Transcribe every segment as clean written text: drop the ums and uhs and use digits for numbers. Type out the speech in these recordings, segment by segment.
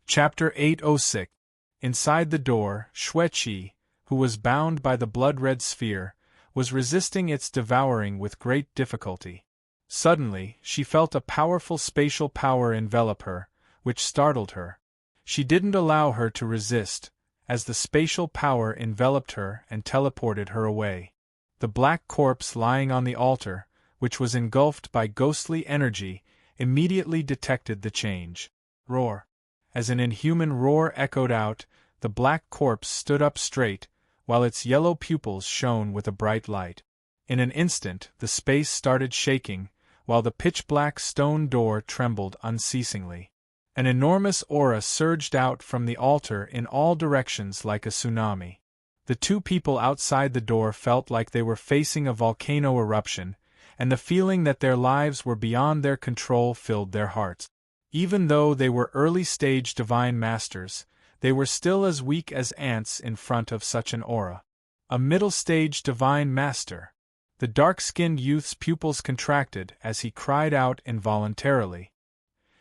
Chapter 806. Inside the door, Xueqi, who was bound by the blood-red sphere, was resisting its devouring with great difficulty. Suddenly, she felt a powerful spatial power envelop her, which startled her. She didn't allow her to resist, as the spatial power enveloped her and teleported her away. The black corpse lying on the altar, which was engulfed by ghostly energy, immediately detected the change. Roar! As an inhuman roar echoed out, the black corpse stood up straight, while its yellow pupils shone with a bright light. In an instant, the space started shaking, while the pitch-black stone door trembled unceasingly. An enormous aura surged out from the altar in all directions like a tsunami. The two people outside the door felt like they were facing a volcano eruption, and the feeling that their lives were beyond their control filled their hearts. Even though they were early-stage divine masters, they were still as weak as ants in front of such an aura. A middle-stage divine master. The dark-skinned youth's pupils contracted as he cried out involuntarily.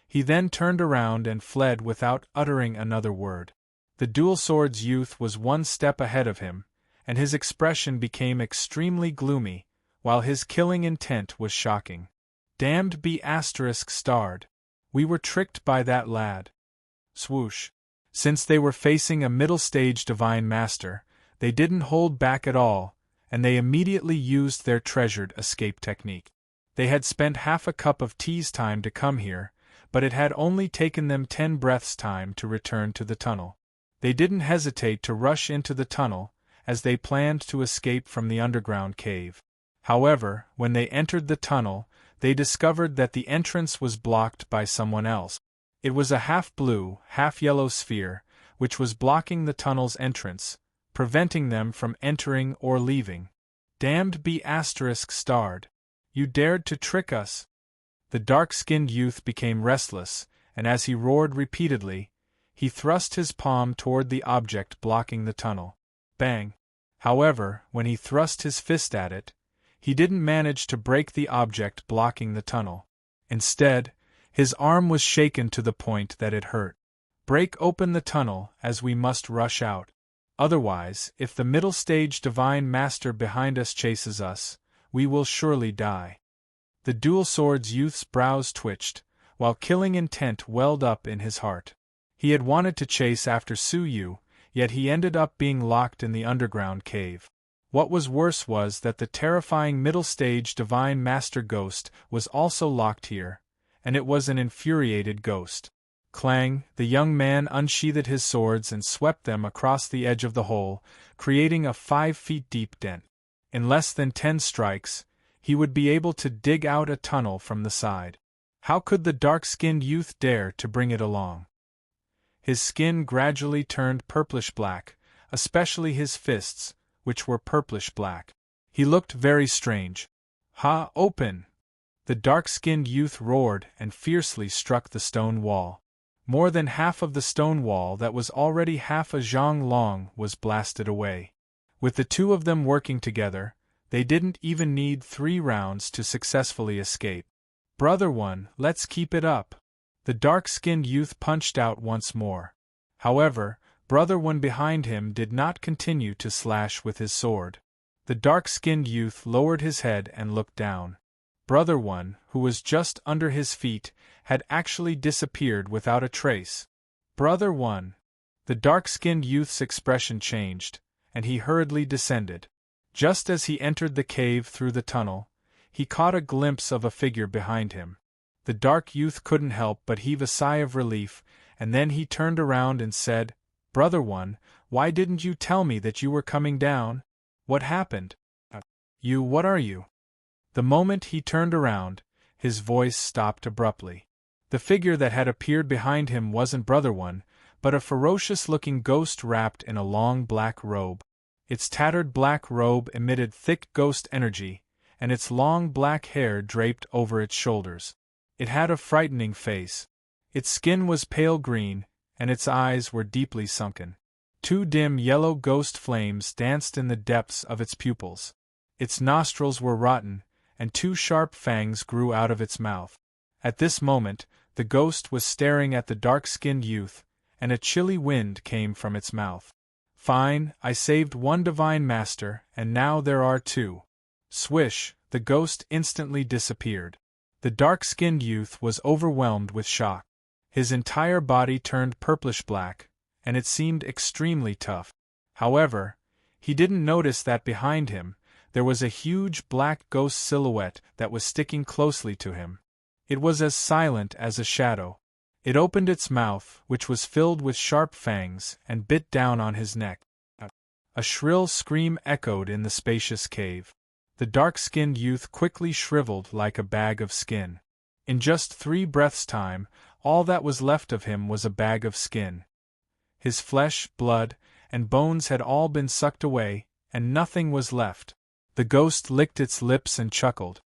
He then turned around and fled without uttering another word. The dual-swords youth was one step ahead of him, and his expression became extremely gloomy, while his killing intent was shocking. Damned be ****. We were tricked by that lad. Swoosh. Since they were facing a middle-stage divine master, they didn't hold back at all, and they immediately used their treasured escape technique. They had spent half a cup of tea's time to come here, but it had only taken them 10 breaths' time to return to the tunnel. They didn't hesitate to rush into the tunnel, as they planned to escape from the underground cave. However, when they entered the tunnel, they discovered that the entrance was blocked by someone else. It was a half-blue, half-yellow sphere, which was blocking the tunnel's entrance, preventing them from entering or leaving. Damned be ****. You dared to trick us. The dark-skinned youth became restless, and as he roared repeatedly, he thrust his palm toward the object blocking the tunnel. Bang! However, when he thrust his fist at it, he didn't manage to break the object blocking the tunnel. Instead, his arm was shaken to the point that it hurt. Break open the tunnel, as we must rush out. Otherwise, if the middle-stage divine master behind us chases us, we will surely die. The dual-swords youth's brows twitched, while killing intent welled up in his heart. He had wanted to chase after Su Yu, yet he ended up being locked in the underground cave. What was worse was that the terrifying middle-stage divine master ghost was also locked here, and it was an infuriated ghost. Clang! The young man unsheathed his swords and swept them across the edge of the hole, creating a 5-feet-deep dent. In less than 10 strikes, he would be able to dig out a tunnel from the side. How could the dark-skinned youth dare to bring it along? His skin gradually turned purplish-black, especially his fists, which were purplish-black. He looked very strange. "Ha! Open!" The dark-skinned youth roared and fiercely struck the stone wall. More than half of the stone wall that was already half a zhang long was blasted away. With the two of them working together, they didn't even need 3 rounds to successfully escape. "Brother One, let's keep it up." The dark-skinned youth punched out once more. However, Brother One behind him did not continue to slash with his sword. The dark-skinned youth lowered his head and looked down. Brother One, who was just under his feet, had actually disappeared without a trace. "Brother One." The dark-skinned youth's expression changed, and he hurriedly descended. Just as he entered the cave through the tunnel, he caught a glimpse of a figure behind him. The dark youth couldn't help but heave a sigh of relief, and then he turned around and said, "Brother One, why didn't you tell me that you were coming down? What happened? What are you?" The moment he turned around, his voice stopped abruptly. The figure that had appeared behind him wasn't Brother One, but a ferocious-looking ghost wrapped in a long black robe. Its tattered black robe emitted thick ghost energy, and its long black hair draped over its shoulders. It had a frightening face. Its skin was pale green, and its eyes were deeply sunken. 2 dim yellow ghost flames danced in the depths of its pupils. Its nostrils were rotten, and 2 sharp fangs grew out of its mouth. At this moment, the ghost was staring at the dark-skinned youth, and a chilly wind came from its mouth. Fine, I saved one divine master, and now there are two. Swish, the ghost instantly disappeared. The dark-skinned youth was overwhelmed with shock. His entire body turned purplish-black, and it seemed extremely tough. However, he didn't notice that behind him, there was a huge black ghost silhouette that was sticking closely to him. It was as silent as a shadow. It opened its mouth, which was filled with sharp fangs, and bit down on his neck. A shrill scream echoed in the spacious cave. The dark-skinned youth quickly shriveled like a bag of skin. In just 3 breaths' time, all that was left of him was a bag of skin. His flesh, blood, and bones had all been sucked away, and nothing was left. The ghost licked its lips and chuckled.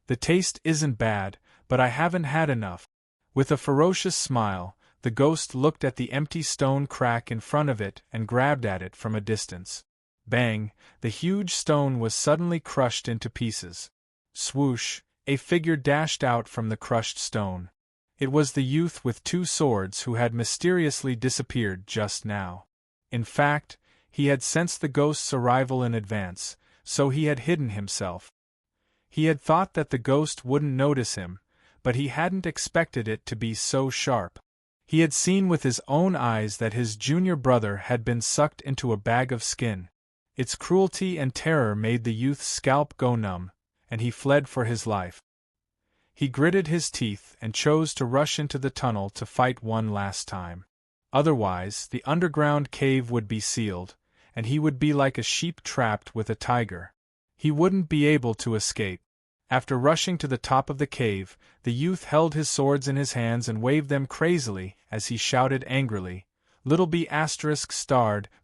The taste isn't bad, but I haven't had enough. With a ferocious smile, the ghost looked at the empty stone crack in front of it and grabbed at it from a distance. Bang! The huge stone was suddenly crushed into pieces. Swoosh! A figure dashed out from the crushed stone. It was the youth with 2 swords who had mysteriously disappeared just now. In fact, he had sensed the ghost's arrival in advance, so he had hidden himself. He had thought that the ghost wouldn't notice him, but he hadn't expected it to be so sharp. He had seen with his own eyes that his junior brother had been sucked into a bag of skin. Its cruelty and terror made the youth's scalp go numb, and he fled for his life. He gritted his teeth and chose to rush into the tunnel to fight one last time. Otherwise, the underground cave would be sealed, and he would be like a sheep trapped with a tiger. He wouldn't be able to escape. After rushing to the top of the cave, the youth held his swords in his hands and waved them crazily as he shouted angrily, "Little B****,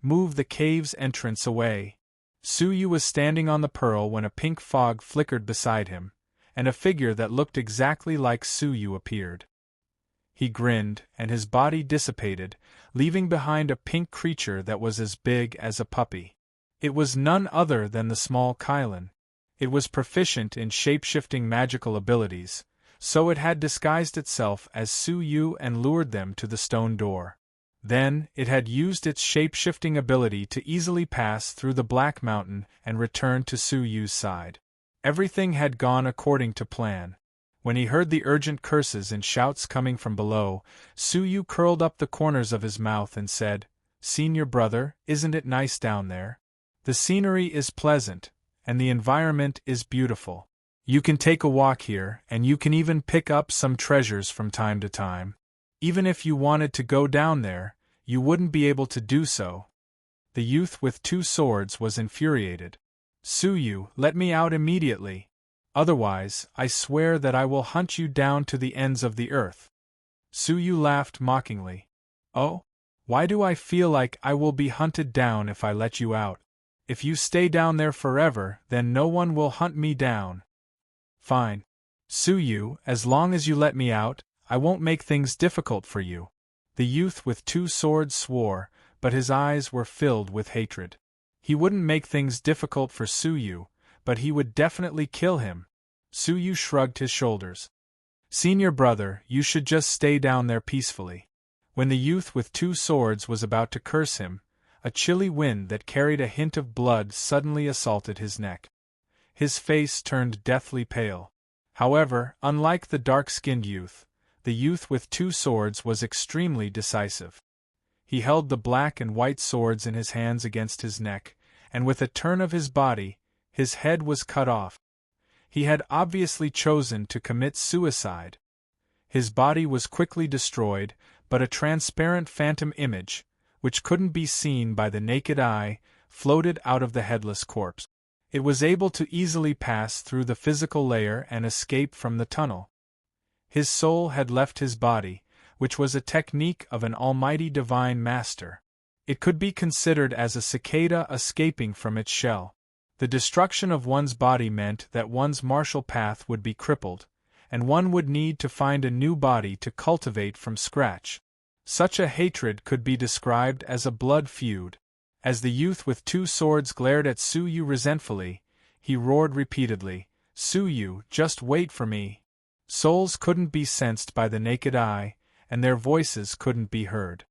move the cave's entrance away." Suyu was standing on the pearl when a pink fog flickered beside him, and a figure that looked exactly like Suyu appeared. He grinned, and his body dissipated, leaving behind a pink creature that was as big as a puppy. It was none other than the small Kylan. It was proficient in shape-shifting magical abilities, so it had disguised itself as Suyu and lured them to the stone door. Then, it had used its shape-shifting ability to easily pass through the Black Mountain and return to Suyu's side. Everything had gone according to plan. When he heard the urgent curses and shouts coming from below, Suyu curled up the corners of his mouth and said, "Senior brother, isn't it nice down there? The scenery is pleasant, and the environment is beautiful. You can take a walk here, and you can even pick up some treasures from time to time. Even if you wanted to go down there, you wouldn't be able to do so." The youth with 2 swords was infuriated. "Suyu, let me out immediately. Otherwise, I swear that I will hunt you down to the ends of the earth." Suyu laughed mockingly. "Oh? Why do I feel like I will be hunted down if I let you out? If you stay down there forever, then no one will hunt me down." "Fine. Suyu, as long as you let me out, I won't make things difficult for you." The youth with 2 swords swore, but his eyes were filled with hatred. He wouldn't make things difficult for Suyu, but he would definitely kill him. Suyu shrugged his shoulders. "Senior brother, you should just stay down there peacefully." When the youth with 2 swords was about to curse him, a chilly wind that carried a hint of blood suddenly assaulted his neck. His face turned deathly pale. However, unlike the dark-skinned youth, the youth with 2 swords was extremely decisive. He held the black and white swords in his hands against his neck, and with a turn of his body, his head was cut off. He had obviously chosen to commit suicide. His body was quickly destroyed, but a transparent phantom image, which couldn't be seen by the naked eye, floated out of the headless corpse. It was able to easily pass through the physical layer and escape from the tunnel. His soul had left his body, which was a technique of an almighty divine master. It could be considered as a cicada escaping from its shell. The destruction of one's body meant that one's martial path would be crippled, and one would need to find a new body to cultivate from scratch. Such a hatred could be described as a blood feud. As the youth with 2 swords glared at Suyu resentfully, he roared repeatedly, "Suyu, just wait for me." Souls couldn't be sensed by the naked eye, and their voices couldn't be heard.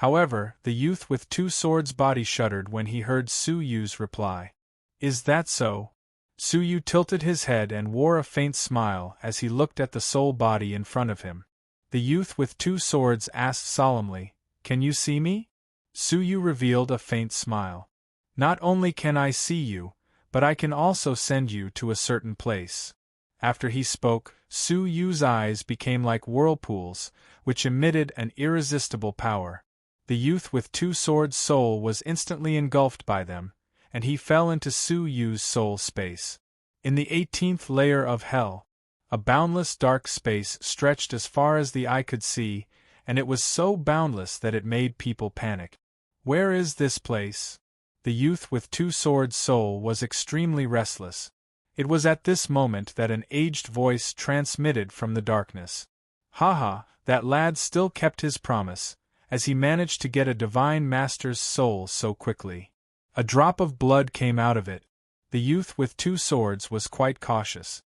However, the youth with two swords' body shuddered when he heard Su Yu's reply. Is that so? Su Yu tilted his head and wore a faint smile as he looked at the soul body in front of him. The youth with two swords asked solemnly, Can you see me? Su Yu revealed a faint smile. Not only can I see you, but I can also send you to a certain place. After he spoke, Su Yu's eyes became like whirlpools, which emitted an irresistible power. The youth with two swords' soul was instantly engulfed by them, and he fell into Su Yu's soul space. In the 18th layer of hell, a boundless dark space stretched as far as the eye could see, and it was so boundless that it made people panic. Where is this place? The youth with two swords' soul was extremely restless. It was at this moment that an aged voice transmitted from the darkness. Ha, that lad still kept his promise, as he managed to get a divine master's soul so quickly. A drop of blood came out of it. The youth with two swords was quite cautious.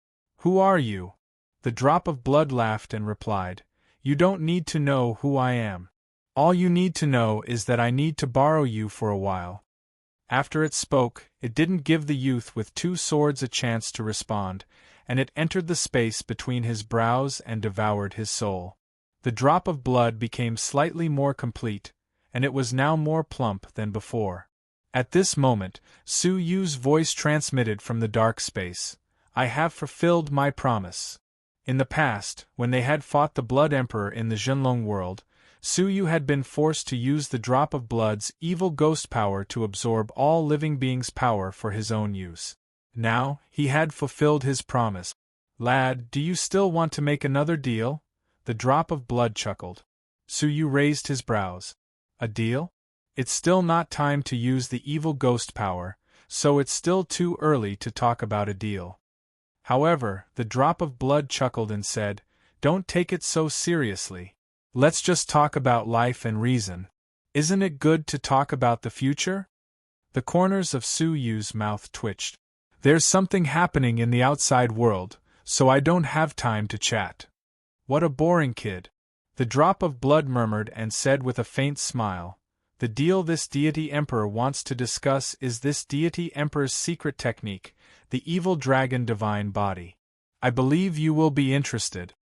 Who are you? The drop of blood laughed and replied, You don't need to know who I am. All you need to know is that I need to borrow you for a while. After it spoke, it didn't give the youth with two swords a chance to respond, and it entered the space between his brows and devoured his soul. The drop of blood became slightly more complete, and it was now more plump than before. At this moment, Su Yu's voice transmitted from the dark space, I have fulfilled my promise. In the past, when they had fought the Blood Emperor in the Zhenlong world, Su Yu had been forced to use the drop of blood's evil ghost power to absorb all living beings' power for his own use. Now, he had fulfilled his promise. Lad, do you still want to make another deal? The drop of blood chuckled. Su Yu raised his brows. A deal? It's still not time to use the evil ghost power, so it's still too early to talk about a deal. However, the drop of blood chuckled and said, Don't take it so seriously. Let's just talk about life and reason. Isn't it good to talk about the future? The corners of Su Yu's mouth twitched. There's something happening in the outside world, so I don't have time to chat. What a boring kid. The drop of blood murmured and said with a faint smile, The deal this deity emperor wants to discuss is this deity emperor's secret technique, the evil dragon divine body. I believe you will be interested.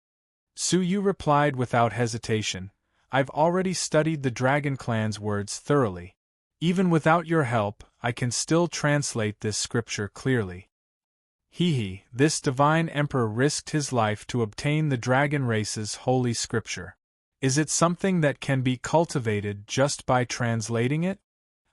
Su Yu replied without hesitation, I've already studied the dragon clan's words thoroughly. Even without your help, I can still translate this scripture clearly. This divine emperor risked his life to obtain the dragon race's holy scripture. Is it something that can be cultivated just by translating it?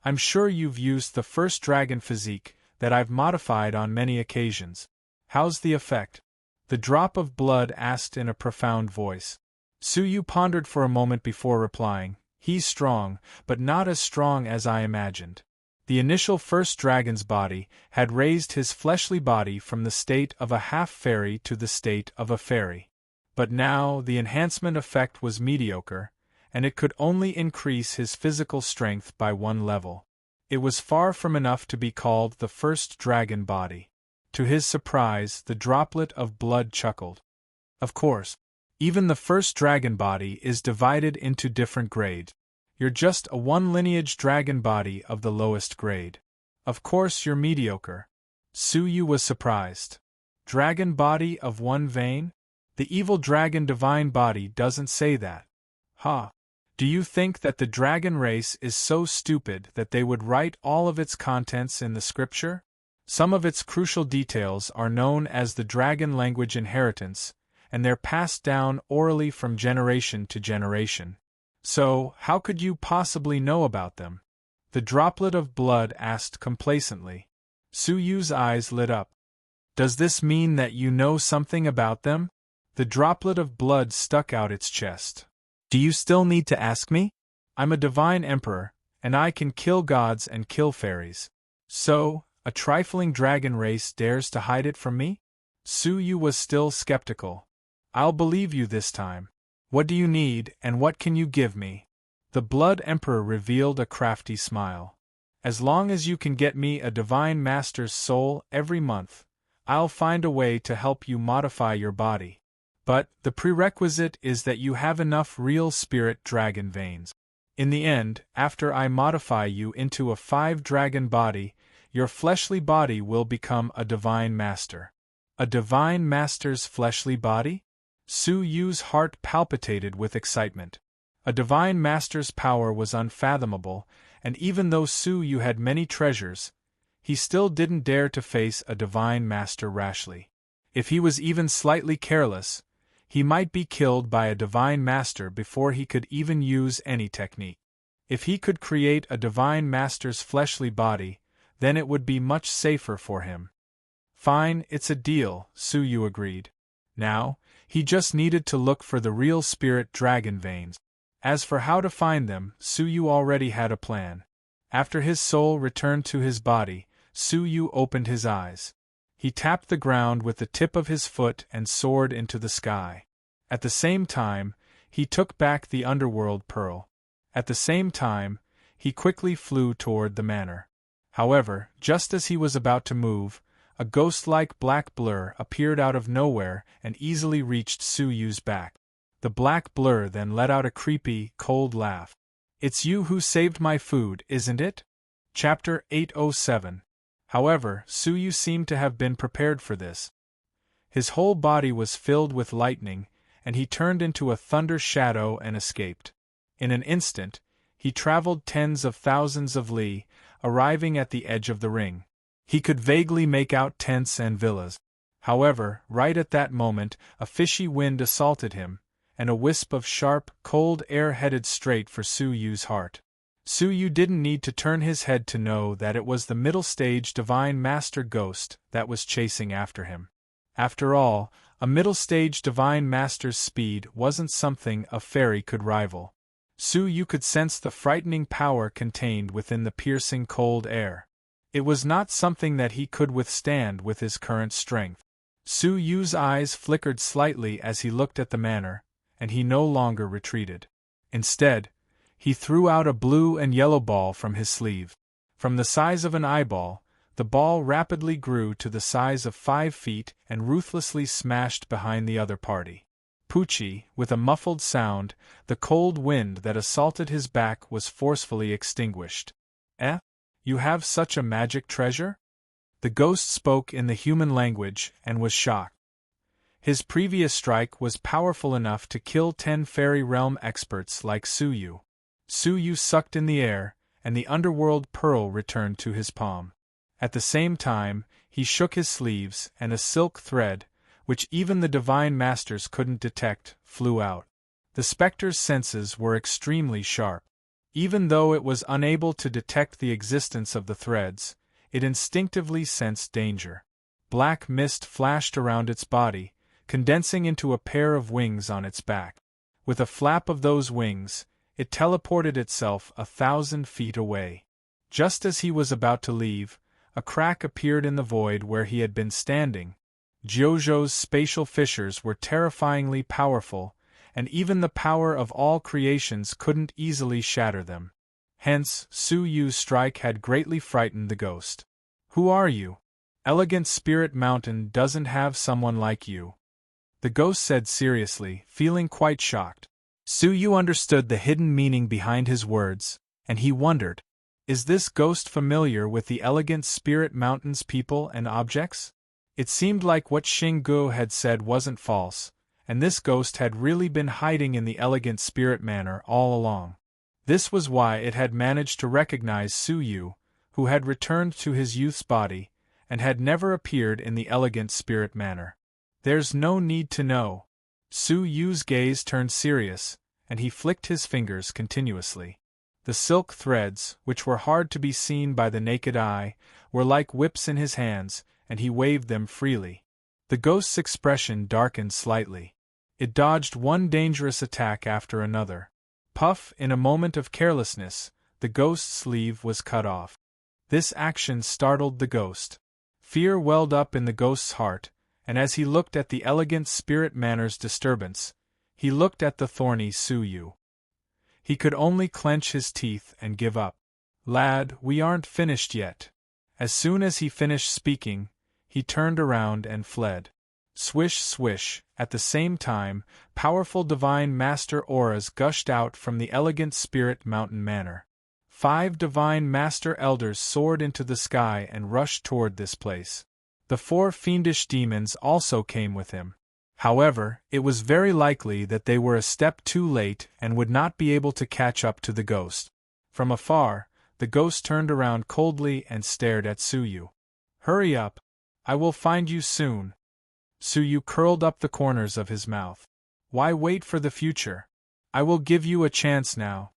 I'm sure you've used the first dragon physique that I've modified on many occasions. How's the effect? The drop of blood asked in a profound voice. Su Yu pondered for a moment before replying, He's strong, but not as strong as I imagined. The initial first dragon's body had raised his fleshly body from the state of a half-fairy to the state of a fairy. But now the enhancement effect was mediocre, and it could only increase his physical strength by one level. It was far from enough to be called the first dragon body. To his surprise, the droplet of blood chuckled. Of course, even the first dragon body is divided into different grades. You're just a one-lineage dragon body of the lowest grade. Of course you're mediocre. Su Yu was surprised. Dragon body of one vein? The evil dragon divine body doesn't say that. Do you think that the dragon race is so stupid that they would write all of its contents in the scripture? Some of its crucial details are known as the dragon language inheritance, and they're passed down orally from generation to generation. So, how could you possibly know about them? The droplet of blood asked complacently. Su Yu's eyes lit up. Does this mean that you know something about them? The droplet of blood stuck out its chest. Do you still need to ask me? I'm a divine emperor, and I can kill gods and kill fairies. So, a trifling dragon race dares to hide it from me? Su Yu was still skeptical. I'll believe you this time. What do you need, and what can you give me? The Blood Emperor revealed a crafty smile. As long as you can get me a divine master's soul every month, I'll find a way to help you modify your body. But the prerequisite is that you have enough real spirit dragon veins. In the end, after I modify you into a 5-dragon body, your fleshly body will become a divine master. A divine master's fleshly body? Su Yu's heart palpitated with excitement. A divine master's power was unfathomable, and even though Su Yu had many treasures, he still didn't dare to face a divine master rashly. If he was even slightly careless, he might be killed by a divine master before he could even use any technique. If he could create a divine master's fleshly body, then it would be much safer for him. Fine, it's a deal, Su Yu agreed. Now, he just needed to look for the real spirit dragon veins. As for how to find them, Su Yu already had a plan. After his soul returned to his body, Su Yu opened his eyes. He tapped the ground with the tip of his foot and soared into the sky. At the same time, he took back the underworld pearl. At the same time, he quickly flew toward the manor. However, just as he was about to move, a ghost-like black blur appeared out of nowhere and easily reached Su Yu's back. The black blur then let out a creepy, cold laugh. "It's you who saved my food, isn't it?" Chapter 807. However, Su Yu seemed to have been prepared for this. His whole body was filled with lightning, and he turned into a thunder shadow and escaped. In an instant, he traveled tens of thousands of li, arriving at the edge of the ring. He could vaguely make out tents and villas. However, right at that moment, a fishy wind assaulted him, and a wisp of sharp, cold air headed straight for Su Yu's heart. Su Yu didn't need to turn his head to know that it was the middle-stage Divine Master Ghost that was chasing after him. After all, a middle-stage Divine Master's speed wasn't something a fairy could rival. Su Yu could sense the frightening power contained within the piercing cold air. It was not something that he could withstand with his current strength. Su Yu's eyes flickered slightly as he looked at the manor, and he no longer retreated. Instead, he threw out a blue and yellow ball from his sleeve. From the size of an eyeball, the ball rapidly grew to the size of 5 feet and ruthlessly smashed behind the other party. Poochie, with a muffled sound, the cold wind that assaulted his back was forcefully extinguished. "Eh? You have such a magic treasure?" The ghost spoke in the human language and was shocked. His previous strike was powerful enough to kill 10 fairy realm experts like Su Yu. Su Yu sucked in the air, and the underworld pearl returned to his palm. At the same time, he shook his sleeves, and a silk thread, which even the Divine Masters couldn't detect, flew out. The spectre's senses were extremely sharp. Even though it was unable to detect the existence of the threads, it instinctively sensed danger. Black mist flashed around its body, condensing into a pair of wings on its back. With a flap of those wings, it teleported itself 1,000 feet away. Just as he was about to leave, a crack appeared in the void where he had been standing. Jiuzhou's spatial fissures were terrifyingly powerful, and even the power of all creations couldn't easily shatter them. Hence, Su Yu's strike had greatly frightened the ghost. "Who are you? Elegant Spirit Mountain doesn't have someone like you," the ghost said seriously, feeling quite shocked. Su Yu understood the hidden meaning behind his words, and he wondered, is this ghost familiar with the Elegant Spirit Mountain's people and objects? It seemed like what Xinggu had said wasn't false, and this ghost had really been hiding in the Elegant Spirit Manor all along. This was why it had managed to recognize Su Yu, who had returned to his youth's body, and had never appeared in the Elegant Spirit Manor. There's no need to know. Su Yu's gaze turned serious, and he flicked his fingers continuously. The silk threads, which were hard to be seen by the naked eye, were like whips in his hands, and he waved them freely. The ghost's expression darkened slightly. It dodged one dangerous attack after another. Puff, in a moment of carelessness, the ghost's sleeve was cut off. This action startled the ghost. Fear welled up in the ghost's heart, and as he looked at the Elegant Spirit Manor's disturbance, he looked at the thorny Su Yu. He could only clench his teeth and give up. "Lad, we aren't finished yet." As soon as he finished speaking, he turned around and fled. Swish, swish. At the same time, powerful Divine Master auras gushed out from the elegant Spirit Mountain Manor. 5 Divine Master Elders soared into the sky and rushed toward this place. The 4 fiendish demons also came with him. However, it was very likely that they were a step too late and would not be able to catch up to the ghost. From afar, the ghost turned around coldly and stared at Suyu. "Hurry up! I will find you soon." Suyu curled up the corners of his mouth. "Why wait for the future? I will give you a chance now."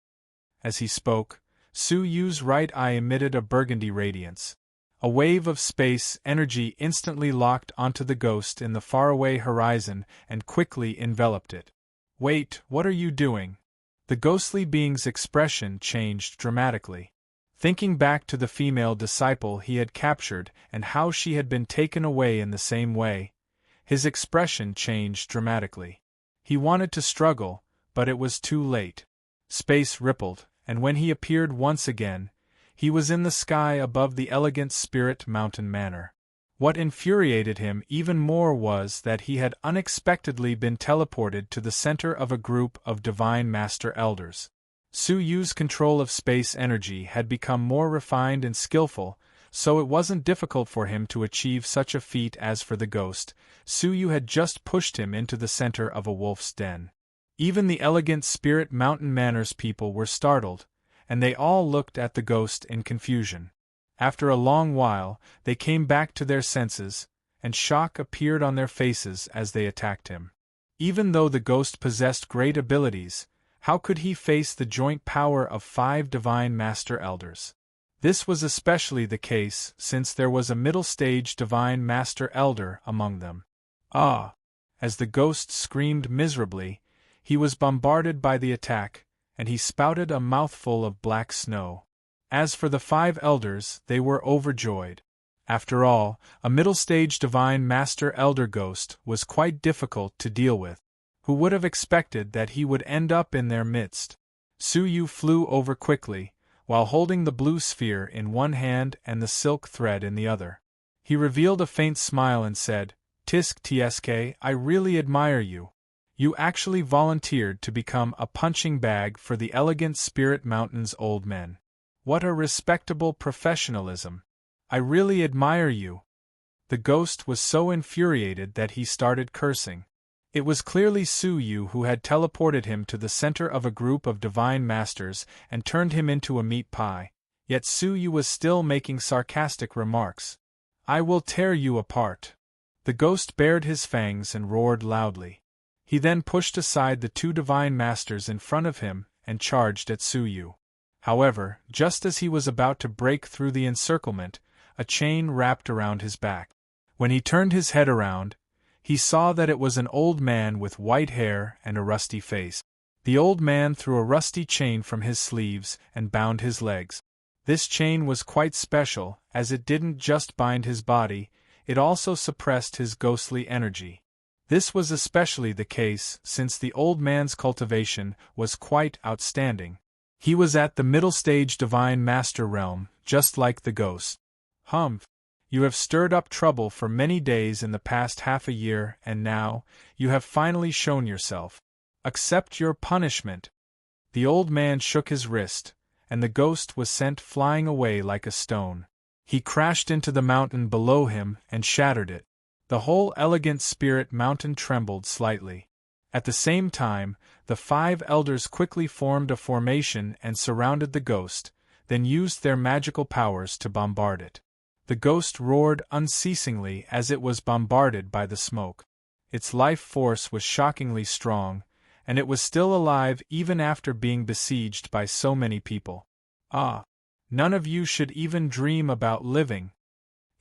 As he spoke, Suyu's right eye emitted a burgundy radiance. A wave of space energy instantly locked onto the ghost in the faraway horizon and quickly enveloped it. "Wait, what are you doing?" The ghostly being's expression changed dramatically. Thinking back to the female disciple he had captured and how she had been taken away in the same way, his expression changed dramatically. He wanted to struggle, but it was too late. Space rippled, and when he appeared once again, he was in the sky above the elegant Spirit Mountain Manor. What infuriated him even more was that he had unexpectedly been teleported to the center of a group of Divine Master Elders. Suyu's control of space energy had become more refined and skillful, so it wasn't difficult for him to achieve such a feat as for the ghost. Suyu had just pushed him into the center of a wolf's den. Even the elegant Spirit Mountain Manor's people were startled, and they all looked at the ghost in confusion. After a long while, they came back to their senses, and shock appeared on their faces as they attacked him. Even though the ghost possessed great abilities, how could he face the joint power of 5 Divine Master Elders? This was especially the case since there was a middle-stage Divine Master Elder among them. Ah! As the ghost screamed miserably, he was bombarded by the attack, and he spouted a mouthful of black snow. As for the 5 elders, they were overjoyed. After all, a middle-stage Divine Master Elder ghost was quite difficult to deal with. Who would have expected that he would end up in their midst? Suyu flew over quickly, while holding the blue sphere in one hand and the silk thread in the other. He revealed a faint smile and said, "Tisk Tsk, I really admire you. You actually volunteered to become a punching bag for the elegant Spirit Mountain's old men. What a respectable professionalism. I really admire you." The ghost was so infuriated that he started cursing. It was clearly Suyu who had teleported him to the center of a group of Divine Masters and turned him into a meat pie, yet Suyu was still making sarcastic remarks. "I will tear you apart." The ghost bared his fangs and roared loudly. He then pushed aside the 2 Divine Masters in front of him and charged at Suyu. However, just as he was about to break through the encirclement, a chain wrapped around his back. When he turned his head around, he saw that it was an old man with white hair and a rusty face. The old man threw a rusty chain from his sleeves and bound his legs. This chain was quite special, as it didn't just bind his body, it also suppressed his ghostly energy. This was especially the case since the old man's cultivation was quite outstanding. He was at the middle-stage Divine Master realm, just like the ghost. "Humph! You have stirred up trouble for many days in the past half a year, and now, you have finally shown yourself. Accept your punishment." The old man shook his wrist, and the ghost was sent flying away like a stone. He crashed into the mountain below him and shattered it. The whole elegant Spirit Mountain trembled slightly. At the same time, the 5 elders quickly formed a formation and surrounded the ghost, then used their magical powers to bombard it. The ghost roared unceasingly as it was bombarded by the smoke. Its life force was shockingly strong, and it was still alive even after being besieged by so many people. "Ah! None of you should even dream about living."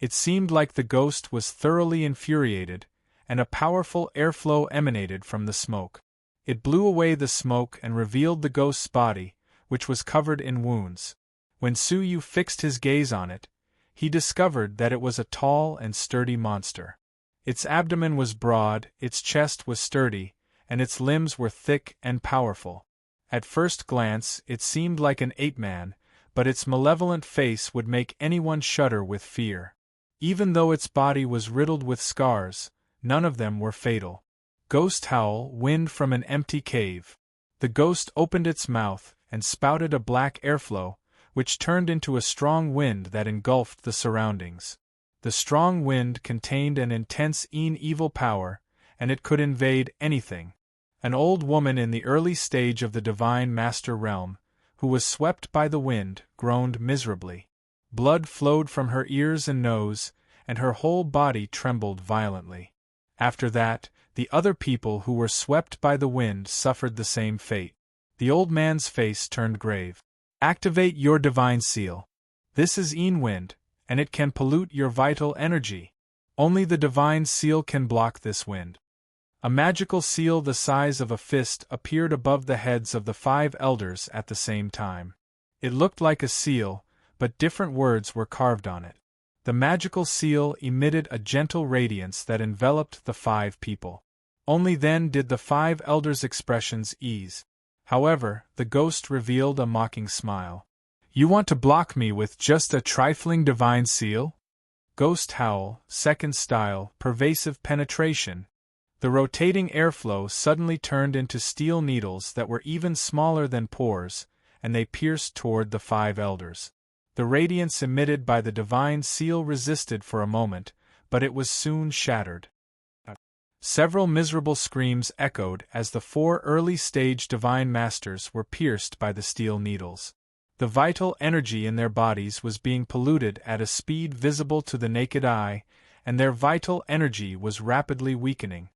It seemed like the ghost was thoroughly infuriated, and a powerful airflow emanated from the smoke. It blew away the smoke and revealed the ghost's body, which was covered in wounds. When Suyu fixed his gaze on it, he discovered that it was a tall and sturdy monster. Its abdomen was broad, its chest was sturdy, and its limbs were thick and powerful. At first glance, it seemed like an ape-man, but its malevolent face would make anyone shudder with fear. Even though its body was riddled with scars, none of them were fatal. Ghost howl, wind from an empty cave. The ghost opened its mouth and spouted a black airflow, which turned into a strong wind that engulfed the surroundings. The strong wind contained an intense evil power, and it could invade anything. An old woman in the early stage of the Divine Master realm, who was swept by the wind, groaned miserably. Blood flowed from her ears and nose, and her whole body trembled violently. After that, the other people who were swept by the wind suffered the same fate. The old man's face turned grave. Activate your divine seal. This is wind, and it can pollute your vital energy. Only the divine seal can block this wind. A magical seal the size of a fist appeared above the heads of the 5 elders at the same time. It looked like a seal, but different words were carved on it. The magical seal emitted a gentle radiance that enveloped the 5 people. Only then did the 5 elders' expressions ease. However, the ghost revealed a mocking smile. You want to block me with just a trifling divine seal? Ghost howl, second style, pervasive penetration. The rotating airflow suddenly turned into steel needles that were even smaller than pores, and they pierced toward the 5 elders. The radiance emitted by the divine seal resisted for a moment, but it was soon shattered. Several miserable screams echoed as the 4 early-stage divine masters were pierced by the steel needles. The vital energy in their bodies was being polluted at a speed visible to the naked eye, and their vital energy was rapidly weakening.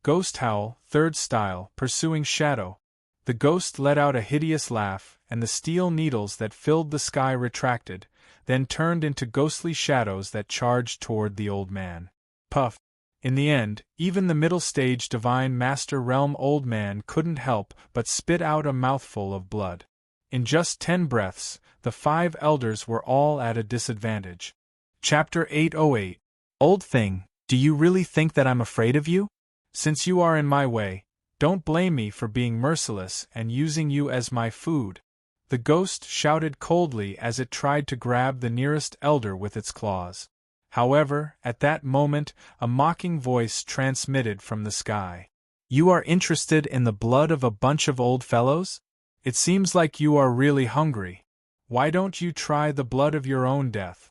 Ghost howl, third style, pursuing shadow. The ghost let out a hideous laugh, and the steel needles that filled the sky retracted, then turned into ghostly shadows that charged toward the old man. Puff! In the end, even the middle-stage Divine Master Realm old man couldn't help but spit out a mouthful of blood. In just 10 breaths, the 5 elders were all at a disadvantage. Chapter 808. Old thing, do you really think that I'm afraid of you? Since you are in my way, don't blame me for being merciless and using you as my food. The ghost shouted coldly as it tried to grab the nearest elder with its claws. However, at that moment, a mocking voice transmitted from the sky. You are interested in the blood of a bunch of old fellows? It seems like you are really hungry. Why don't you try the blood of your own death?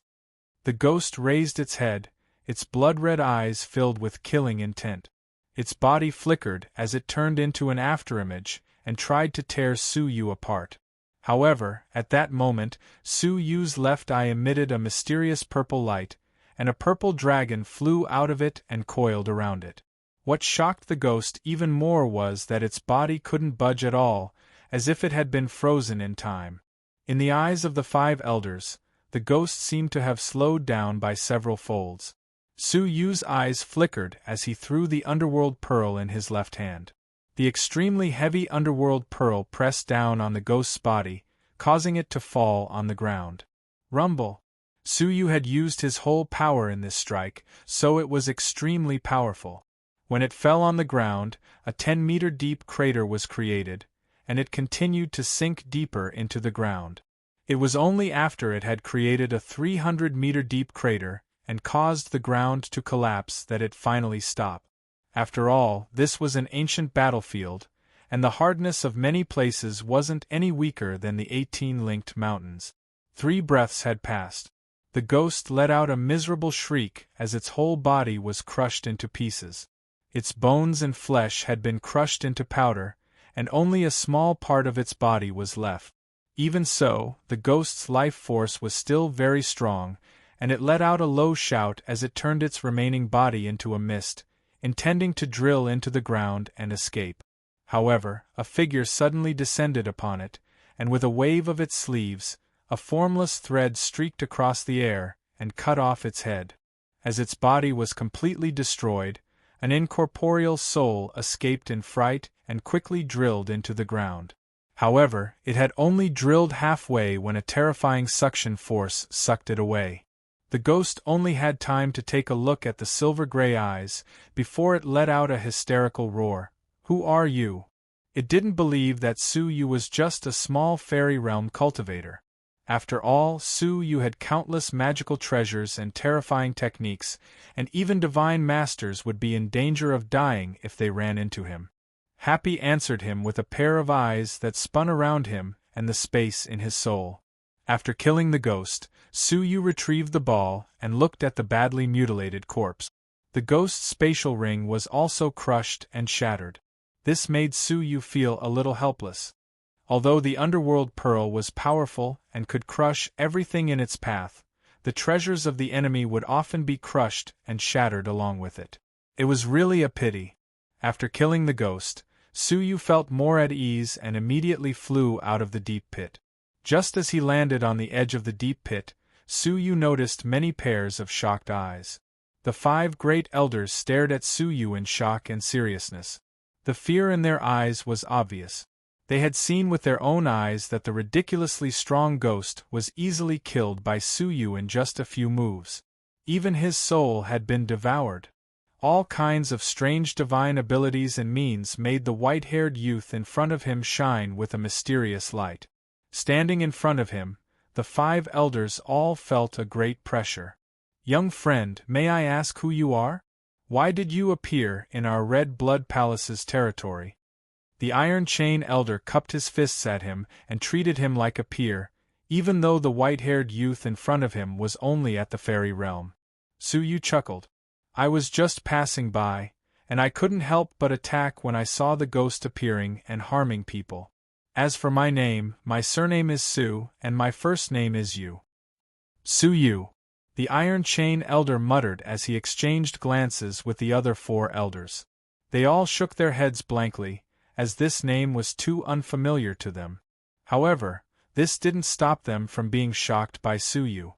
The ghost raised its head, its blood-red eyes filled with killing intent. Its body flickered as it turned into an afterimage and tried to tear Su Yu apart. However, at that moment, Su Yu's left eye emitted a mysterious purple light, and a purple dragon flew out of it and coiled around it. What shocked the ghost even more was that its body couldn't budge at all, as if it had been frozen in time. In the eyes of the 5 elders, the ghost seemed to have slowed down by several folds. Su Yu's eyes flickered as he threw the underworld pearl in his left hand. The extremely heavy underworld pearl pressed down on the ghost's body, causing it to fall on the ground. Rumble! Su Yu had used his whole power in this strike, so it was extremely powerful. When it fell on the ground, a 10-meter-deep crater was created, and it continued to sink deeper into the ground. It was only after it had created a 300-meter-deep crater and caused the ground to collapse that it finally stopped. After all, this was an ancient battlefield, and the hardness of many places wasn't any weaker than the 18-linked mountains. 3 breaths had passed. The ghost let out a miserable shriek as its whole body was crushed into pieces. Its bones and flesh had been crushed into powder, and only a small part of its body was left. Even so, the ghost's life force was still very strong, and it let out a low shout as it turned its remaining body into a mist, intending to drill into the ground and escape. However, a figure suddenly descended upon it, and with a wave of its sleeves, a formless thread streaked across the air and cut off its head. As its body was completely destroyed, an incorporeal soul escaped in fright and quickly drilled into the ground. However, it had only drilled halfway when a terrifying suction force sucked it away. The ghost only had time to take a look at the silver-gray eyes before it let out a hysterical roar. Who are you? It didn't believe that Su Yu was just a small fairy realm cultivator. After all, Su Yu had countless magical treasures and terrifying techniques, and even divine masters would be in danger of dying if they ran into him. Happy answered him with a pair of eyes that spun around him and the space in his soul. After killing the ghost, Su Yu retrieved the ball and looked at the badly mutilated corpse. The ghost's spatial ring was also crushed and shattered. This made Su Yu feel a little helpless. Although the underworld pearl was powerful and could crush everything in its path, the treasures of the enemy would often be crushed and shattered along with it. It was really a pity. After killing the ghost, Su Yu felt more at ease and immediately flew out of the deep pit. Just as he landed on the edge of the deep pit, Su Yu noticed many pairs of shocked eyes. The 5 great elders stared at Su Yu in shock and seriousness. The fear in their eyes was obvious. They had seen with their own eyes that the ridiculously strong ghost was easily killed by Su Yu in just a few moves. Even his soul had been devoured. All kinds of strange divine abilities and means made the white-haired youth in front of him shine with a mysterious light. Standing in front of him, the 5 elders all felt a great pressure. "Young friend, may I ask who you are? Why did you appear in our Red Blood Palace's territory?" The Iron Chain Elder cupped his fists at him and treated him like a peer, even though the white-haired youth in front of him was only at the fairy realm. Su Yu chuckled. "I was just passing by, and I couldn't help but attack when I saw the ghost appearing and harming people. As for my name, my surname is Su, and my first name is Yu." "Su Yu," the Iron Chain Elder muttered as he exchanged glances with the other 4 elders. They all shook their heads blankly, as this name was too unfamiliar to them. However, this didn't stop them from being shocked by Su Yu.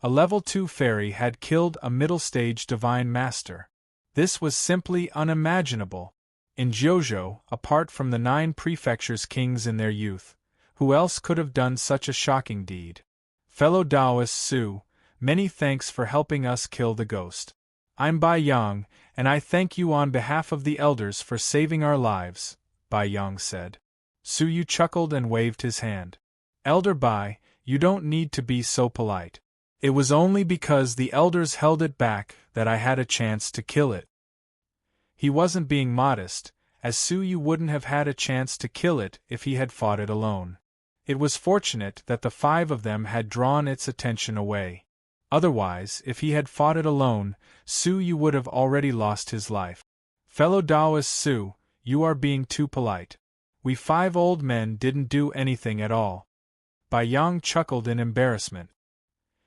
A level 2 fairy had killed a middle-stage divine master. This was simply unimaginable. In Jiuzhou, apart from the 9 prefectures' kings in their youth, who else could have done such a shocking deed? "Fellow Taoist Su, many thanks for helping us kill the ghost. I'm Bai Yang, and I thank you on behalf of the elders for saving our lives," Bai Yang said. Su Yu chuckled and waved his hand. "Elder Bai, you don't need to be so polite. It was only because the elders held it back that I had a chance to kill it." He wasn't being modest, as Su Yu wouldn't have had a chance to kill it if he had fought it alone. It was fortunate that the 5 of them had drawn its attention away. Otherwise, if he had fought it alone, Su Yu would have already lost his life. "Fellow Taoist Su, you are being too polite. We 5 old men didn't do anything at all." Bai Yang chuckled in embarrassment.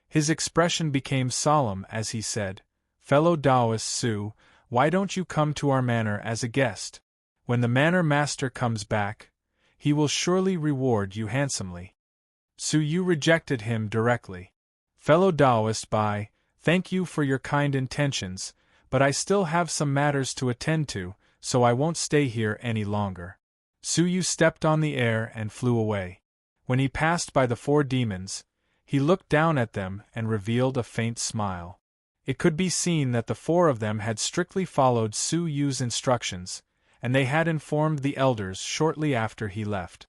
His expression became solemn as he said, "Fellow Taoist Su, why don't you come to our manor as a guest? When the manor master comes back, he will surely reward you handsomely." Su Yu rejected him directly. "Fellow Taoist Bai, thank you for your kind intentions, but I still have some matters to attend to, so I won't stay here any longer." Su Yu stepped on the air and flew away. When he passed by the 4 demons, he looked down at them and revealed a faint smile. It could be seen that the 4 of them had strictly followed Su Yu's instructions, and they had informed the elders shortly after he left.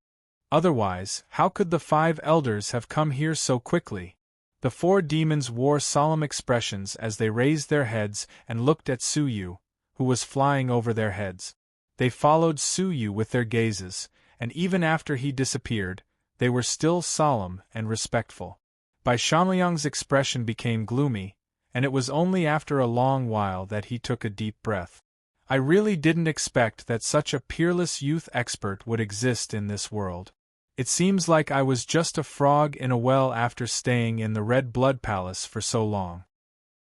Otherwise, how could the 5 elders have come here so quickly? The 4 demons wore solemn expressions as they raised their heads and looked at Su Yu, who was flying over their heads. They followed Su Yu with their gazes, and even after he disappeared, they were still solemn and respectful. Bai Shanliang's expression became gloomy, and it was only after a long while that he took a deep breath. "I really didn't expect that such a peerless youth expert would exist in this world. It seems like I was just a frog in a well after staying in the Red Blood Palace for so long."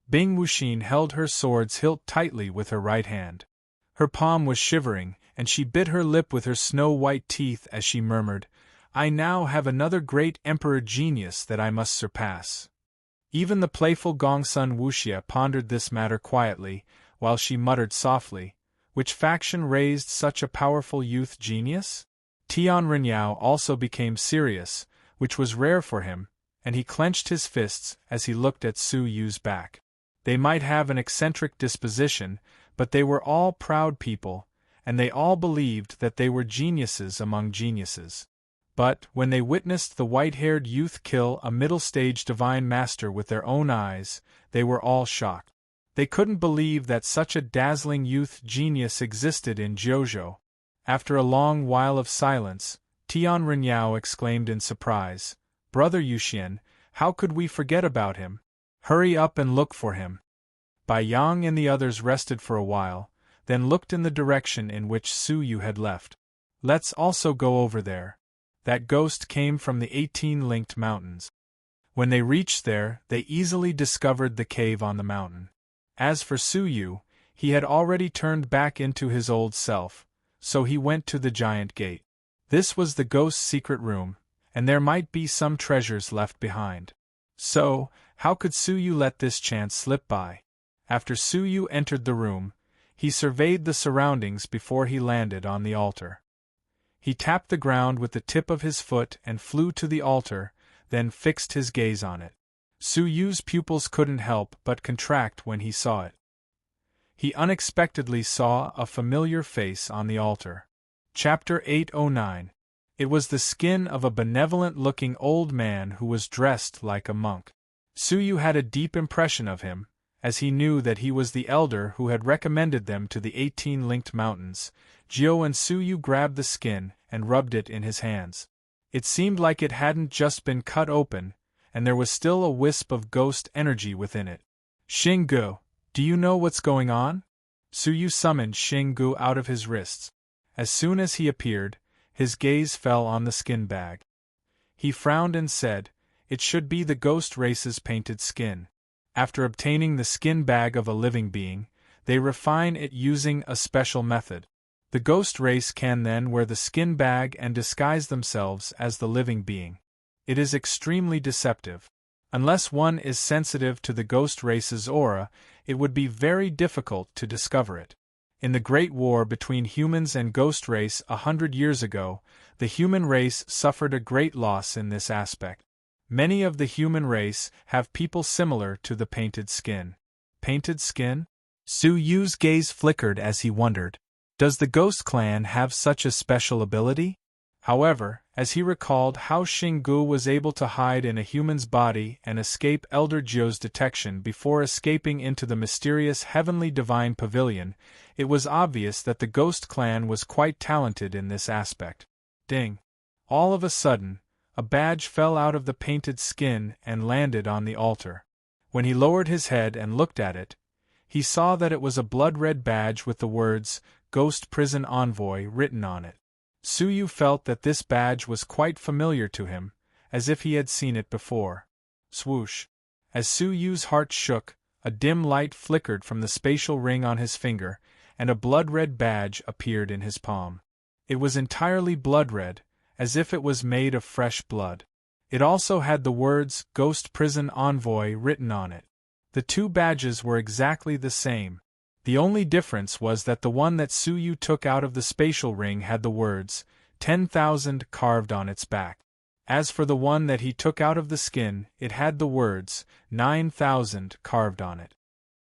Bing Wuxin held her sword's hilt tightly with her right hand. Her palm was shivering, and she bit her lip with her snow-white teeth as she murmured, "I now have another great emperor genius that I must surpass." Even the playful Gongsun Wuxia pondered this matter quietly, while she muttered softly, "Which faction raised such a powerful youth genius?" Tian Renyao also became serious, which was rare for him, and he clenched his fists as he looked at Su Yu's back. They might have an eccentric disposition, but they were all proud people, and they all believed that they were geniuses among geniuses. But, when they witnessed the white-haired youth kill a middle-stage divine master with their own eyes, they were all shocked. They couldn't believe that such a dazzling youth genius existed in Jiuzhou. After a long while of silence, Tian Renyao exclaimed in surprise, "Brother Yuxian, how could we forget about him? Hurry up and look for him." Bai Yang and the others rested for a while, then looked in the direction in which Su Yu had left. "Let's also go over there." That ghost came from the 18-linked mountains. When they reached there, they easily discovered the cave on the mountain. As for Su Yu, he had already turned back into his old self, so he went to the giant gate. This was the ghost's secret room, and there might be some treasures left behind. So, how could Su Yu let this chance slip by? After Su Yu entered the room, he surveyed the surroundings before he landed on the altar. He tapped the ground with the tip of his foot and flew to the altar, then fixed his gaze on it. Su Yu's pupils couldn't help but contract when he saw it. He unexpectedly saw a familiar face on the altar. Chapter 809. It was the skin of a benevolent-looking old man who was dressed like a monk. Su Yu had a deep impression of him, as he knew that he was the elder who had recommended them to the 18-linked mountains. Jiu and Su Yu grabbed the skin and rubbed it in his hands. It seemed like it hadn't just been cut open, and there was still a wisp of ghost energy within it. "Xinggu, do you know what's going on?" Su Yu summoned Xinggu out of his wrists. As soon as he appeared, his gaze fell on the skin bag. He frowned and said, "It should be the ghost race's painted skin. After obtaining the skin bag of a living being, they refine it using a special method. The ghost race can then wear the skin bag and disguise themselves as the living being. It is extremely deceptive. Unless one is sensitive to the ghost race's aura, it would be very difficult to discover it. In the Great War between humans and ghost race 100 years ago, the human race suffered a great loss in this aspect. Many of the human race have people similar to the painted skin." Painted skin? Su Yu's gaze flickered as he wondered. Does the Ghost Clan have such a special ability? However, as he recalled how Xinggu was able to hide in a human's body and escape Elder Jiu's detection before escaping into the mysterious Heavenly Divine Pavilion, it was obvious that the Ghost Clan was quite talented in this aspect. Ding! All of a sudden, a badge fell out of the painted skin and landed on the altar. When he lowered his head and looked at it, he saw that it was a blood-red badge with the words, "Ghost Prison Envoy" written on it. Su Yu felt that this badge was quite familiar to him, as if he had seen it before. Swoosh! As Su Yu's heart shook, a dim light flickered from the spatial ring on his finger, and a blood-red badge appeared in his palm. It was entirely blood-red, as if it was made of fresh blood. It also had the words "Ghost Prison Envoy" written on it. The two badges were exactly the same. The only difference was that the one that Su Yu took out of the spatial ring had the words 10,000 carved on its back. As for the one that he took out of the skin, it had the words 9,000 carved on it.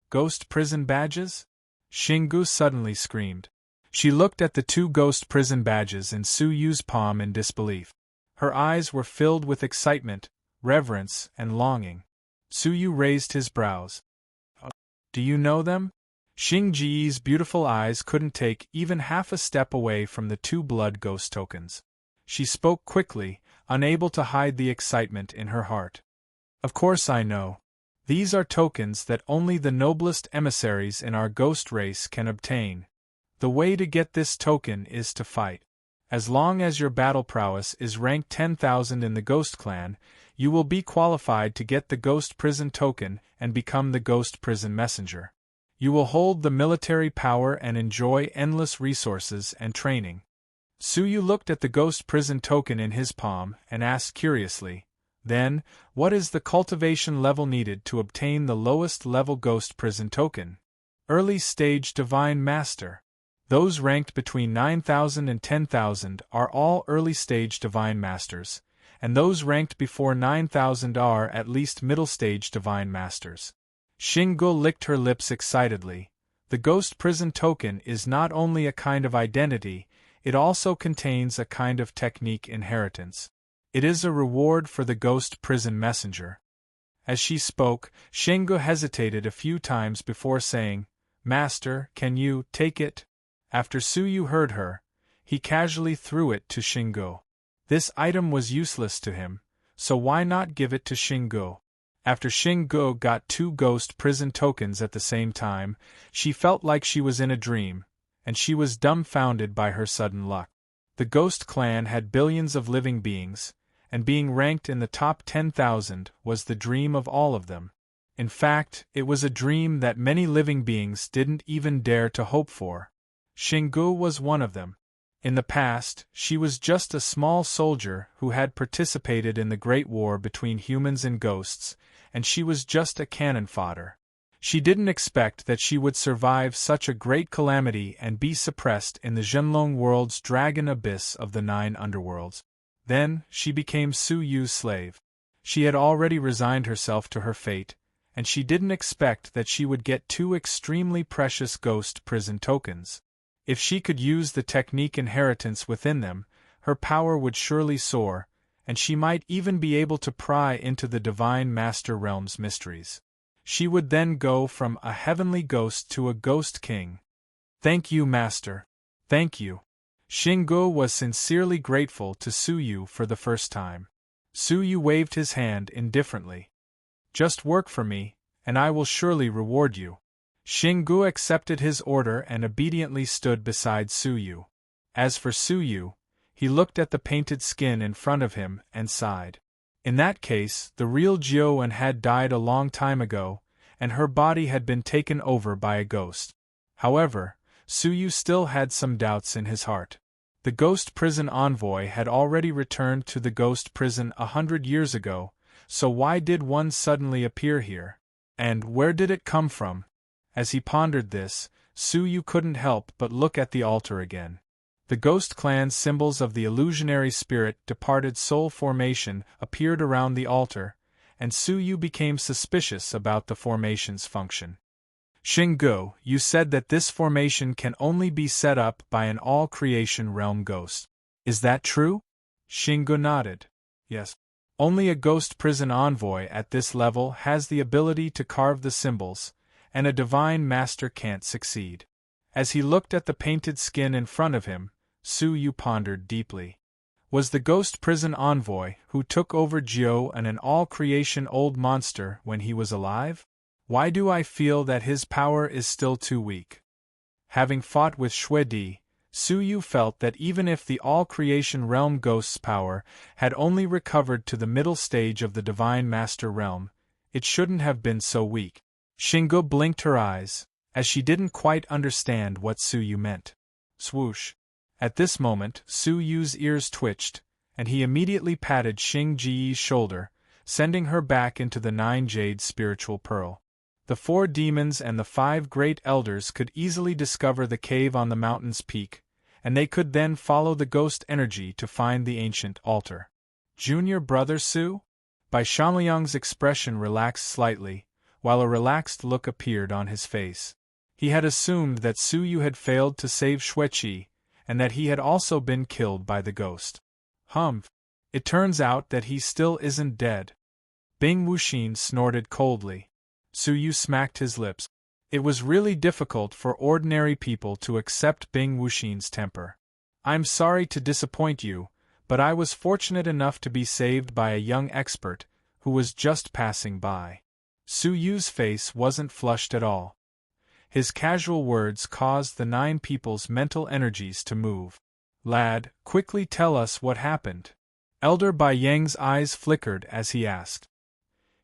Ghost prison badges? Xinggu suddenly screamed. She looked at the two ghost prison badges in Su Yu's palm in disbelief. Her eyes were filled with excitement, reverence, and longing. Su Yu raised his brows. "Do you know them?" Xingji's beautiful eyes couldn't take even half a step away from the two blood ghost tokens. She spoke quickly, unable to hide the excitement in her heart. "Of course I know. These are tokens that only the noblest emissaries in our ghost race can obtain. The way to get this token is to fight. As long as your battle prowess is ranked 10,000 in the Ghost Clan, you will be qualified to get the Ghost Prison token and become the Ghost Prison Messenger. You will hold the military power and enjoy endless resources and training." Su Yu looked at the Ghost Prison token in his palm and asked curiously, "Then, what is the cultivation level needed to obtain the lowest level Ghost Prison token?" "Early Stage Divine Master. Those ranked between 9,000 and 10,000 are all early-stage Divine Masters, and those ranked before 9,000 are at least middle-stage Divine Masters." Xinggu licked her lips excitedly. The Ghost Prison token is not only a kind of identity, It also contains a kind of technique inheritance. It is a reward for the ghost prison messenger. As she spoke, Shingo hesitated a few times before saying, "Master, can you take it?" After Suyu heard her, he casually threw it to Shingo. This item was useless to him, so why not give it to Shingo? After Shingo got 2 ghost prison tokens at the same time, she felt like she was in a dream, and she was dumbfounded by her sudden luck. The ghost clan had billions of living beings, and being ranked in the top 10,000 was the dream of all of them. In fact, it was a dream that many living beings didn't even dare to hope for. Shingo was one of them. In the past, she was just a small soldier who had participated in the Great War between humans and ghosts, and she was just a cannon fodder. She didn't expect that she would survive such a great calamity and be suppressed in the Zhenlong world's dragon abyss of the 9 underworlds. Then, she became Su Yu's slave. She had already resigned herself to her fate, and she didn't expect that she would get 2 extremely precious ghost prison tokens. If she could use the technique inheritance within them, her power would surely soar, and she might even be able to pry into the Divine Master Realm's mysteries. She would then go from a heavenly ghost to a ghost king. "Thank you, Master. Thank you." Shingo was sincerely grateful to Suyu for the first time. Suyu waved his hand indifferently. "Just work for me, and I will surely reward you." Shingo accepted his order and obediently stood beside Suyu. As for Suyu, he looked at the painted skin in front of him and sighed. In that case, the real Jioan had died a long time ago, and her body had been taken over by a ghost. However, Suyu still had some doubts in his heart. The ghost prison envoy had already returned to the ghost prison 100 years ago, so why did one suddenly appear here? And where did it come from? As he pondered this, Suyu couldn't help but look at the altar again. The ghost clan's symbols of the illusionary spirit departed soul formation appeared around the altar, and Suyu became suspicious about the formation's function. "Shingo, you said that this formation can only be set up by an all-creation realm ghost. Is that true?" Shingo nodded. "Yes. Only a ghost prison envoy at this level has the ability to carve the symbols, and a divine master can't succeed." As he looked at the painted skin in front of him, Suyu pondered deeply. Was the ghost prison envoy who took over Jio an all-creation old monster when he was alive? Why do I feel that his power is still too weak? Having fought with Shuedi, Suyu felt that even if the all-creation realm ghost's power had only recovered to the middle stage of the Divine Master Realm, it shouldn't have been so weak. Shingo blinked her eyes, as she didn't quite understand what Suyu meant. Swoosh. At this moment, Suyu's ears twitched, and he immediately patted Xingji's shoulder, sending her back into the 9 jade spiritual pearl. The 4 demons and the 5 great elders could easily discover the cave on the mountain's peak, and they could then follow the ghost energy to find the ancient altar. "Junior brother Su?" Bai Shanliang's expression relaxed slightly, while a relaxed look appeared on his face. He had assumed that Suyu had failed to save Xueqi, and that he had also been killed by the ghost. Humph. It turns out that he still isn't dead. Bing Wuxin snorted coldly. Suyu smacked his lips. It was really difficult for ordinary people to accept Bing Wuxin's temper. "I'm sorry to disappoint you, but I was fortunate enough to be saved by a young expert, who was just passing by." Suyu's face wasn't flushed at all. His casual words caused the 9 people's mental energies to move. "Lad, quickly tell us what happened." Elder Bai Yang's eyes flickered as he asked.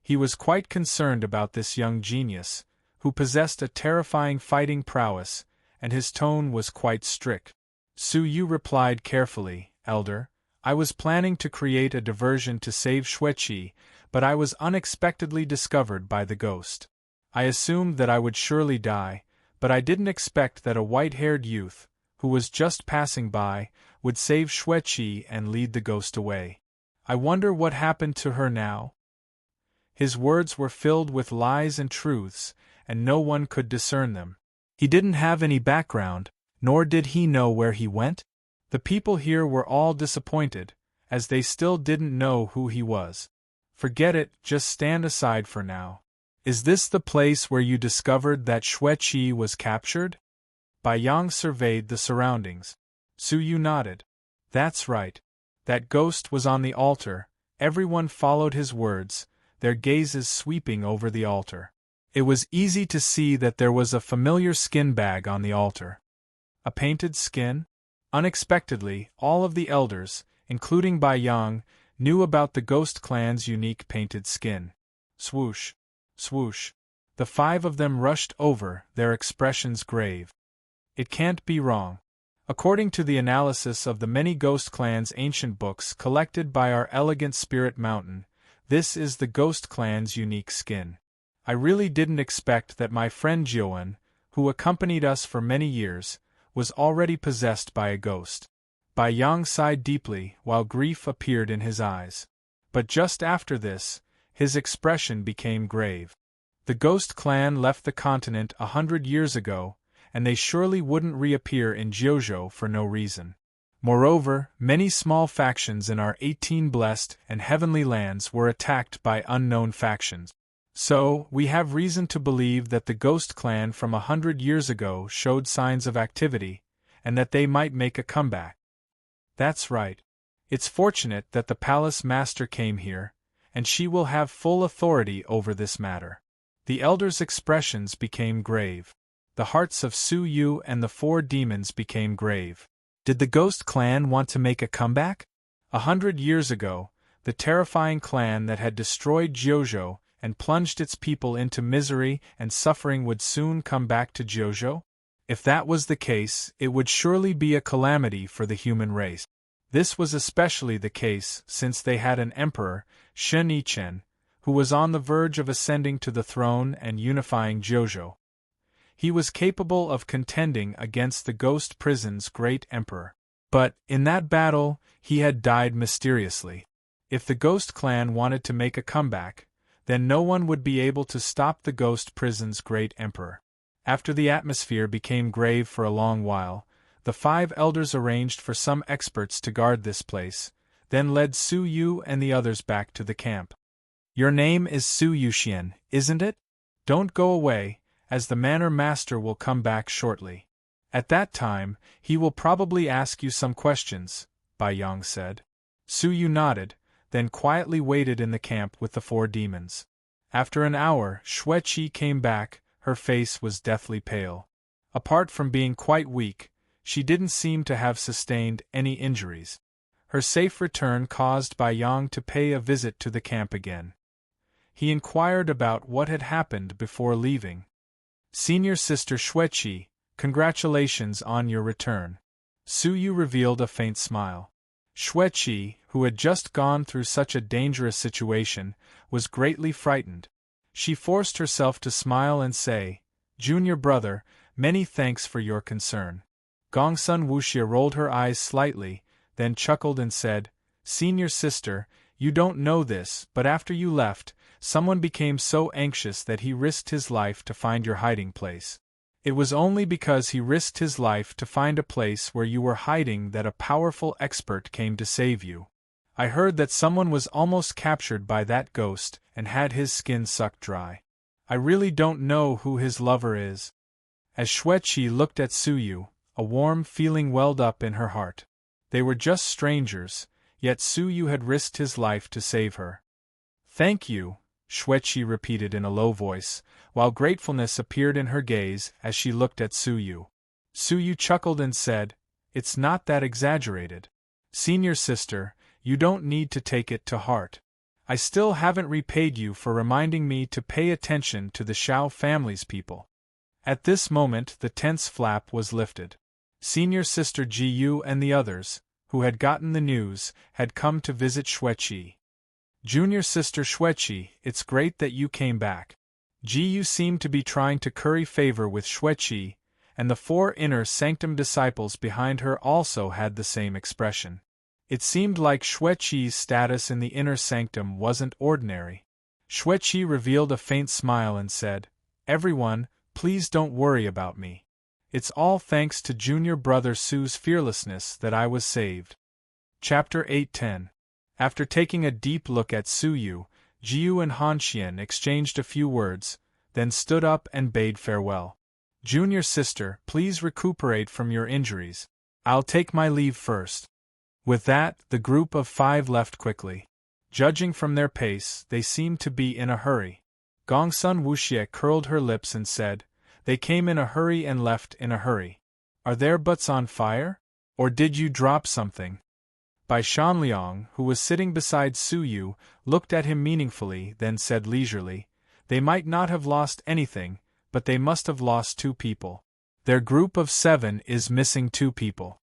He was quite concerned about this young genius, who possessed a terrifying fighting prowess, and his tone was quite strict. Suyu replied carefully, "Elder, I was planning to create a diversion to save Xueqi, but I was unexpectedly discovered by the ghost. I assumed that I would surely die, but I didn't expect that a white-haired youth, who was just passing by, would save Xueqi and lead the ghost away. I wonder what happened to her now?" His words were filled with lies and truths, and no one could discern them. He didn't have any background, nor did he know where he went. The people here were all disappointed, as they still didn't know who he was. Forget it, just stand aside for now. Is this the place where you discovered that Xueqi was captured? Bai Yang surveyed the surroundings. Su Yu nodded. That's right. That ghost was on the altar. Everyone followed his words, their gazes sweeping over the altar. It was easy to see that there was a familiar skin bag on the altar. A painted skin? Unexpectedly, all of the elders, including Bai Yang, knew about the ghost clan's unique painted skin. Swoosh, swoosh. The 5 of them rushed over, their expressions grave. It can't be wrong. According to the analysis of the many ghost clans' ancient books collected by our elegant spirit mountain, this is the ghost clan's unique skin. I really didn't expect that my friend Jiuan, who accompanied us for many years, was already possessed by a ghost. Bai Yang sighed deeply while grief appeared in his eyes. But just after this, his expression became grave. The ghost clan left the continent 100 years ago, and they surely wouldn't reappear in Jiuzhou for no reason. Moreover, many small factions in our 18 blessed and heavenly lands were attacked by unknown factions. So, we have reason to believe that the ghost clan from 100 years ago showed signs of activity, and that they might make a comeback. That's right. It's fortunate that the palace master came here, and she will have full authority over this matter. The elders' expressions became grave. The hearts of Su Yu and the 4 demons became grave. Did the ghost clan want to make a comeback? 100 years ago, the terrifying clan that had destroyed Jiuzhou and plunged its people into misery and suffering would soon come back to Jiuzhou? If that was the case, it would surely be a calamity for the human race. This was especially the case since they had an emperor, Shen Yichen, who was on the verge of ascending to the throne and unifying Jiuzhou. He was capable of contending against the ghost prison's great emperor. But, in that battle, he had died mysteriously. If the ghost clan wanted to make a comeback, then no one would be able to stop the ghost prison's great emperor. After the atmosphere became grave for a long while, the 5 elders arranged for some experts to guard this place, then led Su Yu and the others back to the camp. Your name is Su Yuxian, isn't it? Don't go away, as the manor master will come back shortly. At that time, he will probably ask you some questions, Bai Yang said. Su Yu nodded, then quietly waited in the camp with the 4 demons. After an hour, Xueqi came back, her face was deathly pale. Apart from being quite weak, she didn't seem to have sustained any injuries. Her safe return caused Bai Yang to pay a visit to the camp again. He inquired about what had happened before leaving. Senior Sister Xueqi, congratulations on your return. Su Yu revealed a faint smile. Xueqi, who had just gone through such a dangerous situation, was greatly frightened. She forced herself to smile and say, Junior brother, many thanks for your concern. Gongsun Wuxia rolled her eyes slightly, then chuckled and said, Senior sister, you don't know this, but after you left, someone became so anxious that he risked his life to find your hiding place. It was only because he risked his life to find a place where you were hiding that a powerful expert came to save you. I heard that someone was almost captured by that ghost and had his skin sucked dry. I really don't know who his lover is. As Xueqi looked at Su Yu, a warm feeling welled up in her heart. They were just strangers, yet Su Yu had risked his life to save her. Thank you, Xueqi repeated in a low voice, while gratefulness appeared in her gaze as she looked at Su Yu. Su Yu chuckled and said, It's not that exaggerated. Senior sister, you don't need to take it to heart. I still haven't repaid you for reminding me to pay attention to the Shao family's people. At this moment the tense flap was lifted. Senior Sister Ji Yu and the others, who had gotten the news, had come to visit Xueqi. Junior Sister Xueqi, it's great that you came back. Ji Yu seemed to be trying to curry favor with Xueqi, and the 4 inner sanctum disciples behind her also had the same expression. It seemed like Xueqi's status in the inner sanctum wasn't ordinary. Xueqi revealed a faint smile and said, Everyone, please don't worry about me. It's all thanks to junior brother Su's fearlessness that I was saved. Chapter 8:10. After taking a deep look at Su Yu, Jiu and Han Xian exchanged a few words, then stood up and bade farewell. Junior sister, please recuperate from your injuries. I'll take my leave first. With that, the group of 5 left quickly. Judging from their pace, they seemed to be in a hurry. Gongsun Wuxie curled her lips and said, "They came in a hurry and left in a hurry. Are their butts on fire? Or did you drop something?" Bai Shanliang, who was sitting beside Su Yu, looked at him meaningfully, then said leisurely, "They might not have lost anything, but they must have lost 2 people. Their group of 7 is missing 2 people."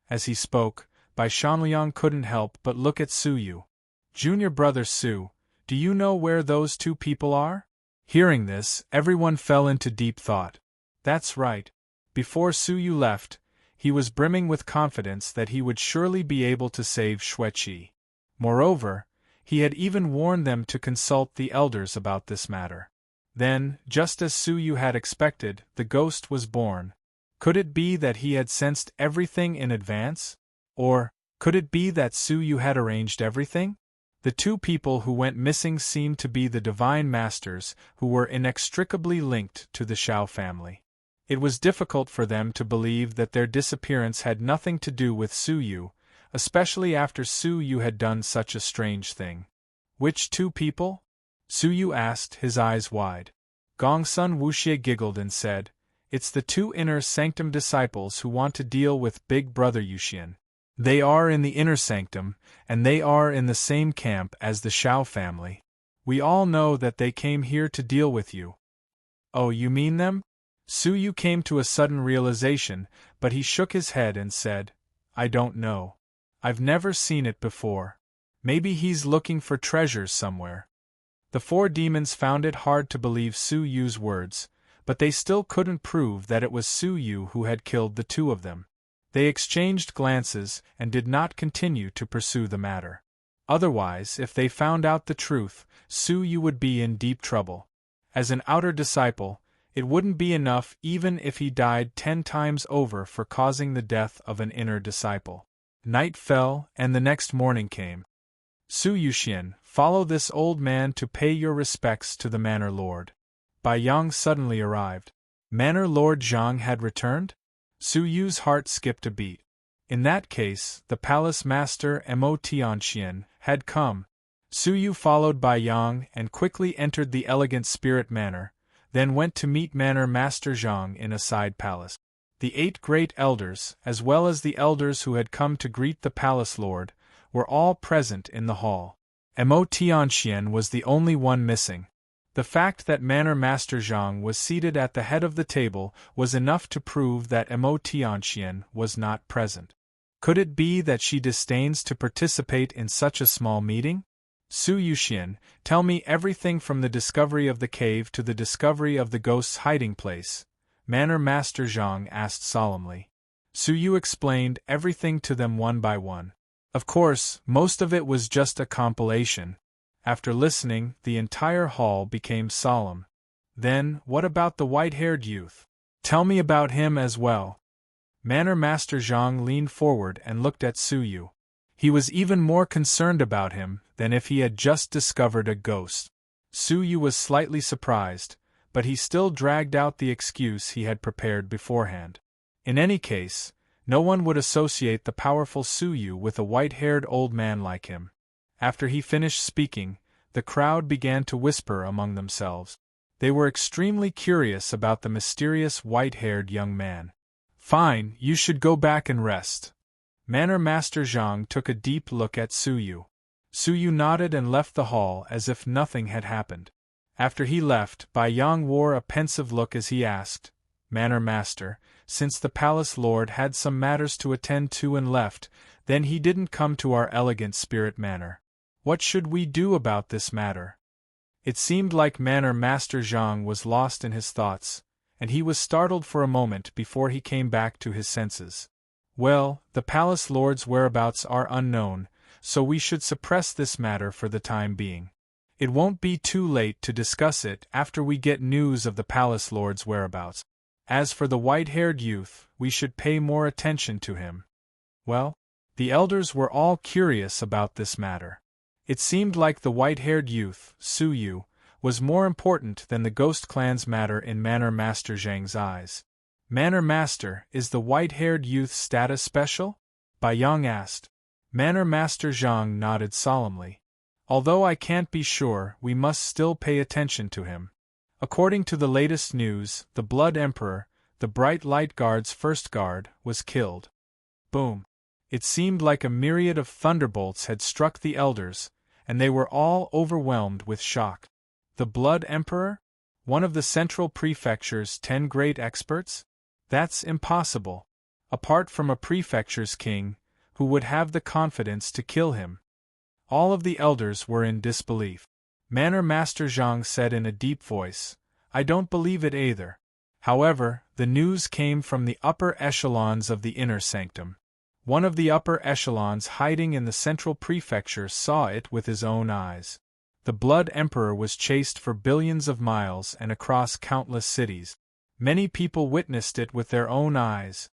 As he spoke, Bai Shanliang couldn't help but look at Su Yu. "Junior brother Su, do you know where those 2 people are?" Hearing this, everyone fell into deep thought. That's right. Before Su Yu left, he was brimming with confidence that he would surely be able to save Xueqi. Moreover, he had even warned them to consult the elders about this matter. Then, just as Su Yu had expected, the ghost was born. Could it be that he had sensed everything in advance? Or, could it be that Su Yu had arranged everything? The 2 people who went missing seemed to be the divine masters who were inextricably linked to the Shao family. It was difficult for them to believe that their disappearance had nothing to do with Su Yu, especially after Su Yu had done such a strange thing. "Which 2 people?" Su Yu asked, his eyes wide. Gongsun Wuxie giggled and said, "It's the 2 inner sanctum disciples who want to deal with Big Brother Yuxian. They are in the inner sanctum, and they are in the same camp as the Shao family. We all know that they came here to deal with you." "Oh, you mean them?" Su Yu came to a sudden realization, but he shook his head and said, "I don't know. I've never seen it before. Maybe he's looking for treasures somewhere." The 4 demons found it hard to believe Su Yu's words, but they still couldn't prove that it was Su Yu who had killed the 2 of them. They exchanged glances and did not continue to pursue the matter. Otherwise, if they found out the truth, Su Yu would be in deep trouble. As an outer disciple, it wouldn't be enough even if he died 10 times over for causing the death of an inner disciple. Night fell, and the next morning came. "Su Yuxian, follow this old man to pay your respects to the Manor Lord." Bai Yang suddenly arrived. Manor Lord Zhang had returned? Su Yu's heart skipped a beat. In that case, the palace master Mo Tianxian had come. Su Yu followed Bai Yang and quickly entered the elegant spirit manor, then went to meet Manor Master Zhang in a side palace. The 8 great elders, as well as the elders who had come to greet the palace lord, were all present in the hall. Mo Tianxian was the only one missing. The fact that Manor Master Zhang was seated at the head of the table was enough to prove that Mo Tianxian was not present. Could it be that she disdains to participate in such a small meeting? "Su Yuxian, tell me everything from the discovery of the cave to the discovery of the ghost's hiding place," Manor Master Zhang asked solemnly. Su Yu explained everything to them one by one. Of course, most of it was just a compilation. After listening, the entire hall became solemn. "Then, what about the white-haired youth? Tell me about him as well." Manor Master Zhang leaned forward and looked at Su Yu. He was even more concerned about him than if he had just discovered a ghost. Su Yu was slightly surprised, but he still dragged out the excuse he had prepared beforehand. In any case, no one would associate the powerful Su Yu with a white-haired old man like him. After he finished speaking, the crowd began to whisper among themselves. They were extremely curious about the mysterious white-haired young man. "Fine, you should go back and rest." Manor Master Zhang took a deep look at Su Yu. Su Yu nodded and left the hall as if nothing had happened. After he left, Bai Yang wore a pensive look as he asked, "Manor Master, since the palace lord had some matters to attend to and left, then he didn't come to our elegant spirit manor. What should we do about this matter?" It seemed like Manor Master Zhang was lost in his thoughts, and he was startled for a moment before he came back to his senses. "Well, the palace lord's whereabouts are unknown, so we should suppress this matter for the time being. It won't be too late to discuss it after we get news of the palace lord's whereabouts." As for the white-haired youth, we should pay more attention to him. Well, the elders were all curious about this matter. It seemed like the white-haired youth, Su-yu, was more important than the Ghost Clan's matter in Manor Master Zhang's eyes. Manor Master, is the white-haired youth's status special? Bai Yang asked. Manor Master Zhang nodded solemnly. Although I can't be sure, we must still pay attention to him. According to the latest news, the Blood Emperor, the Bright Light Guard's first guard, was killed. Boom. It seemed like a myriad of thunderbolts had struck the elders, and they were all overwhelmed with shock. The Blood Emperor? One of the Central Prefecture's 10 great experts? That's impossible. Apart from a prefecture's king, who would have the confidence to kill him? All of the elders were in disbelief. Manor Master Zhang said in a deep voice, I don't believe it either. However, the news came from the upper echelons of the inner sanctum. One of the upper echelons hiding in the Central Prefecture saw it with his own eyes. The Blood Emperor was chased for billions of miles and across countless cities. Many people witnessed it with their own eyes.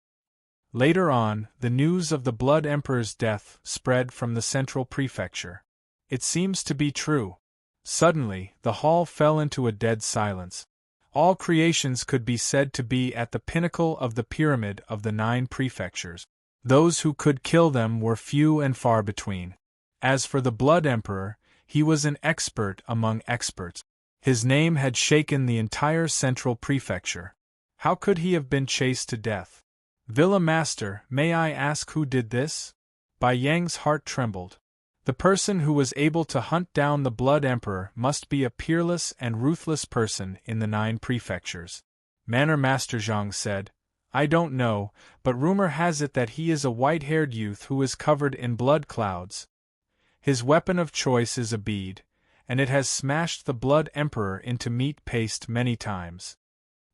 Later on, the news of the Blood Emperor's death spread from the Central Prefecture. It seems to be true. Suddenly, the hall fell into a dead silence. All creations could be said to be at the pinnacle of the pyramid of the 9 prefectures. Those who could kill them were few and far between. As for the Blood Emperor, he was an expert among experts. His name had shaken the entire Central Prefecture. How could he have been chased to death? Villa Master, may I ask who did this? Bai Yang's heart trembled. The person who was able to hunt down the Blood Emperor must be a peerless and ruthless person in the 9 prefectures. Manor Master Zhang said, I don't know, but rumor has it that he is a white-haired youth who is covered in blood clouds. His weapon of choice is a bead, and it has smashed the Blood Emperor into meat paste many times.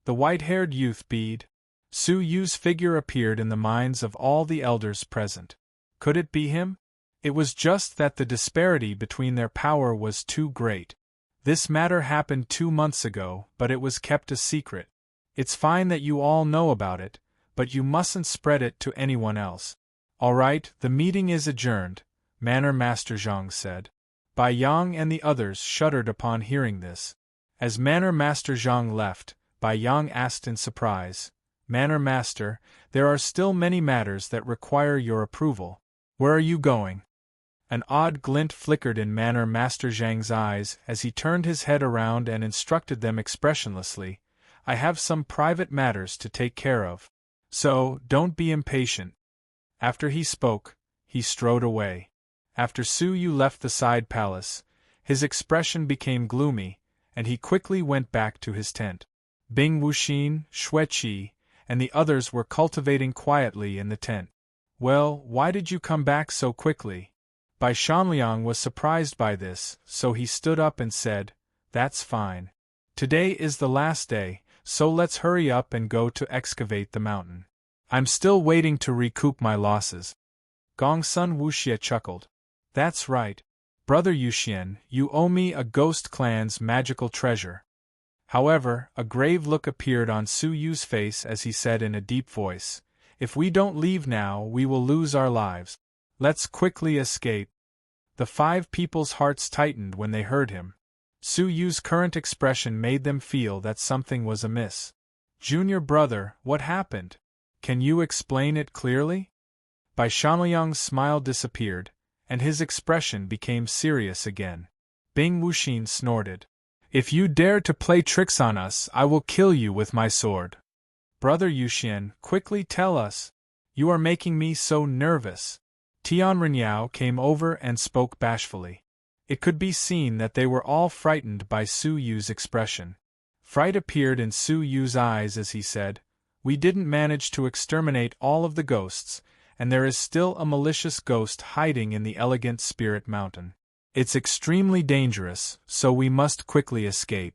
The white-haired youth bead? Su-yu's figure appeared in the minds of all the elders present. Could it be him? It was just that the disparity between their power was too great. This matter happened 2 months ago, but it was kept a secret. It's fine that you all know about it, but you mustn't spread it to anyone else. All right, the meeting is adjourned, Manor Master Zhang said. Bai Yang and the others shuddered upon hearing this. As Manor Master Zhang left, Bai Yang asked in surprise, Manor Master, there are still many matters that require your approval. Where are you going? An odd glint flickered in Manor Master Zhang's eyes as he turned his head around and instructed them expressionlessly, I have some private matters to take care of. So, don't be impatient. After he spoke, he strode away. After Su-yu left the side palace, his expression became gloomy, and he quickly went back to his tent. Bing Wuxin, Xueqi, and the others were cultivating quietly in the tent. Well, why did you come back so quickly? Bai Shanliang was surprised by this, so he stood up and said, That's fine. Today is the last day, so let's hurry up and go to excavate the mountain. I'm still waiting to recoup my losses. Gongsun Wuxie chuckled. That's right. Brother Yuxian, you owe me a Ghost Clan's magical treasure. However, a grave look appeared on Su-yu's face as he said in a deep voice, If we don't leave now, we will lose our lives. Let's quickly escape. The 5 people's hearts tightened when they heard him. Su-yu's current expression made them feel that something was amiss. Junior brother, what happened? Can you explain it clearly? Bai Shanliang's smile disappeared, and his expression became serious again. Bing Wuxin snorted. If you dare to play tricks on us, I will kill you with my sword. Brother Yuxian, quickly tell us. You are making me so nervous. Tian Renyao came over and spoke bashfully. It could be seen that they were all frightened by Su-yu's expression. Fright appeared in Su-yu's eyes as he said, We didn't manage to exterminate all of the ghosts, and there is still a malicious ghost hiding in the Elegant Spirit Mountain. It's extremely dangerous, so we must quickly escape.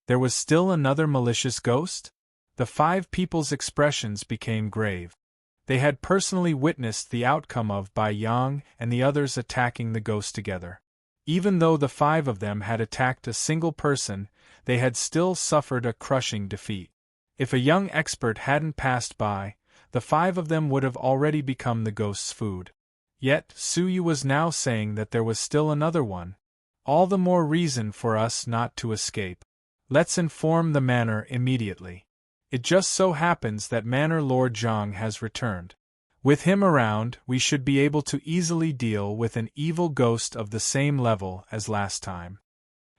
There was still another malicious ghost? The 5 people's expressions became grave. They had personally witnessed the outcome of Bai Yang and the others attacking the ghost together. Even though the 5 of them had attacked a single person, they had still suffered a crushing defeat. If a young expert hadn't passed by, the 5 of them would have already become the ghost's food. Yet, Suyu was now saying that there was still another one. All the more reason for us not to escape. Let's inform the manor immediately. It just so happens that Manor Lord Zhang has returned. With him around, we should be able to easily deal with an evil ghost of the same level as last time.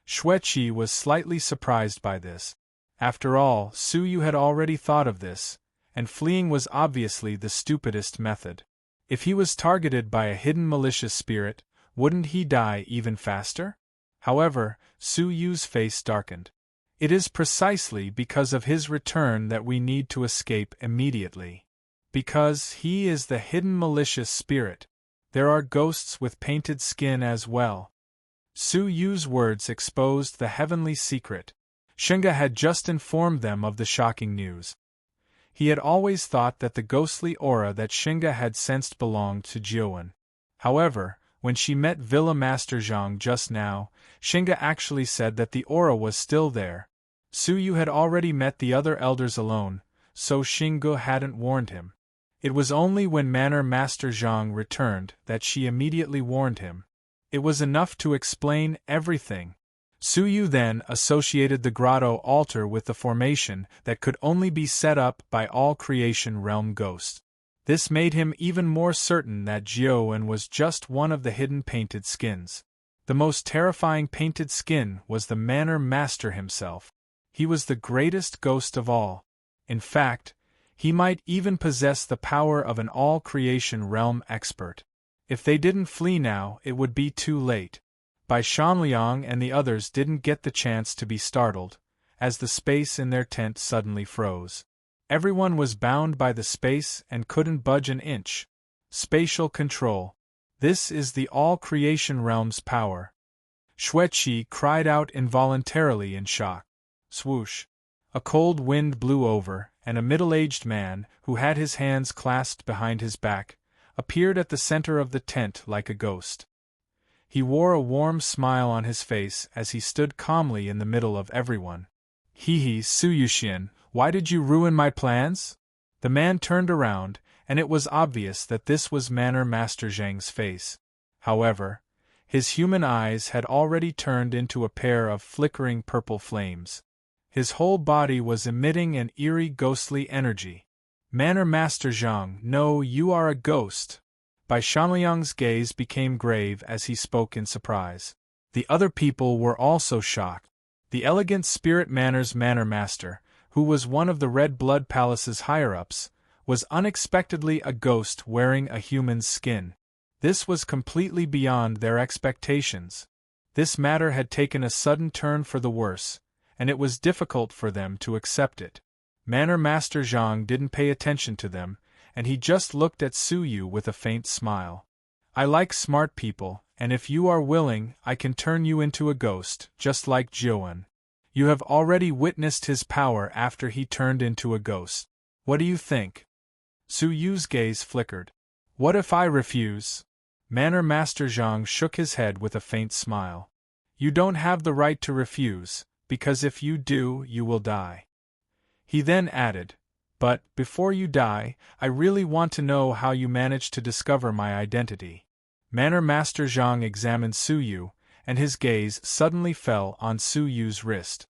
Xueqi was slightly surprised by this. After all, Suyu had already thought of this, and fleeing was obviously the stupidest method. If he was targeted by a hidden malicious spirit, wouldn't he die even faster? However, Suyu's face darkened. It is precisely because of his return that we need to escape immediately. Because he is the hidden malicious spirit. There are ghosts with painted skin as well. Suyu's words exposed the heavenly secret. Shinga had just informed them of the shocking news. He had always thought that the ghostly aura that Shinga had sensed belonged to Jiuan. However, when she met Villa Master Zhang just now, Shinga actually said that the aura was still there. Suyu had already met the other elders alone, so Shinga hadn't warned him. It was only when Manor Master Zhang returned that she immediately warned him. It was enough to explain everything. Suyu then associated the grotto altar with the formation that could only be set up by all creation realm ghosts. This made him even more certain that Jiuan was just one of the hidden painted skins. The most terrifying painted skin was the Manor Master himself. He was the greatest ghost of all. In fact, he might even possess the power of an all-creation realm expert. If they didn't flee now, it would be too late. Bai Shanliang and the others didn't get the chance to be startled, as the space in their tent suddenly froze. Everyone was bound by the space and couldn't budge an inch. Spatial control. This is the all-creation realm's power. Xueqi cried out involuntarily in shock. Swoosh! A cold wind blew over, and a middle-aged man, who had his hands clasped behind his back, appeared at the center of the tent like a ghost. He wore a warm smile on his face as he stood calmly in the middle of everyone. Hehe, Suyuxian, why did you ruin my plans? The man turned around, and it was obvious that this was Manor Master Zhang's face. However, his human eyes had already turned into a pair of flickering purple flames. His whole body was emitting an eerie ghostly energy. Manor Master Zhang, no, you are a ghost. Bai Shanliang's gaze became grave as he spoke in surprise. The other people were also shocked. The elegant Spirit Manor's Manor Master, who was one of the Red Blood Palace's higher-ups, was unexpectedly a ghost wearing a human's skin. This was completely beyond their expectations. This matter had taken a sudden turn for the worse, and it was difficult for them to accept it. Manor Master Zhang didn't pay attention to them, and he just looked at Suyu with a faint smile. I like smart people, and if you are willing, I can turn you into a ghost, just like Jiuan. You have already witnessed his power after he turned into a ghost. What do you think? Suyu's gaze flickered. What if I refuse? Manor Master Zhang shook his head with a faint smile. You don't have the right to refuse, because if you do, you will die. He then added, but, before you die, I really want to know how you managed to discover my identity. Manor Master Zhang examined Suyu, and his gaze suddenly fell on Suyu's wrist.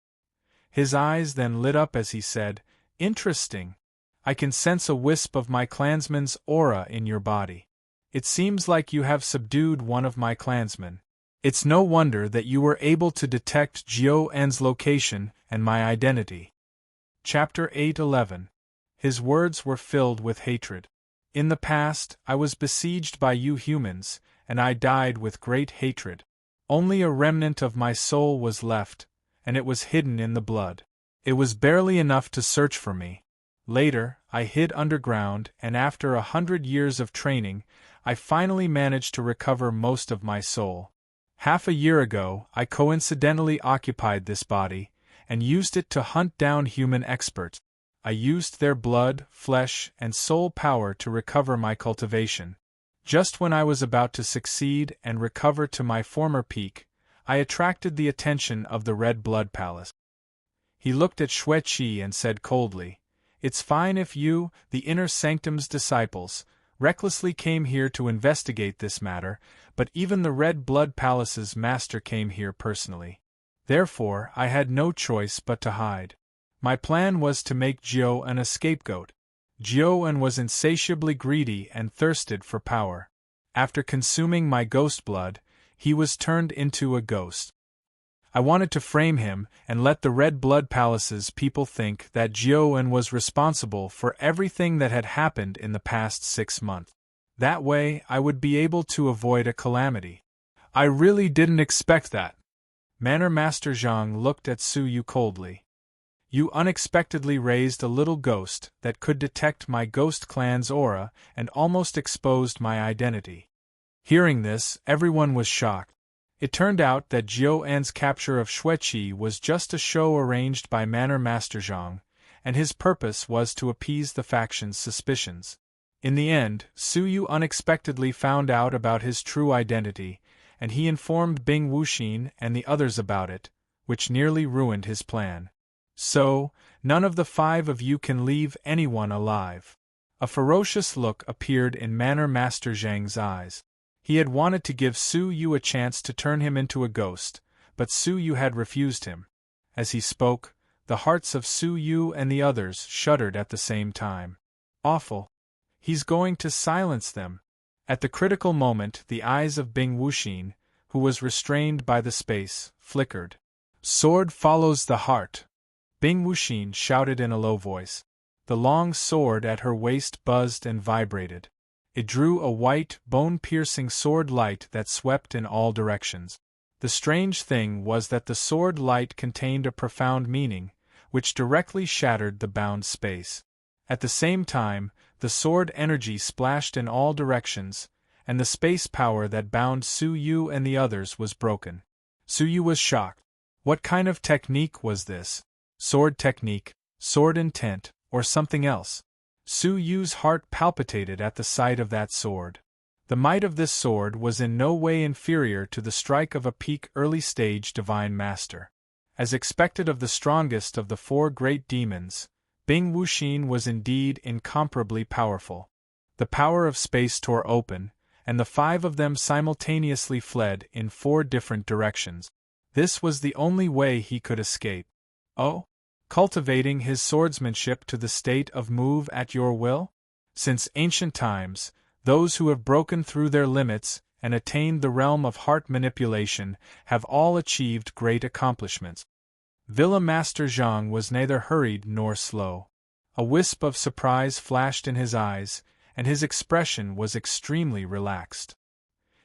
His eyes then lit up as he said, Interesting. I can sense a wisp of my clansman's aura in your body. It seems like you have subdued one of my clansmen. It's no wonder that you were able to detect Jiuan's location and my identity. Chapter 8:11. His words were filled with hatred. In the past, I was besieged by you humans, and I died with great hatred. Only a remnant of my soul was left, and it was hidden in the blood. It was barely enough to search for me. Later, I hid underground, and after 100 years of training, I finally managed to recover most of my soul. Half a year ago, I coincidentally occupied this body, and used it to hunt down human experts. I used their blood, flesh, and soul power to recover my cultivation. Just when I was about to succeed and recover to my former peak, I attracted the attention of the Red Blood Palace. He looked at Xueqi and said coldly, "It's fine if you, the inner sanctum's disciples, recklessly came here to investigate this matter, but even the Red Blood Palace's master came here personally. Therefore, I had no choice but to hide. My plan was to make Jiuan a scapegoat. Jiuan was insatiably greedy and thirsted for power. After consuming my ghost blood, he was turned into a ghost. I wanted to frame him and let the Red Blood Palace's people think that Jiuan was responsible for everything that had happened in the past 6 months. That way, I would be able to avoid a calamity. I really didn't expect that." Manor Master Zhang looked at Su Yu coldly. "You unexpectedly raised a little ghost that could detect my ghost clan's aura and almost exposed my identity." Hearing this, everyone was shocked. It turned out that Jiuan's capture of Xueqi was just a show arranged by Manor Master Zhang, and his purpose was to appease the faction's suspicions. In the end, Su Yu unexpectedly found out about his true identity, and he informed Bing Wuxin and the others about it, which nearly ruined his plan. "So, none of the 5 of you can leave anyone alive." A ferocious look appeared in Manor Master Zhang's eyes. He had wanted to give Su Yu a chance to turn him into a ghost, but Su Yu had refused him. As he spoke, the hearts of Su Yu and the others shuddered at the same time. Awful. He's going to silence them. At the critical moment, the eyes of Bing Wuxin, who was restrained by the space, flickered. "Sword follows the heart," Bing Wuxin shouted in a low voice. The long sword at her waist buzzed and vibrated. It drew a white, bone-piercing sword light that swept in all directions. The strange thing was that the sword light contained a profound meaning, which directly shattered the bound space. At the same time, the sword energy splashed in all directions, and the space power that bound Su Yu and the others was broken. Su Yu was shocked. What kind of technique was this? Sword technique, sword intent, or something else? Su Yu's heart palpitated at the sight of that sword. The might of this sword was in no way inferior to the strike of a peak early-stage divine master. As expected of the strongest of the 4 great demons, Bing Wuxin was indeed incomparably powerful. The power of space tore open, and the 5 of them simultaneously fled in 4 different directions. This was the only way he could escape. Oh? Cultivating his swordsmanship to the state of move at your will? Since ancient times, those who have broken through their limits and attained the realm of heart manipulation have all achieved great accomplishments. Villa Master Zhang was neither hurried nor slow. A wisp of surprise flashed in his eyes, and his expression was extremely relaxed.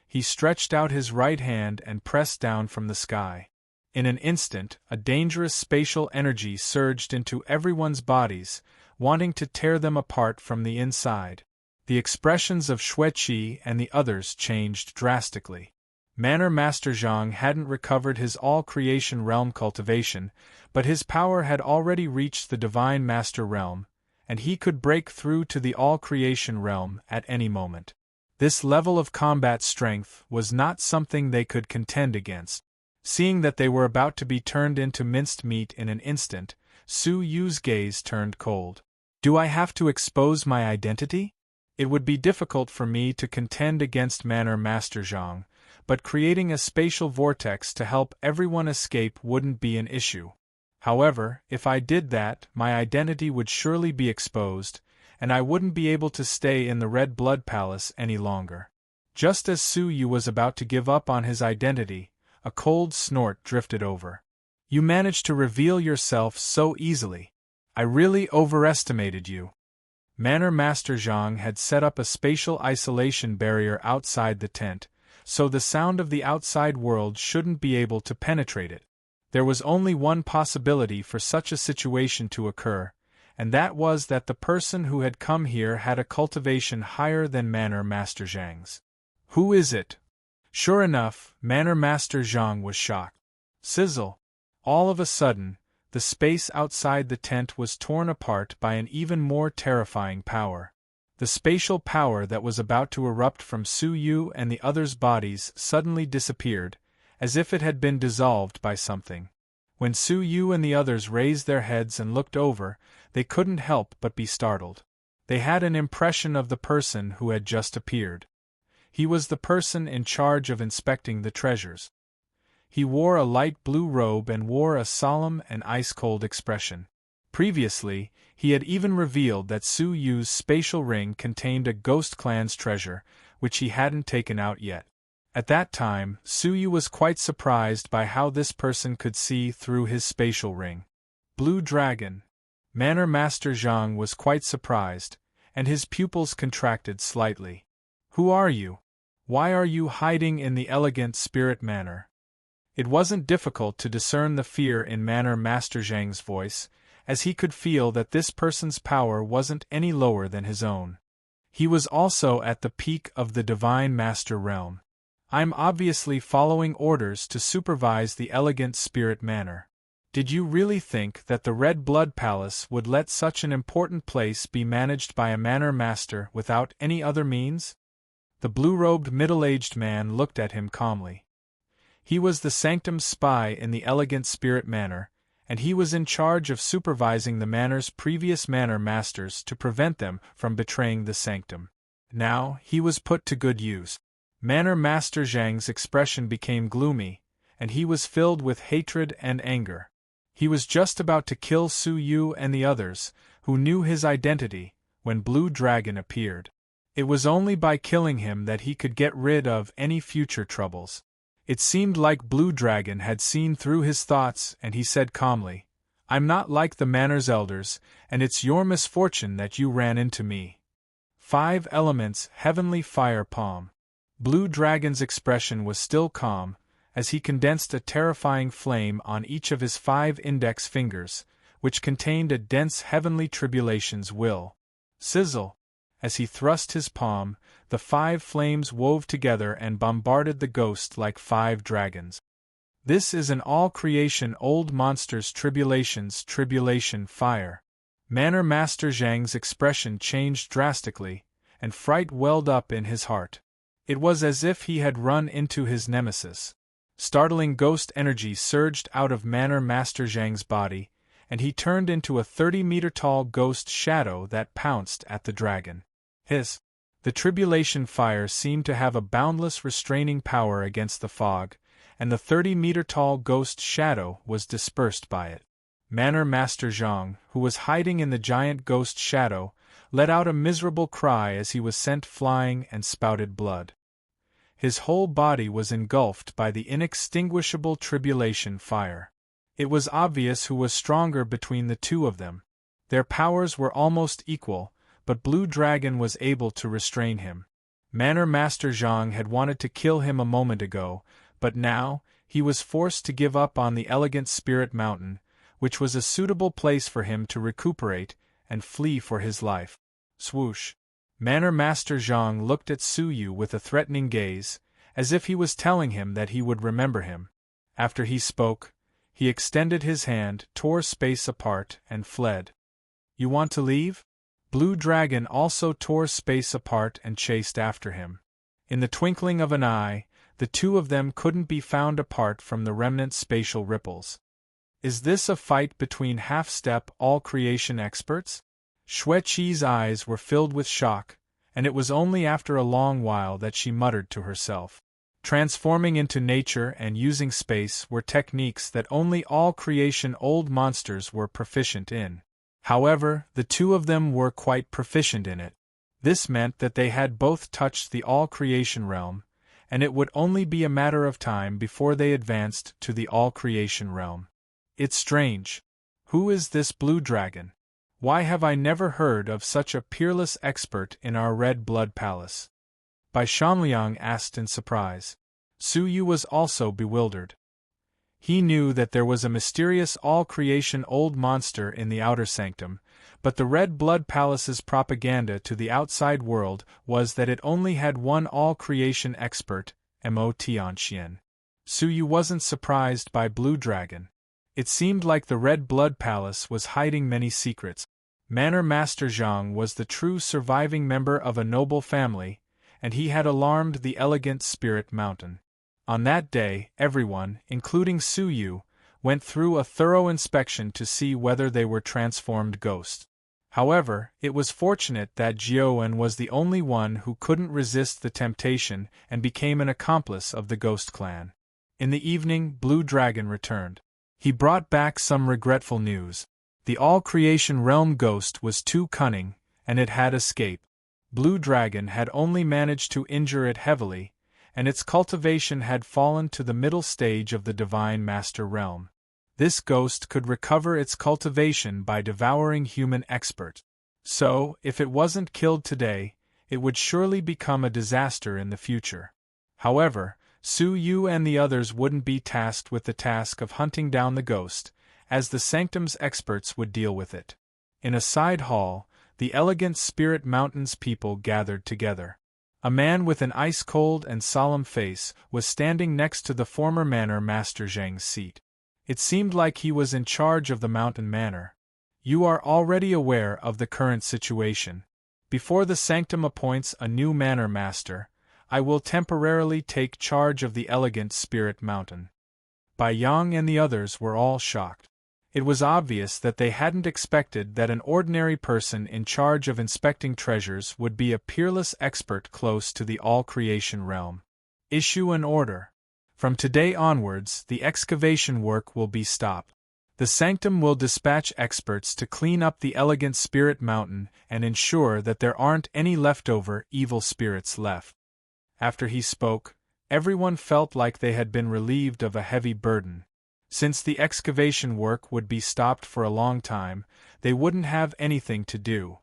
He stretched out his right hand and pressed down from the sky. In an instant, a dangerous spatial energy surged into everyone's bodies, wanting to tear them apart from the inside. The expressions of Xueqi and the others changed drastically. Manor Master Zhang hadn't recovered his all-creation realm cultivation, but his power had already reached the Divine Master realm, and he could break through to the all-creation realm at any moment. This level of combat strength was not something they could contend against. Seeing that they were about to be turned into minced meat in an instant, Su Yu's gaze turned cold. "Do I have to expose my identity? It would be difficult for me to contend against Manor Master Zhang, but creating a spatial vortex to help everyone escape wouldn't be an issue. However, if I did that, my identity would surely be exposed, and I wouldn't be able to stay in the Red Blood Palace any longer." Just as Su Yu was about to give up on his identity, a cold snort drifted over. "You managed to reveal yourself so easily. I really overestimated you." Manor Master Zhang had set up a spatial isolation barrier outside the tent, so the sound of the outside world shouldn't be able to penetrate it. There was only one possibility for such a situation to occur, and that was that the person who had come here had a cultivation higher than Manor Master Zhang's. "Who is it?" Sure enough, Manor Master Zhang was shocked. Sizzle! All of a sudden, the space outside the tent was torn apart by an even more terrifying power. The spatial power that was about to erupt from Su Yu and the others' bodies suddenly disappeared, as if it had been dissolved by something. When Su Yu and the others raised their heads and looked over, they couldn't help but be startled. They had an impression of the person who had just appeared. He was the person in charge of inspecting the treasures. He wore a light blue robe and wore a solemn and ice-cold expression. Previously, he had even revealed that Su Yu's spatial ring contained a Ghost Clan's treasure, which he hadn't taken out yet. At that time, Su Yu was quite surprised by how this person could see through his spatial ring. Blue Dragon. Manor Master Zhang was quite surprised, and his pupils contracted slightly. Who are you? Why are you hiding in the elegant spirit manor? It wasn't difficult to discern the fear in Manor Master Zhang's voice, as he could feel that this person's power wasn't any lower than his own. He was also at the peak of the Divine Master realm. I'm obviously following orders to supervise the elegant spirit manor. Did you really think that the Red Blood Palace would let such an important place be managed by a manor master without any other means? The blue-robed middle-aged man looked at him calmly. He was the sanctum spy in the elegant spirit manor, and he was in charge of supervising the manor's previous manor masters to prevent them from betraying the sanctum. Now, he was put to good use. Manor Master Zhang's expression became gloomy, and he was filled with hatred and anger. He was just about to kill Su Yu and the others, who knew his identity, when Blue Dragon appeared. It was only by killing him that he could get rid of any future troubles. It seemed like Blue Dragon had seen through his thoughts, and he said calmly, "I'm not like the manor's elders, and it's your misfortune that you ran into me." 5 elements heavenly fire palm. Blue Dragon's expression was still calm, as he condensed a terrifying flame on each of his 5 index fingers, which contained a dense heavenly tribulation's will. Sizzle! As he thrust his palm, the 5 flames wove together and bombarded the ghost like 5 dragons. This is an all-creation old monster's tribulation fire. Manor Master Zhang's expression changed drastically, and fright welled up in his heart. It was as if he had run into his nemesis. Startling ghost energy surged out of Manor Master Zhang's body, and he turned into a 30-meter-tall ghost shadow that pounced at the dragon. The tribulation fire seemed to have a boundless restraining power against the fog, and the 30-meter-tall ghost shadow was dispersed by it. Manor Master Zhang, who was hiding in the giant ghost shadow, let out a miserable cry as he was sent flying and spouted blood. His whole body was engulfed by the inextinguishable tribulation fire. It was obvious who was stronger between the two of them. Their powers were almost equal, but Blue Dragon was able to restrain him. Manor Master Zhang had wanted to kill him a moment ago, but now, he was forced to give up on the elegant Spirit Mountain, which was a suitable place for him to recuperate and flee for his life. Swoosh! Manor Master Zhang looked at Su Yu with a threatening gaze, as if he was telling him that he would remember him. After he spoke, he extended his hand, tore space apart, and fled. You want to leave? Blue Dragon also tore space apart and chased after him. In the twinkling of an eye, the two of them couldn't be found apart from the remnant spatial ripples. Is this a fight between half-step all-creation experts? Xueqi's eyes were filled with shock, and it was only after a long while that she muttered to herself. Transforming into nature and using space were techniques that only all-creation old monsters were proficient in. However, the two of them were quite proficient in it. This meant that they had both touched the all-creation realm, and it would only be a matter of time before they advanced to the all-creation realm. It's strange. Who is this Blue Dragon? Why have I never heard of such a peerless expert in our Red Blood Palace? Bai Shanliang asked in surprise. Su Yu was also bewildered. He knew that there was a mysterious all-creation old monster in the outer sanctum, but the Red Blood Palace's propaganda to the outside world was that it only had one all-creation expert, Mo Tianxian. Su Yu wasn't surprised by Blue Dragon. It seemed like the Red Blood Palace was hiding many secrets. Manor Master Zhang was the true surviving member of a noble family, and he had alarmed the elegant Spirit Mountain. On that day, everyone, including Su Yu, went through a thorough inspection to see whether they were transformed ghosts. However, it was fortunate that Jiuan was the only one who couldn't resist the temptation and became an accomplice of the ghost clan. In the evening, Blue Dragon returned. He brought back some regretful news. The all-creation realm ghost was too cunning, and it had escaped. Blue Dragon had only managed to injure it heavily, and its cultivation had fallen to the middle stage of the Divine Master realm. This ghost could recover its cultivation by devouring human experts. So, if it wasn't killed today, it would surely become a disaster in the future. However, Su Yu and the others wouldn't be tasked with the task of hunting down the ghost, as the Sanctum's experts would deal with it. In a side hall, the elegant Spirit Mountain's people gathered together. A man with an ice-cold and solemn face was standing next to the former Manor Master Zhang's seat. It seemed like he was in charge of the mountain manor. You are already aware of the current situation. Before the Sanctum appoints a new manor master, I will temporarily take charge of the elegant Spirit Mountain. Bai Yang and the others were all shocked. It was obvious that they hadn't expected that an ordinary person in charge of inspecting treasures would be a peerless expert close to the all-creation realm. Issue an order. From today onwards, the excavation work will be stopped. The Sanctum will dispatch experts to clean up the elegant Spirit Mountain and ensure that there aren't any leftover evil spirits left. After he spoke, everyone felt like they had been relieved of a heavy burden. Since the excavation work would be stopped for a long time, they wouldn't have anything to do.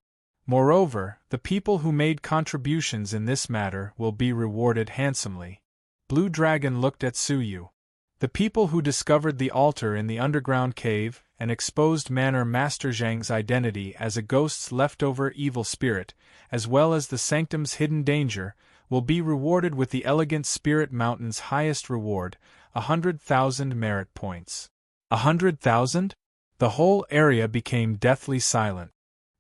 Moreover, the people who made contributions in this matter will be rewarded handsomely. Blue Dragon looked at Su Yu. The people who discovered the altar in the underground cave and exposed Manor Master Zhang's identity as a ghost's leftover evil spirit, as well as the Sanctum's hidden danger, will be rewarded with the elegant Spirit Mountain's highest reward, 100,000 merit points. 100,000? The whole area became deathly silent.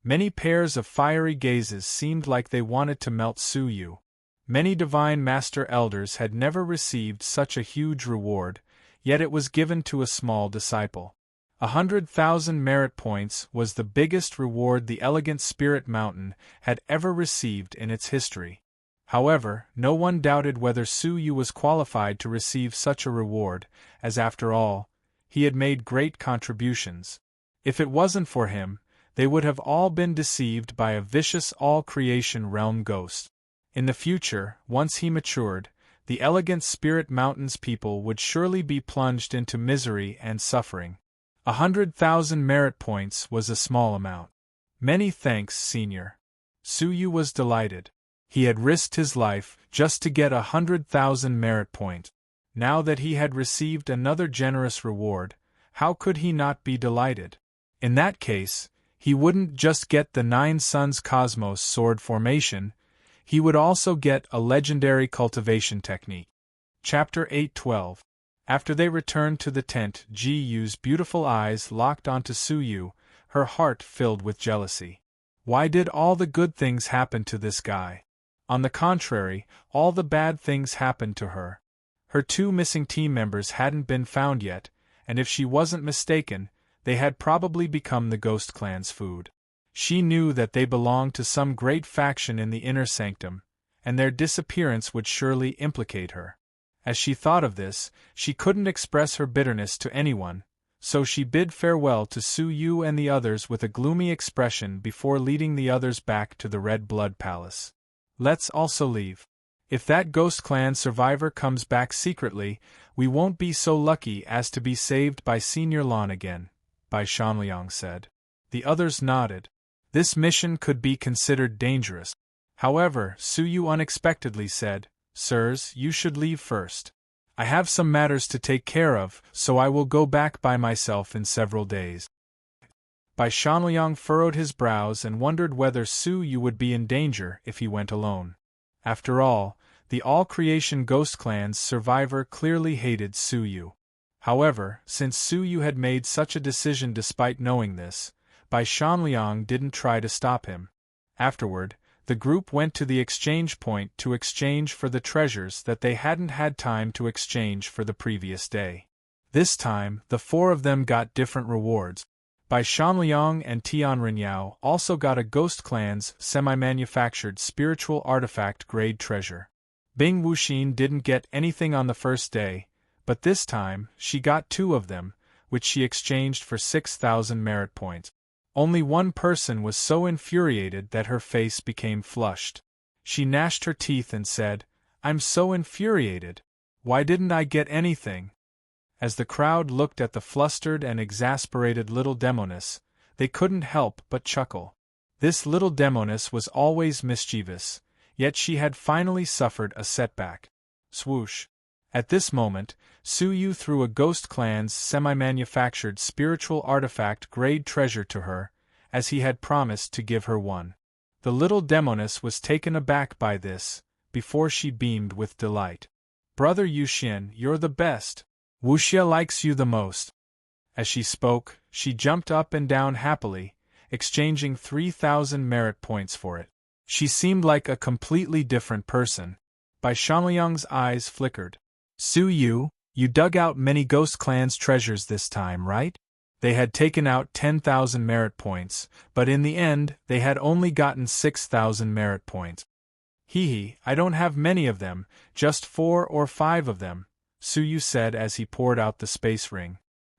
Many pairs of fiery gazes seemed like they wanted to melt Su Yu. Many Divine Master Elders had never received such a huge reward, yet it was given to a small disciple. 100,000 merit points was the biggest reward the elegant Spirit Mountain had ever received in its history. However, no one doubted whether Su Yu was qualified to receive such a reward, as after all, he had made great contributions. If it wasn't for him, they would have all been deceived by a vicious all-creation realm ghost. In the future, once he matured, the elegant Spirit Mountain's people would surely be plunged into misery and suffering. 100,000 merit points was a small amount. Many thanks, Senior. Su Yu was delighted. He had risked his life just to get 100,000 merit points. Now that he had received another generous reward, how could he not be delighted? In that case, he wouldn't just get the 9 Suns Cosmos Sword Formation, he would also get a legendary cultivation technique. Chapter 8:12. After they returned to the tent, Ji Yu's beautiful eyes locked onto Su Yu, her heart filled with jealousy. Why did all the good things happen to this guy? On the contrary, all the bad things happened to her. Her 2 missing team members hadn't been found yet, and if she wasn't mistaken, they had probably become the Ghost Clan's food. She knew that they belonged to some great faction in the inner sanctum, and their disappearance would surely implicate her. As she thought of this, she couldn't express her bitterness to anyone, so she bid farewell to Su Yu and the others with a gloomy expression before leading the others back to the Red Blood Palace. Let's also leave. If that Ghost Clan survivor comes back secretly, we won't be so lucky as to be saved by Senior Lan again, Bai Shanliang said. The others nodded. This mission could be considered dangerous. However, Su Yu unexpectedly said, Sirs, you should leave first. I have some matters to take care of, so I will go back by myself in several days. Bai Shanliang furrowed his brows and wondered whether Su Yu would be in danger if he went alone. After all, the all-creation Ghost Clan's survivor clearly hated Su Yu. However, since Su Yu had made such a decision despite knowing this, Bai Shanliang didn't try to stop him. Afterward, the group went to the exchange point to exchange for the treasures that they hadn't had time to exchange for the previous day. This time, the four of them got different rewards. Bai Shanliang and Tianrenyao also got a Ghost Clan's semi-manufactured spiritual artifact grade treasure. Bing Wuxin didn't get anything on the first day, but this time, she got 2 of them, which she exchanged for 6,000 merit points. Only one person was so infuriated that her face became flushed. She gnashed her teeth and said, "I'm so infuriated. Why didn't I get anything?" As the crowd looked at the flustered and exasperated little demoness, they couldn't help but chuckle. This little demoness was always mischievous, yet she had finally suffered a setback. Swoosh! At this moment, Su Yu threw a Ghost Clan's semi-manufactured spiritual artifact grade treasure to her, as he had promised to give her one. The little demoness was taken aback by this, before she beamed with delight. "Brother Yuxian, you're the best. Wuxia likes you the most." As she spoke, she jumped up and down happily, exchanging 3,000 merit points for it. She seemed like a completely different person. Bai Shanliang's eyes flickered. "Su Yu, you dug out many Ghost Clan's treasures this time, right?" They had taken out 10,000 merit points, but in the end, they had only gotten 6,000 merit points. "Hee, I don't have many of them, just 4 or 5 of them," Su Yu said as he poured out the space ring.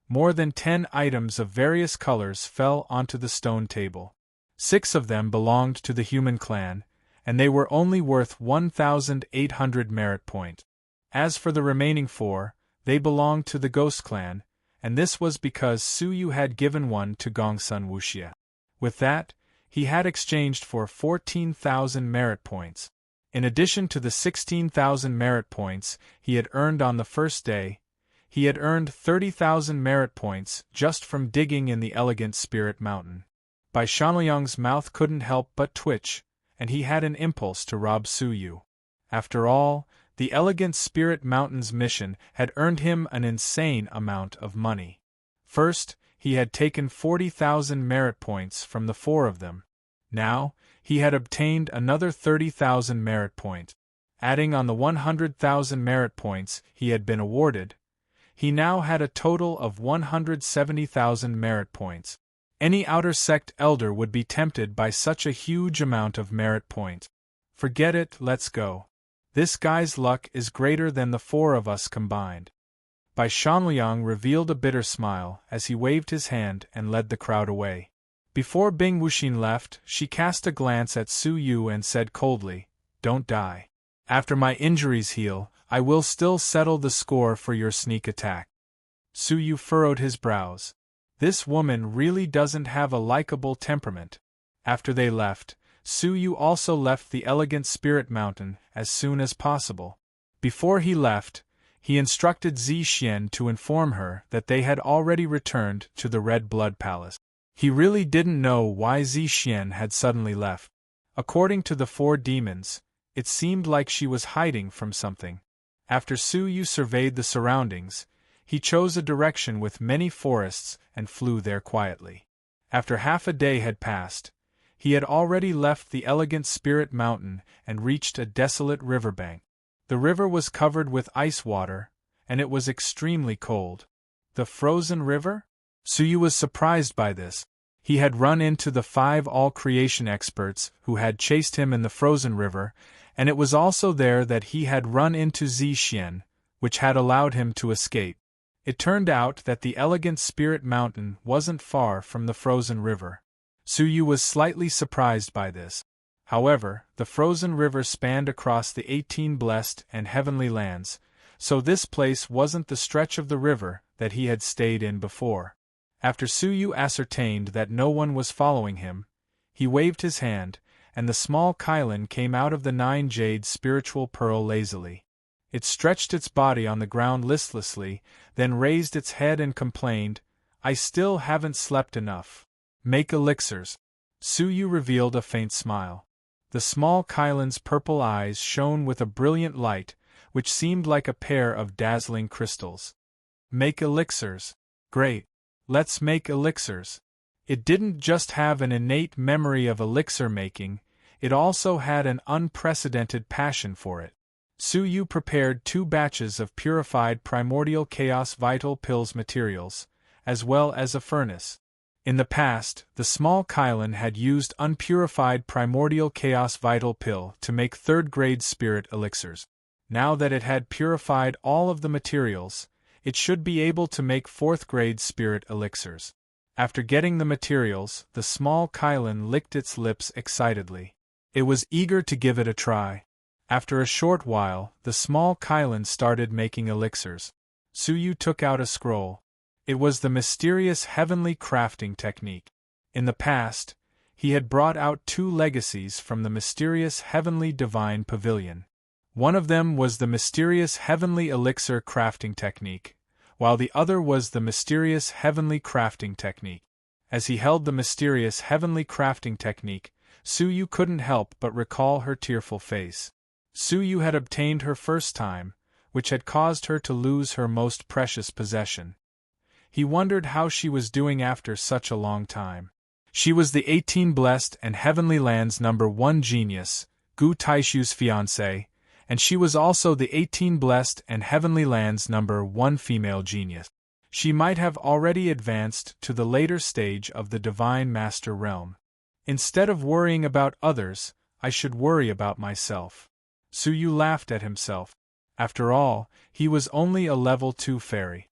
More than 10 items of various colors fell onto the stone table. 6 of them belonged to the human clan, and they were only worth 1,800 merit points. As for the remaining 4, they belonged to the Ghost Clan, and this was because Su Yu had given one to Gongsun Wuxia. With that, he had exchanged for 14,000 merit points. In addition to the 16,000 merit points he had earned on the first day, he had earned 30,000 merit points just from digging in the Elegant Spirit Mountain. Bai Shanliang's mouth couldn't help but twitch, and he had an impulse to rob Su Yu. After all, the Elegant Spirit Mountain's mission had earned him an insane amount of money. First, he had taken 40,000 merit points from the 4 of them. Now, he had obtained another 30,000 merit points. Adding on the 100,000 merit points he had been awarded, he now had a total of 170,000 merit points. Any outer sect elder would be tempted by such a huge amount of merit points. "Forget it, let's go. This guy's luck is greater than the 4 of us combined." Bai Shanliang revealed a bitter smile as he waved his hand and led the crowd away. Before Bing Wuxin left, she cast a glance at Su Yu and said coldly, "Don't die. After my injuries heal, I will still settle the score for your sneak attack." Su Yu furrowed his brows. This woman really doesn't have a likable temperament. After they left, Su Yu also left the Elegant Spirit Mountain as soon as possible. Before he left, he instructed Zi Xian to inform her that they had already returned to the Red Blood Palace. He really didn't know why Zi Xian had suddenly left. According to the 4 demons, it seemed like she was hiding from something. After Su Yu surveyed the surroundings, he chose a direction with many forests and flew there quietly. After half a day had passed, he had already left the Elegant Spirit Mountain and reached a desolate riverbank. The river was covered with ice water, and it was extremely cold. The frozen river? Su Yu was surprised by this. He had run into the 5 all-creation experts who had chased him in the frozen river, and it was also there that he had run into Zi Xian, which had allowed him to escape. It turned out that the Elegant Spirit Mountain wasn't far from the frozen river. Su Yu was slightly surprised by this. However, the frozen river spanned across the 18 blessed and heavenly lands, so this place wasn't the stretch of the river that he had stayed in before. After Su Yu ascertained that no one was following him, he waved his hand, and the small Kylin came out of the 9 jade spiritual pearl lazily. It stretched its body on the ground listlessly, then raised its head and complained, "I still haven't slept enough. Make elixirs." Su Yu revealed a faint smile. The small Kylin's purple eyes shone with a brilliant light, which seemed like a pair of dazzling crystals. "Make elixirs. Great. Let's make elixirs." It didn't just have an innate memory of elixir making, it also had an unprecedented passion for it. Su Yu prepared 2 batches of purified primordial chaos vital pills materials, as well as a furnace. In the past, the small Kylan had used unpurified primordial chaos vital pill to make 3rd-grade spirit elixirs. Now that it had purified all of the materials, it should be able to make 4th-grade spirit elixirs. After getting the materials, the small Kylan licked its lips excitedly. It was eager to give it a try. After a short while, the small Kylan started making elixirs. Su Yu took out a scroll. It was the mysterious heavenly crafting technique. In the past, he had brought out 2 legacies from the mysterious heavenly divine pavilion. One of them was the mysterious heavenly elixir crafting technique, while the other was the mysterious heavenly crafting technique. As he held the mysterious heavenly crafting technique, Su Yu couldn't help but recall her tearful face. Su Yu had obtained her first time, which had caused her to lose her most precious possession. He wondered how she was doing after such a long time. She was the 18 blessed and heavenly lands #1 genius, Gu Taishu's fiancée, and she was also the 18 blessed and heavenly lands #1 female genius. She might have already advanced to the later stage of the Divine Master realm. Instead of worrying about others, I should worry about myself. Su Yu laughed at himself. After all, he was only a level 2 fairy.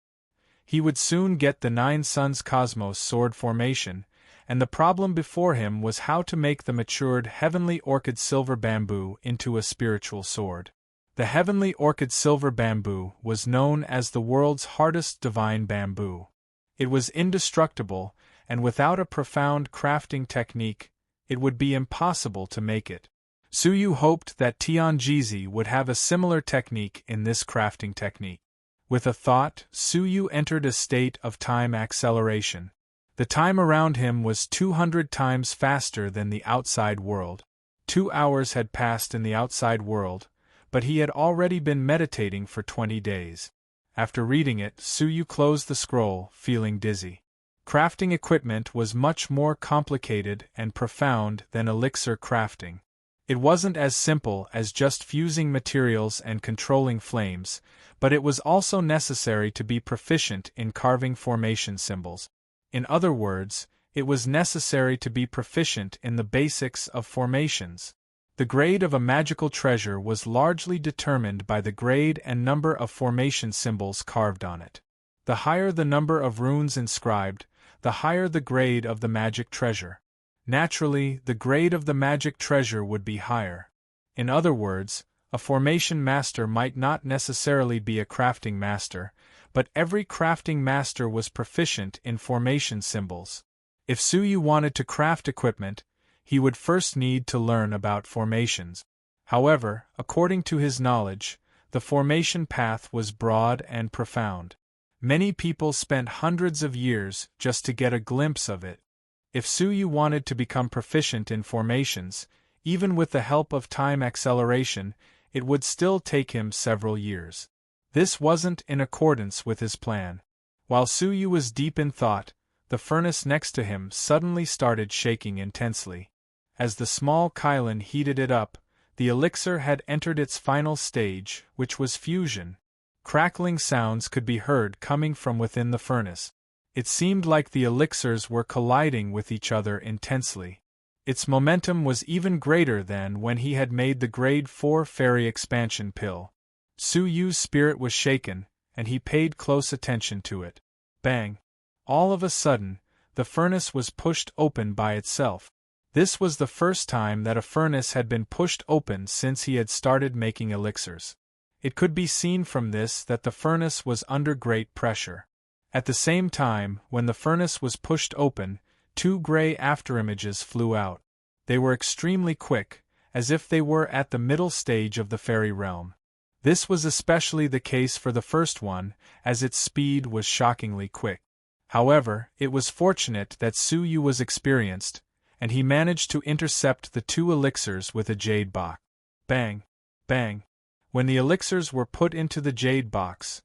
He would soon get the 9 Suns Cosmos sword formation, and the problem before him was how to make the matured heavenly orchid silver bamboo into a spiritual sword. The heavenly orchid silver bamboo was known as the world's hardest divine bamboo. It was indestructible, and without a profound crafting technique, it would be impossible to make it. Su Yu hoped that Tianjizi would have a similar technique in this crafting technique. With a thought, Su Yu entered a state of time acceleration. The time around him was 200 times faster than the outside world. 2 hours had passed in the outside world, but he had already been meditating for 20 days. After reading it, Su Yu closed the scroll, feeling dizzy. Crafting equipment was much more complicated and profound than elixir crafting. It wasn't as simple as just fusing materials and controlling flames, but it was also necessary to be proficient in carving formation symbols. In other words, it was necessary to be proficient in the basics of formations. The grade of a magical treasure was largely determined by the grade and number of formation symbols carved on it. The higher the number of runes inscribed, the higher the grade of the magic treasure. Naturally, the grade of the magic treasure would be higher. In other words, a formation master might not necessarily be a crafting master, but every crafting master was proficient in formation symbols. If Su Yu wanted to craft equipment, he would first need to learn about formations. However, according to his knowledge, the formation path was broad and profound. Many people spent hundreds of years just to get a glimpse of it. If Su Yu wanted to become proficient in formations, even with the help of time acceleration, it would still take him several years. This wasn't in accordance with his plan. While Su Yu was deep in thought, the furnace next to him suddenly started shaking intensely. As the small Kylan heated it up, the elixir had entered its final stage, which was fusion. Crackling sounds could be heard coming from within the furnace. It seemed like the elixirs were colliding with each other intensely. Its momentum was even greater than when he had made the Grade 4 Fairy Expansion pill. Su Yu's spirit was shaken, and he paid close attention to it. Bang! All of a sudden, the furnace was pushed open by itself. This was the first time that a furnace had been pushed open since he had started making elixirs. It could be seen from this that the furnace was under great pressure. At the same time, when the furnace was pushed open, 2 gray afterimages flew out. They were extremely quick, as if they were at the middle stage of the fairy realm. This was especially the case for the first one, as its speed was shockingly quick. However, it was fortunate that Su Yu was experienced, and he managed to intercept the 2 elixirs with a jade box. Bang! Bang! When the elixirs were put into the jade box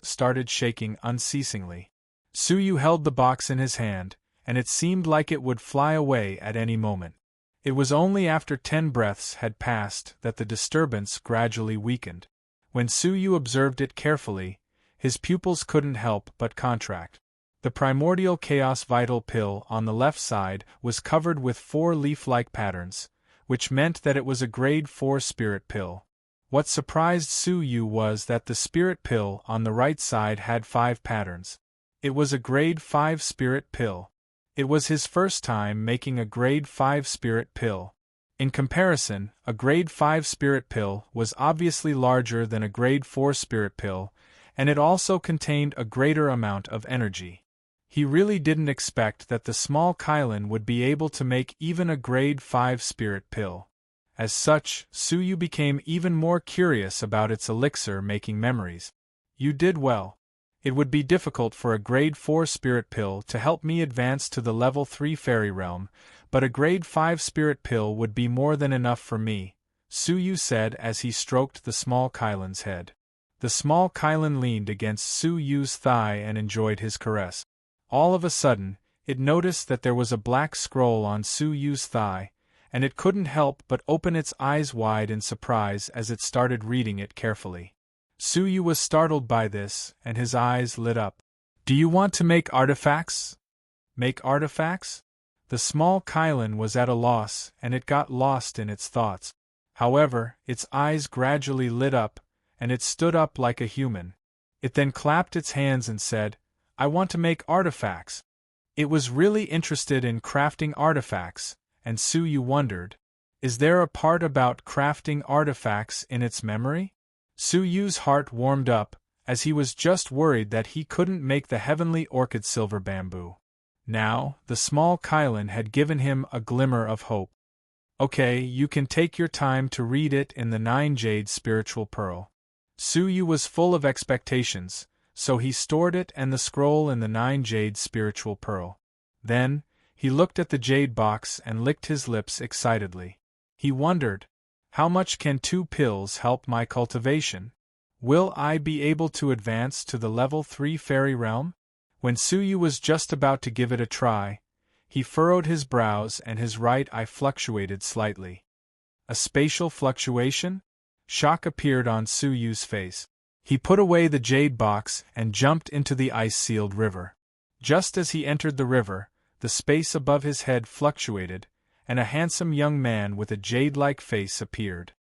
started shaking unceasingly. Su Yu held the box in his hand, and it seemed like it would fly away at any moment. It was only after 10 breaths had passed that the disturbance gradually weakened. When Suyu observed it carefully, his pupils couldn't help but contract. The primordial chaos vital pill on the left side was covered with 4 leaf-like patterns, which meant that it was a grade 4 spirit pill. What surprised Suyu was that the spirit pill on the right side had 5 patterns. It was a grade 5 spirit pill. It was his first time making a grade 5 spirit pill. In comparison, a grade 5 spirit pill was obviously larger than a grade 4 spirit pill, and it also contained a greater amount of energy. He really didn't expect that the small Kylan would be able to make even a grade 5 spirit pill. As such, Suyu became even more curious about its elixir-making memories. You did well. It would be difficult for a grade 4 spirit pill to help me advance to the level 3 fairy realm, but a grade 5 spirit pill would be more than enough for me, Suyu said as he stroked the small Kylan's head. The small Kylan leaned against Suyu's thigh and enjoyed his caress. All of a sudden, it noticed that there was a black scroll on Suyu's thigh, and it couldn't help but open its eyes wide in surprise as it started reading it carefully. Suyu was startled by this, and his eyes lit up. Do you want to make artifacts? Make artifacts? The small Kylan was at a loss, and it got lost in its thoughts. However, its eyes gradually lit up, and it stood up like a human. It then clapped its hands and said, I want to make artifacts. It was really interested in crafting artifacts, and Suyu wondered, is there a part about crafting artifacts in its memory? Suyu's heart warmed up, as he was just worried that he couldn't make the heavenly orchid silver bamboo. Now, the small Kylan had given him a glimmer of hope. Okay, you can take your time to read it in the 9 jade spiritual pearl. Suyu was full of expectations, so he stored it and the scroll in the 9 jade spiritual pearl. Then, he looked at the jade box and licked his lips excitedly. He wondered, how much can 2 pills help my cultivation? Will I be able to advance to the level 3 fairy realm? When Suyu was just about to give it a try, he furrowed his brows and his right eye fluctuated slightly. A spatial fluctuation? Shock appeared on Suyu's face. He put away the jade box and jumped into the ice-sealed river. Just as he entered the river, the space above his head fluctuated, and a handsome young man with a jade-like face appeared.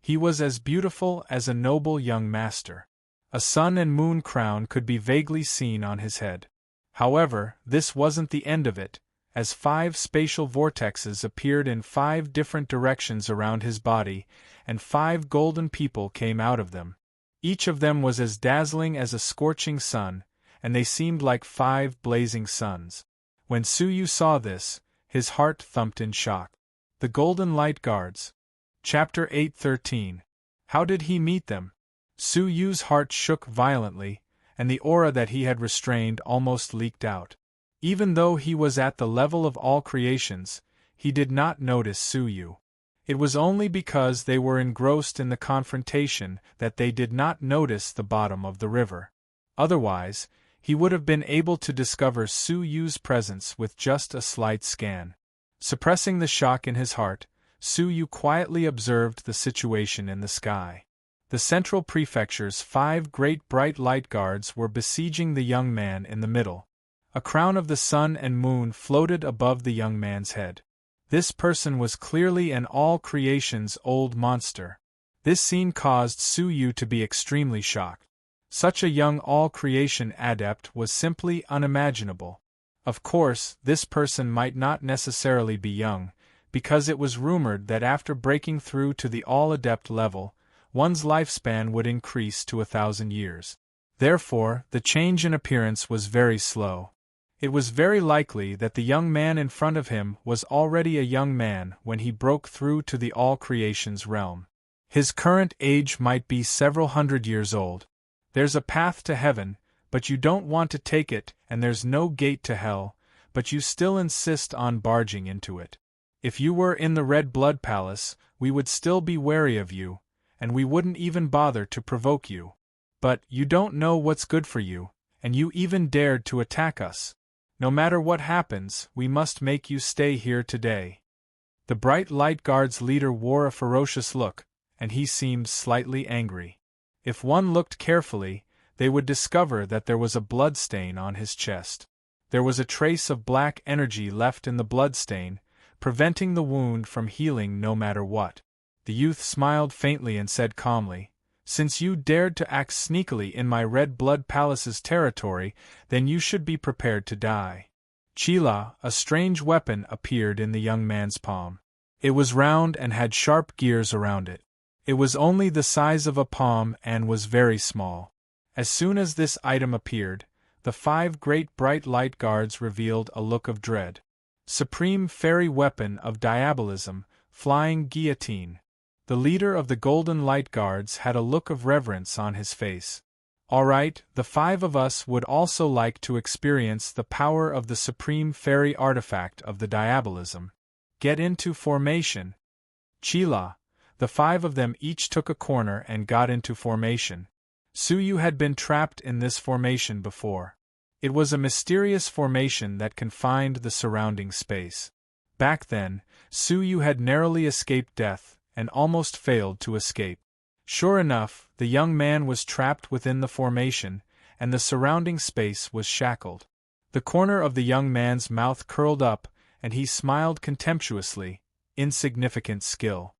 He was as beautiful as a noble young master. A sun and moon crown could be vaguely seen on his head. However, this wasn't the end of it, as 5 spatial vortexes appeared in 5 different directions around his body, and 5 golden people came out of them. Each of them was as dazzling as a scorching sun, and they seemed like 5 blazing suns. When Suyu saw this, his heart thumped in shock. The Golden Light Guards. Chapter 8:13. How did he meet them? Suyu's heart shook violently, and the aura that he had restrained almost leaked out. Even though he was at the level of all creations, he did not notice Suyu. It was only because they were engrossed in the confrontation that they did not notice the bottom of the river. Otherwise, he would have been able to discover Suyu's presence with just a slight scan. Suppressing the shock in his heart, Suyu quietly observed the situation in the sky. The central prefecture's 5 great bright light guards were besieging the young man in the middle. A crown of the sun and moon floated above the young man's head. This person was clearly an all-creation's old monster. This scene caused Suyu to be extremely shocked. Such a young all-creation adept was simply unimaginable. Of course, this person might not necessarily be young, because it was rumored that after breaking through to the all-adept level, one's lifespan would increase to 1,000 years. Therefore, the change in appearance was very slow. It was very likely that the young man in front of him was already a young man when he broke through to the all-creation's realm. His current age might be several hundred years old. There's a path to heaven, but you don't want to take it, and there's no gate to hell, but you still insist on barging into it. If you were in the Red Blood Palace, we would still be wary of you, and we wouldn't even bother to provoke you. But you don't know what's good for you, and you even dared to attack us. No matter what happens, we must make you stay here today. The bright light guard's leader wore a ferocious look, and he seemed slightly angry. If one looked carefully, they would discover that there was a blood stain on his chest. There was a trace of black energy left in the blood stain, preventing the wound from healing no matter what. The youth smiled faintly and said calmly, "Since you dared to act sneakily in my Red Blood Palace's territory, then you should be prepared to die." Chila, a strange weapon, appeared in the young man's palm. It was round and had sharp gears around it. It was only the size of a palm and was very small. As soon as this item appeared, the 5 great bright light guards revealed a look of dread. Supreme fairy weapon of diabolism, flying guillotine. The leader of the Golden Light Guards had a look of reverence on his face. "All right, the 5 of us would also like to experience the power of the supreme fairy artifact of the diabolism. Get into formation." Chila. The 5 of them each took a corner and got into formation. Suyu had been trapped in this formation before. It was a mysterious formation that confined the surrounding space. Back then, Suyu had narrowly escaped death, and almost failed to escape. Sure enough, the young man was trapped within the formation, and the surrounding space was shackled. The corner of the young man's mouth curled up, and he smiled contemptuously. Insignificant skill.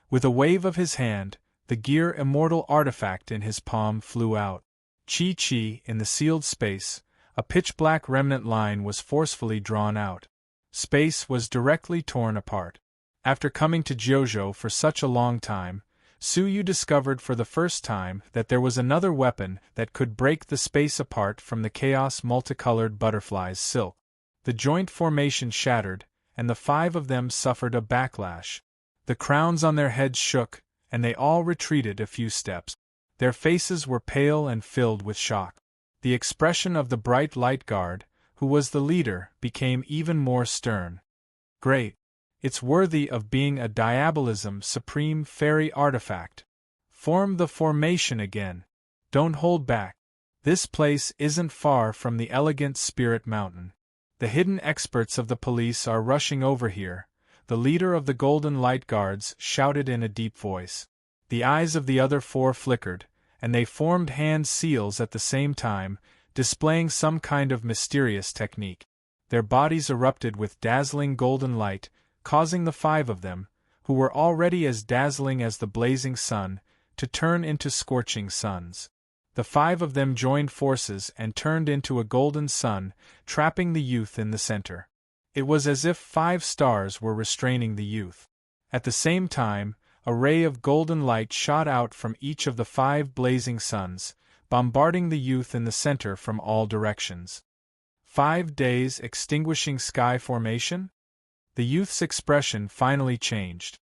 With a wave of his hand, the gear immortal artifact in his palm flew out. Chi-chi, in the sealed space, a pitch-black remnant line was forcefully drawn out. Space was directly torn apart. After coming to Jojo for such a long time, Suyu discovered for the first time that there was another weapon that could break the space apart from the chaos multicolored butterfly's silk. The joint formation shattered, and the 5 of them suffered a backlash. The crowns on their heads shook, and they all retreated a few steps. Their faces were pale and filled with shock. The expression of the bright light guard, who was the leader, became even more stern. "Great. It's worthy of being a diabolism supreme fairy artifact. Form the formation again. Don't hold back. This place isn't far from the elegant Spirit Mountain. The hidden experts of the police are rushing over here," the leader of the Golden Light Guards shouted in a deep voice. The eyes of the other 4 flickered, and they formed hand seals at the same time, displaying some kind of mysterious technique. Their bodies erupted with dazzling golden light, causing the 5 of them, who were already as dazzling as the blazing sun, to turn into scorching suns. The 5 of them joined forces and turned into a golden sun, trapping the youth in the center. It was as if 5 stars were restraining the youth. At the same time, a ray of golden light shot out from each of the 5 blazing suns, bombarding the youth in the center from all directions. 5 days extinguishing sky formation? The youth's expression finally changed.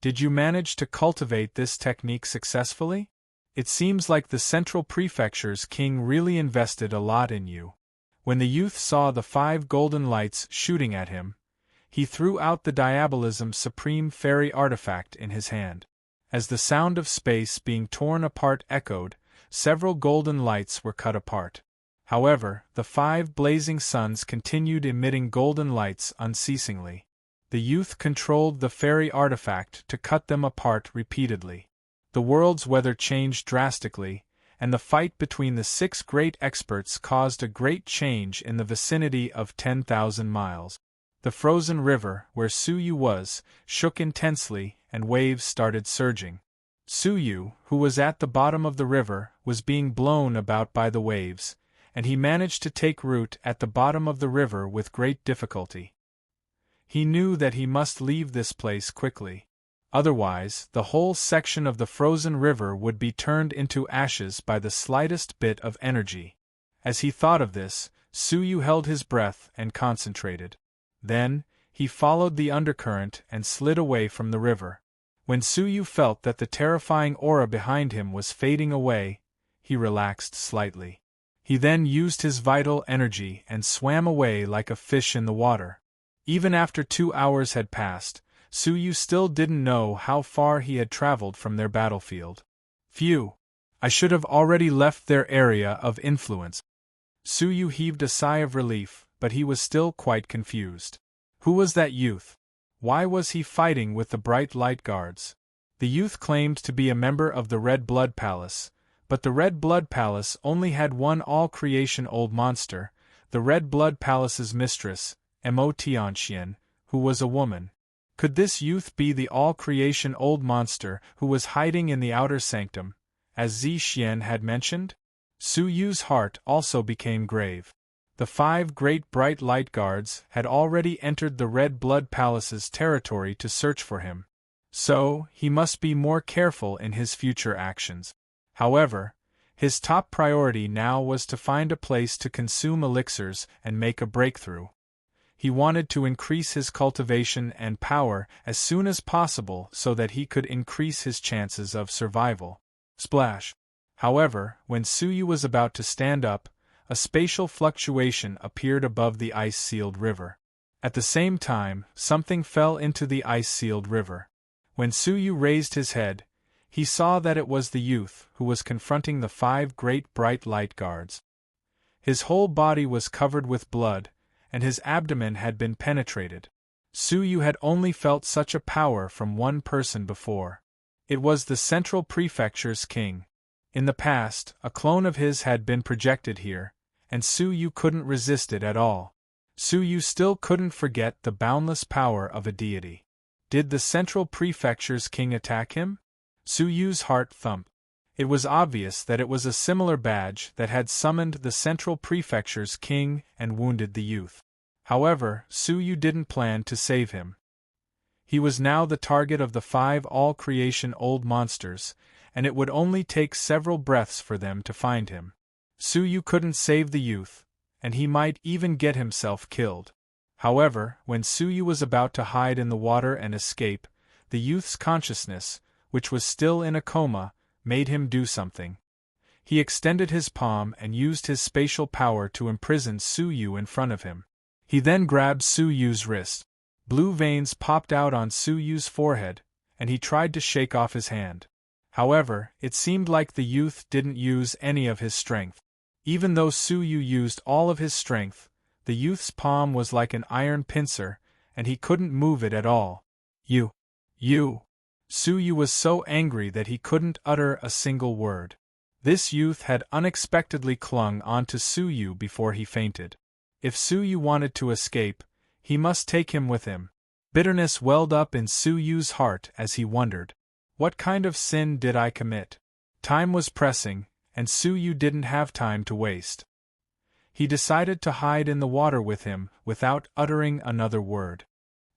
"Did you manage to cultivate this technique successfully? It seems like the Central Prefecture's king really invested a lot in you." When the youth saw the 5 golden lights shooting at him, he threw out the diabolism supreme fairy artifact in his hand. As the sound of space being torn apart echoed, several golden lights were cut apart. However, the 5 blazing suns continued emitting golden lights unceasingly. The youth controlled the fairy artifact to cut them apart repeatedly. The world's weather changed drastically, and the fight between the 6 great experts caused a great change in the vicinity of 10,000 miles. The frozen river, where Suyu was, shook intensely, and waves started surging. Suyu, who was at the bottom of the river, was being blown about by the waves, and he managed to take root at the bottom of the river with great difficulty. He knew that he must leave this place quickly. Otherwise, the whole section of the frozen river would be turned into ashes by the slightest bit of energy. As he thought of this, Suyu held his breath and concentrated. Then, he followed the undercurrent and slid away from the river. When Suyu felt that the terrifying aura behind him was fading away, he relaxed slightly. He then used his vital energy and swam away like a fish in the water. Even after 2 hours had passed, Suyu still didn't know how far he had traveled from their battlefield. "Phew! I should have already left their area of influence." Suyu heaved a sigh of relief, but he was still quite confused. Who was that youth? Why was he fighting with the bright light guards? The youth claimed to be a member of the Red Blood Palace, but the Red Blood Palace only had one all-creation old monster, the Red Blood Palace's mistress, Emotianxian, who was a woman. Could this youth be the all-creation old monster who was hiding in the outer sanctum, as Zi Xian had mentioned? Su Yu's heart also became grave. The 5 great bright light guards had already entered the Red Blood Palace's territory to search for him. So, he must be more careful in his future actions. However, his top priority now was to find a place to consume elixirs and make a breakthrough. He wanted to increase his cultivation and power as soon as possible so that he could increase his chances of survival. Splash! However, when Su Yu was about to stand up, a spatial fluctuation appeared above the ice-sealed river. At the same time, something fell into the ice-sealed river. When Su Yu raised his head, he saw that it was the youth who was confronting the 5 great bright light guards. His whole body was covered with blood, and his abdomen had been penetrated. Su Yu had only felt such a power from one person before. It was the Central Prefecture's king. In the past, a clone of his had been projected here, and Su Yu couldn't resist it at all. Su Yu still couldn't forget the boundless power of a deity. Did the Central Prefecture's king attack him? Su Yu's heart thumped. It was obvious that it was a similar badge that had summoned the Central Prefecture's king and wounded the youth. However, Su Yu didn't plan to save him. He was now the target of the 5 all-creation old monsters, and it would only take several breaths for them to find him. Su Yu couldn't save the youth, and he might even get himself killed. However, when Su Yu was about to hide in the water and escape, the youth's consciousness, which was still in a coma, made him do something. He extended his palm and used his spatial power to imprison Su Yu in front of him. He then grabbed Su Yu's wrist. Blue veins popped out on Su Yu's forehead, and he tried to shake off his hand. However, it seemed like the youth didn't use any of his strength. Even though Su Yu used all of his strength, the youth's palm was like an iron pincer, and he couldn't move it at all. You! Su Yu was so angry that he couldn't utter a single word. This youth had unexpectedly clung onto Su Yu before he fainted. If Su Yu wanted to escape, he must take him with him. Bitterness welled up in Su Yu's heart as he wondered, what kind of sin did I commit? Time was pressing, and Su Yu didn't have time to waste. He decided to hide in the water with him without uttering another word.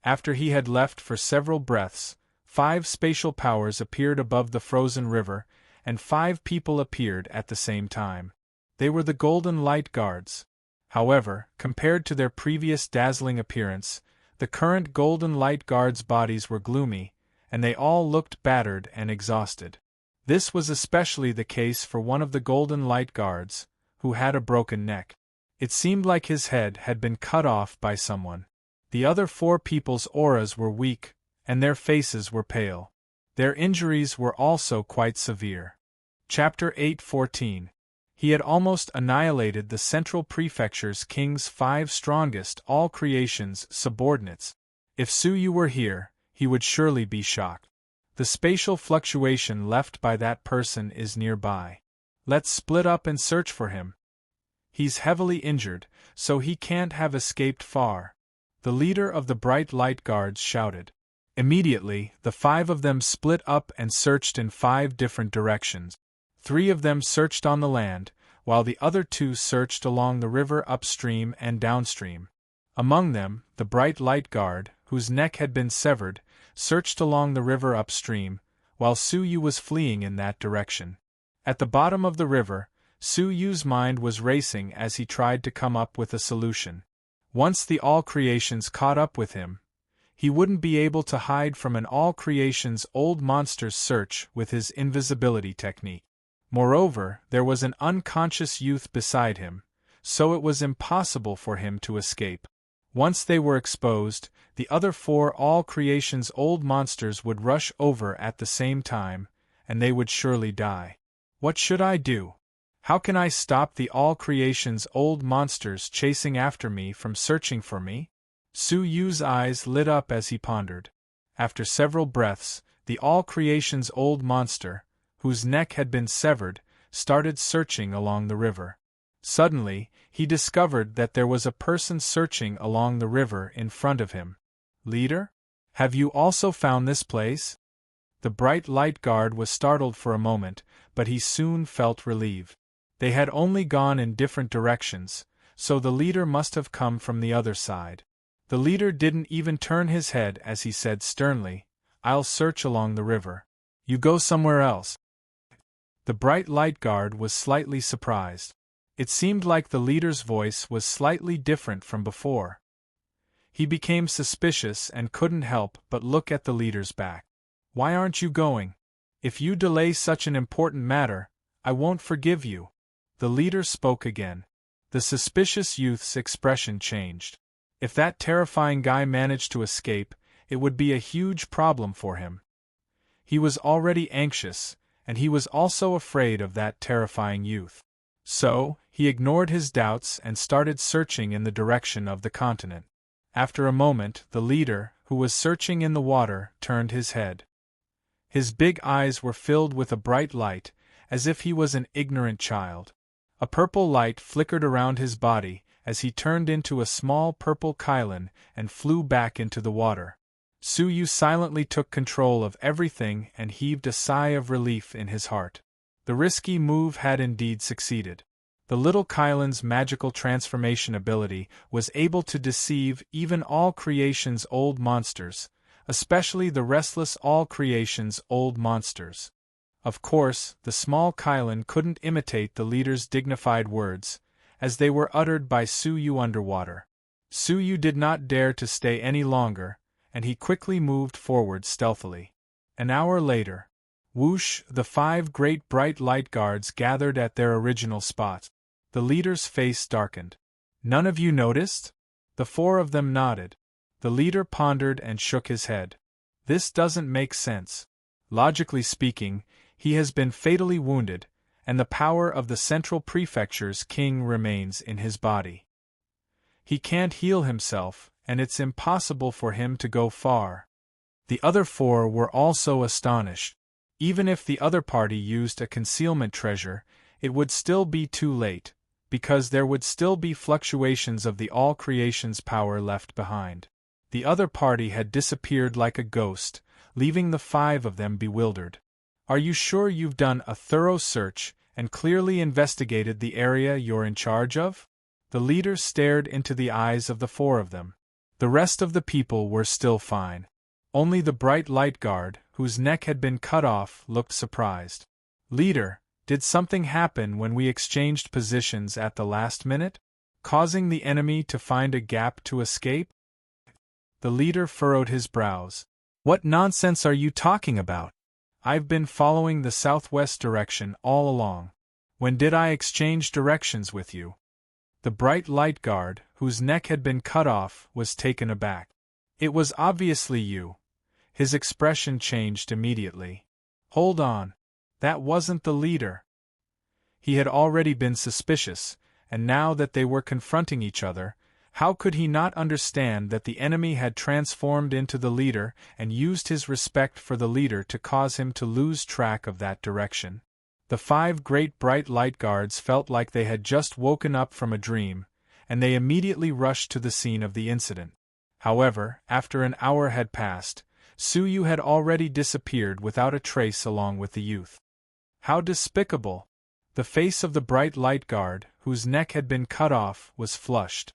After he had left for several breaths, 5 spatial powers appeared above the frozen river, and 5 people appeared at the same time. They were the Golden Light Guards. However, compared to their previous dazzling appearance, the current Golden Light Guards' bodies were gloomy, and they all looked battered and exhausted. This was especially the case for one of the Golden Light Guards, who had a broken neck. It seemed like his head had been cut off by someone. The other 4 people's auras were weak, and their faces were pale. Their injuries were also quite severe. Chapter 8:14. He had almost annihilated the Central Prefecture's king's 5 strongest all-creations subordinates. If Su Yu were here, he would surely be shocked. The spatial fluctuation left by that person is nearby. Let's split up and search for him. He's heavily injured, so he can't have escaped far. The leader of the Bright Light Guards shouted. Immediately, the 5 of them split up and searched in 5 different directions. 3 of them searched on the land, while the other 2 searched along the river upstream and downstream. Among them, the Bright Light Guard, whose neck had been severed, searched along the river upstream, while Su Yu was fleeing in that direction. At the bottom of the river, Su Yu's mind was racing as he tried to come up with a solution. Once the all-creations caught up with him, he wouldn't be able to hide from an all-creations old monster's search with his invisibility technique. Moreover, there was an unconscious youth beside him, so it was impossible for him to escape. Once they were exposed, the other 4 all-creations old monsters would rush over at the same time, and they would surely die. What should I do? How can I stop the all-creations old monsters chasing after me from searching for me? Su Yu's eyes lit up as he pondered. After several breaths, the all creation's old monster, whose neck had been severed, started searching along the river. Suddenly, he discovered that there was a person searching along the river in front of him. Leader? Have you also found this place? The bright light guard was startled for a moment, but he soon felt relieved. They had only gone in different directions, so the leader must have come from the other side. The leader didn't even turn his head as he said sternly, "I'll search along the river. You go somewhere else." The bright light guard was slightly surprised. It seemed like the leader's voice was slightly different from before. He became suspicious and couldn't help but look at the leader's back. "Why aren't you going? If you delay such an important matter, I won't forgive you." The leader spoke again. The suspicious youth's expression changed. If that terrifying guy managed to escape, it would be a huge problem for him. He was already anxious, and he was also afraid of that terrifying youth. So, he ignored his doubts and started searching in the direction of the continent. After a moment, the leader, who was searching in the water, turned his head. His big eyes were filled with a bright light, as if he was an ignorant child. A purple light flickered around his body as he turned into a small purple Cauldron and flew back into the water. Su Yu silently took control of everything and heaved a sigh of relief in his heart. The risky move had indeed succeeded. The little Cauldron's magical transformation ability was able to deceive even all creation's old monsters, especially the restless all creation's old monsters. Of course, the small Cauldron couldn't imitate the leader's dignified words, as they were uttered by Su Yu underwater. Su Yu did not dare to stay any longer, and he quickly moved forward stealthily. An hour later, whoosh, the 5 great bright light guards gathered at their original spot. The leader's face darkened. "None of you noticed?" The 4 of them nodded. The leader pondered and shook his head. "This doesn't make sense. Logically speaking, he has been fatally wounded, and the power of the Central Prefecture's king remains in his body. He can't heal himself, and it's impossible for him to go far." The other 4 were also astonished. Even if the other party used a concealment treasure, it would still be too late, because there would still be fluctuations of the all creation's power left behind. The other party had disappeared like a ghost, leaving the 5 of them bewildered. "Are you sure you've done a thorough search and clearly investigated the area you're in charge of?" The leader stared into the eyes of the 4 of them. The rest of the people were still fine. Only the bright light guard, whose neck had been cut off, looked surprised. "Leader, did something happen when we exchanged positions at the last minute, causing the enemy to find a gap to escape?" The leader furrowed his brows. "What nonsense are you talking about? I've been following the southwest direction all along. When did I exchange directions with you?" The bright light guard, whose neck had been cut off, was taken aback. "It was obviously you." His expression changed immediately. "Hold on. That wasn't the leader." He had already been suspicious, and now that they were confronting each other, how could he not understand that the enemy had transformed into the leader and used his respect for the leader to cause him to lose track of that direction? The 5 great bright light guards felt like they had just woken up from a dream, and they immediately rushed to the scene of the incident. However, after an hour had passed, Su Yu had already disappeared without a trace along with the youth. How despicable! The face of the bright light guard, whose neck had been cut off, was flushed.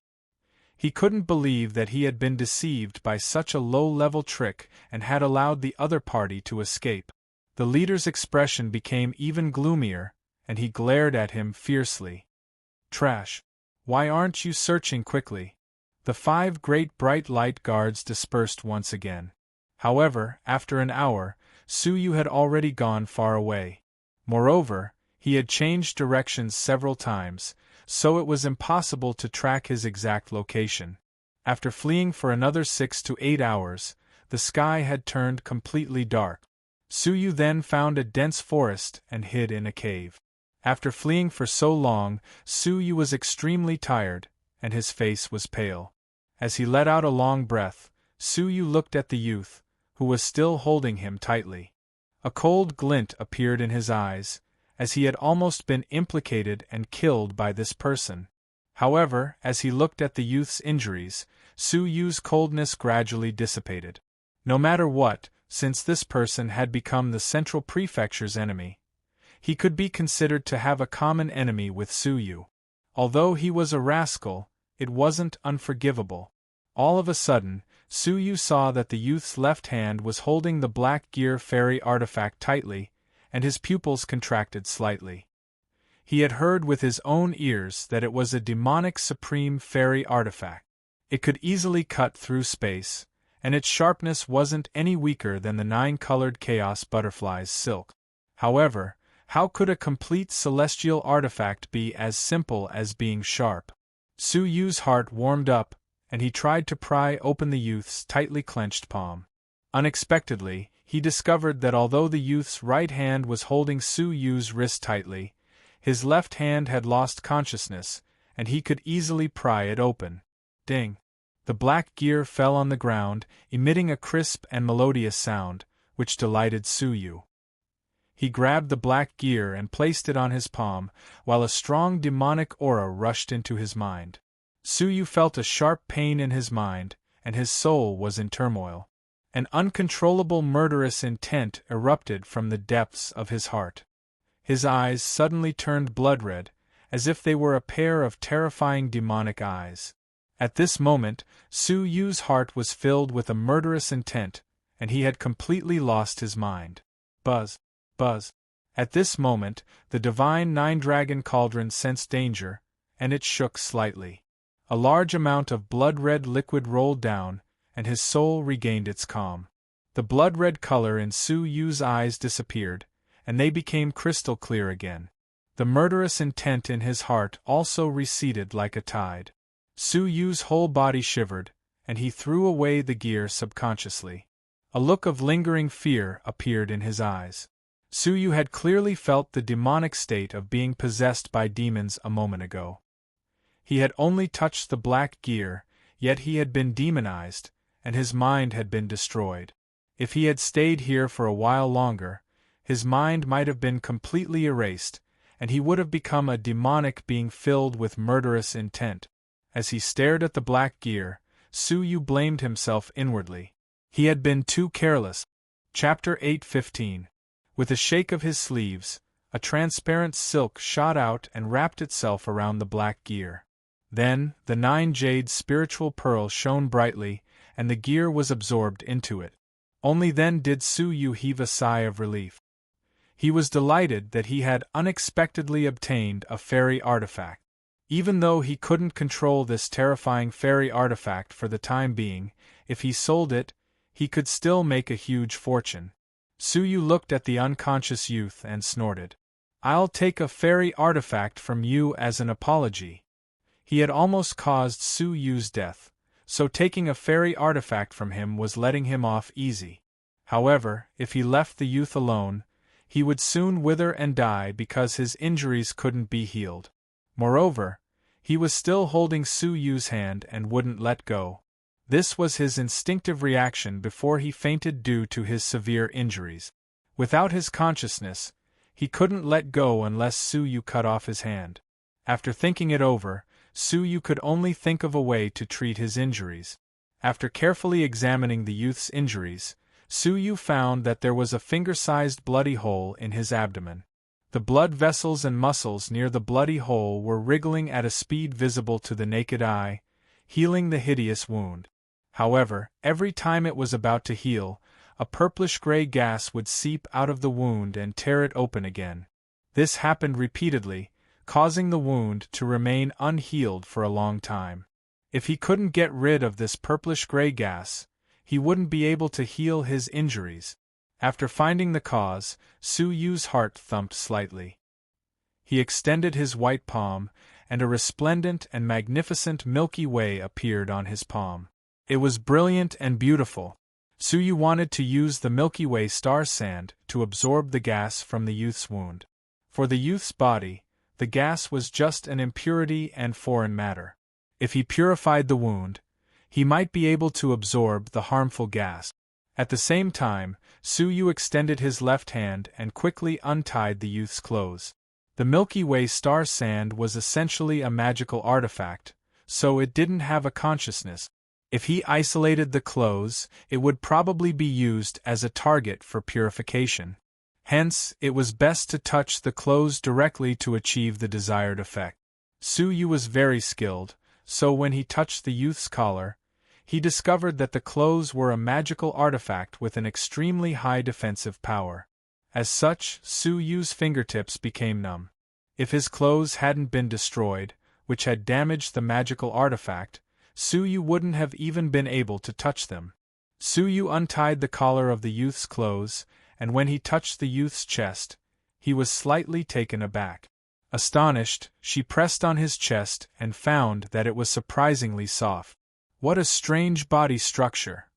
He couldn't believe that he had been deceived by such a low-level trick and had allowed the other party to escape. The leader's expression became even gloomier, and he glared at him fiercely. "Trash! Why aren't you searching quickly?" The 5 great bright light guards dispersed once again. However, after an hour, Su Yu had already gone far away. Moreover, he had changed directions several times, so it was impossible to track his exact location. After fleeing for another 6 to 8 hours, the sky had turned completely dark. Su Yu then found a dense forest and hid in a cave. After fleeing for so long, Su Yu was extremely tired, and his face was pale. As he let out a long breath, Suyu looked at the youth, who was still holding him tightly. A cold glint appeared in his eyes, as he had almost been implicated and killed by this person. However, as he looked at the youth's injuries, Suyu's coldness gradually dissipated. No matter what, since this person had become the Central Prefecture's enemy, he could be considered to have a common enemy with Suyu. Although he was a rascal, it wasn't unforgivable. All of a sudden, Suyu saw that the youth's left hand was holding the Black Gear fairy artifact tightly, and his pupils contracted slightly. He had heard with his own ears that it was a demonic supreme fairy artifact. It could easily cut through space, and its sharpness wasn't any weaker than the 9-colored chaos butterfly's silk. However, how could a complete celestial artifact be as simple as being sharp? Suyu's heart warmed up, and he tried to pry open the youth's tightly clenched palm. Unexpectedly, he discovered that although the youth's right hand was holding Suyu's wrist tightly, his left hand had lost consciousness, and he could easily pry it open. Ding! The Black Gear fell on the ground, emitting a crisp and melodious sound, which delighted Suyu. He grabbed the Black Gear and placed it on his palm, while a strong demonic aura rushed into his mind. Suyu felt a sharp pain in his mind, and his soul was in turmoil. An uncontrollable murderous intent erupted from the depths of his heart. His eyes suddenly turned blood-red, as if they were a pair of terrifying demonic eyes. At this moment, Suyu's heart was filled with a murderous intent, and he had completely lost his mind. Buzz! Buzz! At this moment, the divine 9-dragon cauldron sensed danger, and it shook slightly. A large amount of blood-red liquid rolled down, and his soul regained its calm. The blood-red color in Suyu's eyes disappeared, and they became crystal clear again. The murderous intent in his heart also receded like a tide. Suyu's whole body shivered, and he threw away the gear subconsciously. A look of lingering fear appeared in his eyes. Suyu had clearly felt the demonic state of being possessed by demons a moment ago. He had only touched the Black Gear, yet he had been demonized, and his mind had been destroyed. If he had stayed here for a while longer, his mind might have been completely erased, and he would have become a demonic being filled with murderous intent. As he stared at the Black Gear, Suyu blamed himself inwardly. He had been too careless. Chapter 8:15. With a shake of his sleeves, a transparent silk shot out and wrapped itself around the Black Gear. Then, the 9 jade spiritual pearl shone brightly, and the gear was absorbed into it. Only then did Suyu heave a sigh of relief. He was delighted that he had unexpectedly obtained a fairy artifact. Even though he couldn't control this terrifying fairy artifact for the time being, if he sold it, he could still make a huge fortune. Suyu looked at the unconscious youth and snorted. "I'll take a fairy artifact from you as an apology." He had almost caused Suyu's death, so taking a fairy artifact from him was letting him off easy. However, if he left the youth alone, he would soon wither and die because his injuries couldn't be healed. Moreover, he was still holding Suyu's hand and wouldn't let go. This was his instinctive reaction before he fainted due to his severe injuries. Without his consciousness, he couldn't let go unless Suyu cut off his hand. After thinking it over, Suyu could only think of a way to treat his injuries. After carefully examining the youth's injuries, Suyu found that there was a finger-sized bloody hole in his abdomen. The blood vessels and muscles near the bloody hole were wriggling at a speed visible to the naked eye, healing the hideous wound. However, every time it was about to heal, a purplish-gray gas would seep out of the wound and tear it open again. This happened repeatedly, causing the wound to remain unhealed for a long time. If he couldn't get rid of this purplish-gray gas, he wouldn't be able to heal his injuries. After finding the cause, Suyu's heart thumped slightly. He extended his white palm, and a resplendent and magnificent Milky Way appeared on his palm. It was brilliant and beautiful. Suyu wanted to use the Milky Way star sand to absorb the gas from the youth's wound. For the youth's body, the gas was just an impurity and foreign matter. If he purified the wound, he might be able to absorb the harmful gas. At the same time, Su Yu extended his left hand and quickly untied the youth's clothes. The Milky Way star sand was essentially a magical artifact, so it didn't have a consciousness. If he isolated the clothes, it would probably be used as a target for purification. Hence, it was best to touch the clothes directly to achieve the desired effect. Su Yu was very skilled, so when he touched the youth's collar, he discovered that the clothes were a magical artifact with an extremely high defensive power. As such, Su Yu's fingertips became numb. If his clothes hadn't been destroyed, which had damaged the magical artifact, Su Yu wouldn't have even been able to touch them. Su Yu untied the collar of the youth's clothes, and when he touched the youth's chest, he was slightly taken aback. Astonished, she pressed on his chest and found that it was surprisingly soft. What a strange body structure!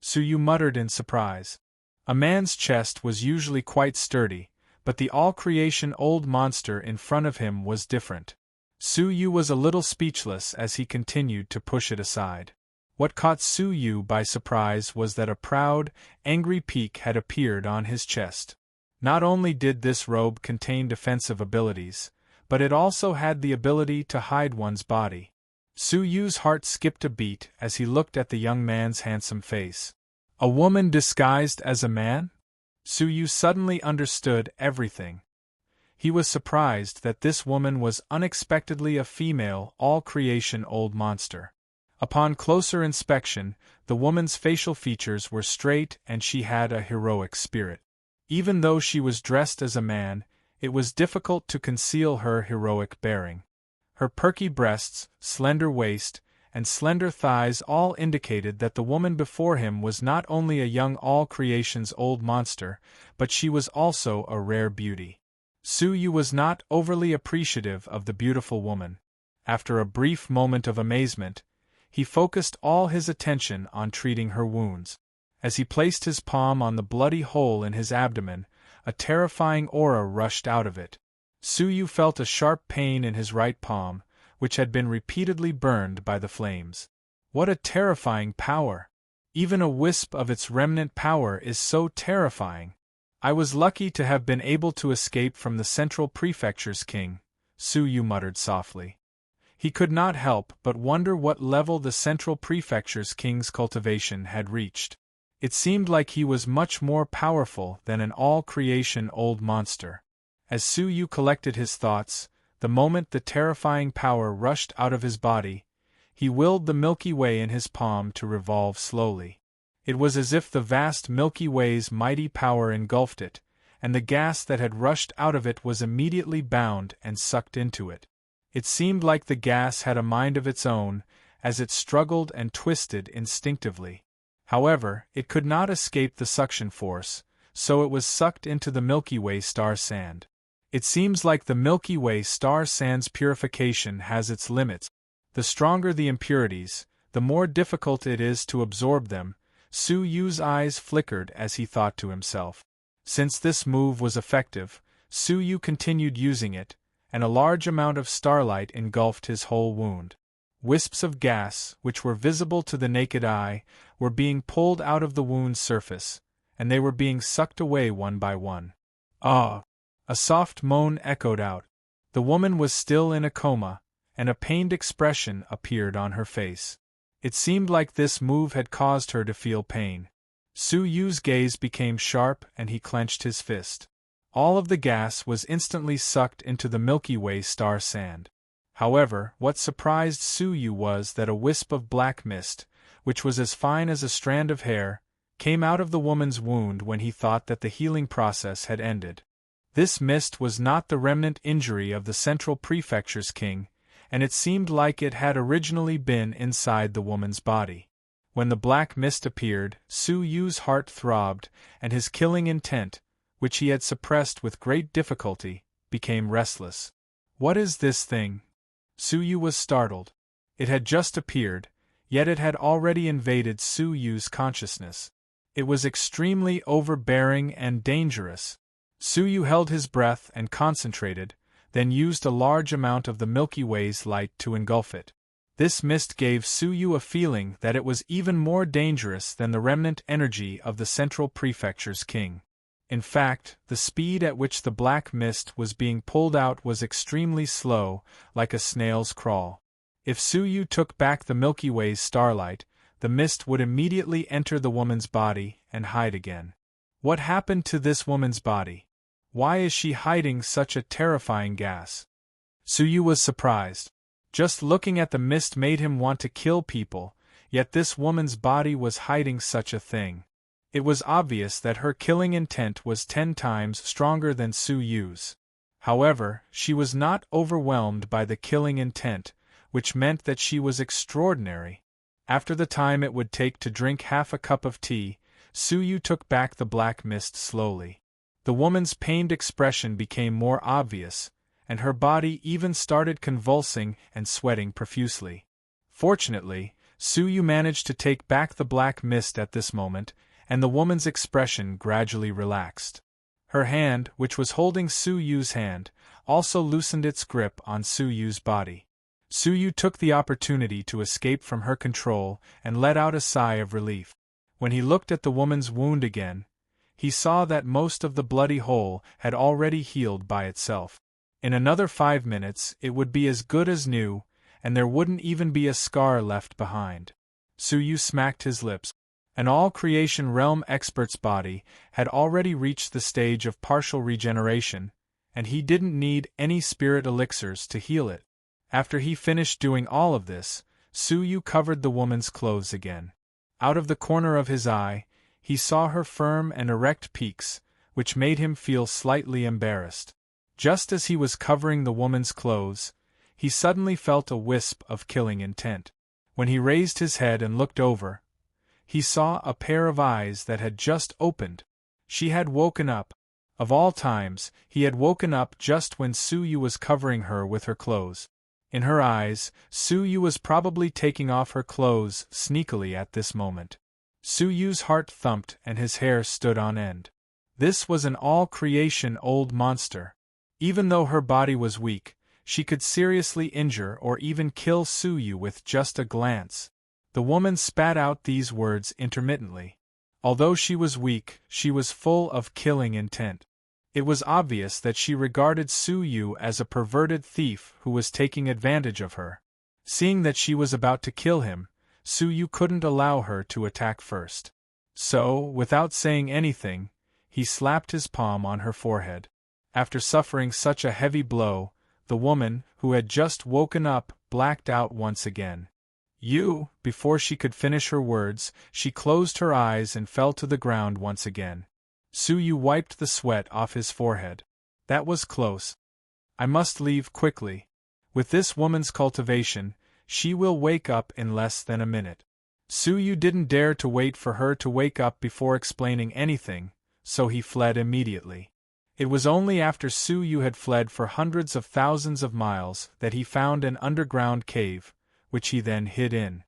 Su Yu muttered in surprise. A man's chest was usually quite sturdy, but the all-creation old monster in front of him was different. Su Yu was a little speechless as he continued to push it aside. What caught Su Yu by surprise was that a proud, angry peak had appeared on his chest. Not only did this robe contain defensive abilities, but it also had the ability to hide one's body. Su Yu's heart skipped a beat as he looked at the young man's handsome face. A woman disguised as a man? Su Yu suddenly understood everything. He was surprised that this woman was unexpectedly a female, all-creation old monster. Upon closer inspection, the woman's facial features were straight and she had a heroic spirit. Even though she was dressed as a man, it was difficult to conceal her heroic bearing. Her perky breasts, slender waist, and slender thighs all indicated that the woman before him was not only a young all-creation's old monster, but she was also a rare beauty. Su Yu was not overly appreciative of the beautiful woman. After a brief moment of amazement, he focused all his attention on treating her wounds. As he placed his palm on the bloody hole in his abdomen, a terrifying aura rushed out of it. Su Yu felt a sharp pain in his right palm, which had been repeatedly burned by the flames. What a terrifying power! Even a wisp of its remnant power is so terrifying. I was lucky to have been able to escape from the Central Prefecture's king, Su Yu muttered softly. He could not help but wonder what level the Central Prefecture's king's cultivation had reached. It seemed like he was much more powerful than an all-creation old monster. As Su Yu collected his thoughts, the moment the terrifying power rushed out of his body, he willed the Milky Way in his palm to revolve slowly. It was as if the vast Milky Way's mighty power engulfed it, and the gas that had rushed out of it was immediately bound and sucked into it. It seemed like the gas had a mind of its own, as it struggled and twisted instinctively. However, it could not escape the suction force, so it was sucked into the Milky Way star sand. It seems like the Milky Way star sand's purification has its limits. The stronger the impurities, the more difficult it is to absorb them. Su Yu's eyes flickered as he thought to himself. Since this move was effective, Su Yu continued using it, and a large amount of starlight engulfed his whole wound. Wisps of gas, which were visible to the naked eye, were being pulled out of the wound's surface, and they were being sucked away one by one. Ah! A soft moan echoed out. The woman was still in a coma, and a pained expression appeared on her face. It seemed like this move had caused her to feel pain. Su Yu's gaze became sharp and he clenched his fist. All of the gas was instantly sucked into the Milky Way star sand. However, what surprised Su Yu was that a wisp of black mist, which was as fine as a strand of hair, came out of the woman's wound when he thought that the healing process had ended. This mist was not the remnant injury of the Central Prefecture's king, and it seemed like it had originally been inside the woman's body. When the black mist appeared, Su Yu's heart throbbed, and his killing intent, which he had suppressed with great difficulty, became restless. What is this thing? Su Yu was startled. It had just appeared, yet it had already invaded Su Yu's consciousness. It was extremely overbearing and dangerous. Su Yu held his breath and concentrated, then used a large amount of the Milky Way's light to engulf it. This mist gave Suyu a feeling that it was even more dangerous than the remnant energy of the Central Prefecture's king. In fact, the speed at which the black mist was being pulled out was extremely slow, like a snail's crawl. If Suyu took back the Milky Way's starlight, the mist would immediately enter the woman's body and hide again. What happened to this woman's body? Why is she hiding such a terrifying gas? Suyu was surprised. Just looking at the mist made him want to kill people, yet this woman's body was hiding such a thing. It was obvious that her killing intent was 10 times stronger than Suyu's. However, she was not overwhelmed by the killing intent, which meant that she was extraordinary. After the time it would take to drink half a cup of tea, Suyu took back the black mist slowly. The woman's pained expression became more obvious, and her body even started convulsing and sweating profusely. Fortunately, Suyu managed to take back the black mist at this moment, and the woman's expression gradually relaxed. Her hand, which was holding Suyu's hand, also loosened its grip on Suyu's body. Suyu took the opportunity to escape from her control and let out a sigh of relief. When he looked at the woman's wound again, he saw that most of the bloody hole had already healed by itself. In another 5 minutes it would be as good as new, and there wouldn't even be a scar left behind. Suyu smacked his lips. An all-creation realm expert's body had already reached the stage of partial regeneration, and he didn't need any spirit elixirs to heal it. After he finished doing all of this, Suyu covered the woman's clothes again. Out of the corner of his eye, he saw her firm and erect peaks, which made him feel slightly embarrassed. Just as he was covering the woman's clothes, he suddenly felt a wisp of killing intent. When he raised his head and looked over, he saw a pair of eyes that had just opened. She had woken up. Of all times, he had woken up just when Suyu was covering her with her clothes. In her eyes, Suyu was probably taking off her clothes sneakily at this moment. Suyu's heart thumped and his hair stood on end. This was an all-creation old monster. Even though her body was weak, she could seriously injure or even kill Suyu with just a glance. The woman spat out these words intermittently. Although she was weak, she was full of killing intent. It was obvious that she regarded Suyu as a perverted thief who was taking advantage of her. Seeing that she was about to kill him, Suyu couldn't allow her to attack first. So, without saying anything, he slapped his palm on her forehead. After suffering such a heavy blow, the woman, who had just woken up, blacked out once again. Before she could finish her words, she closed her eyes and fell to the ground once again. Suyu wiped the sweat off his forehead. That was close. I must leave quickly. With this woman's cultivation, she will wake up in less than a minute. Suyu didn't dare to wait for her to wake up before explaining anything, so he fled immediately. It was only after Suyu had fled for hundreds of thousands of miles that he found an underground cave, which he then hid in.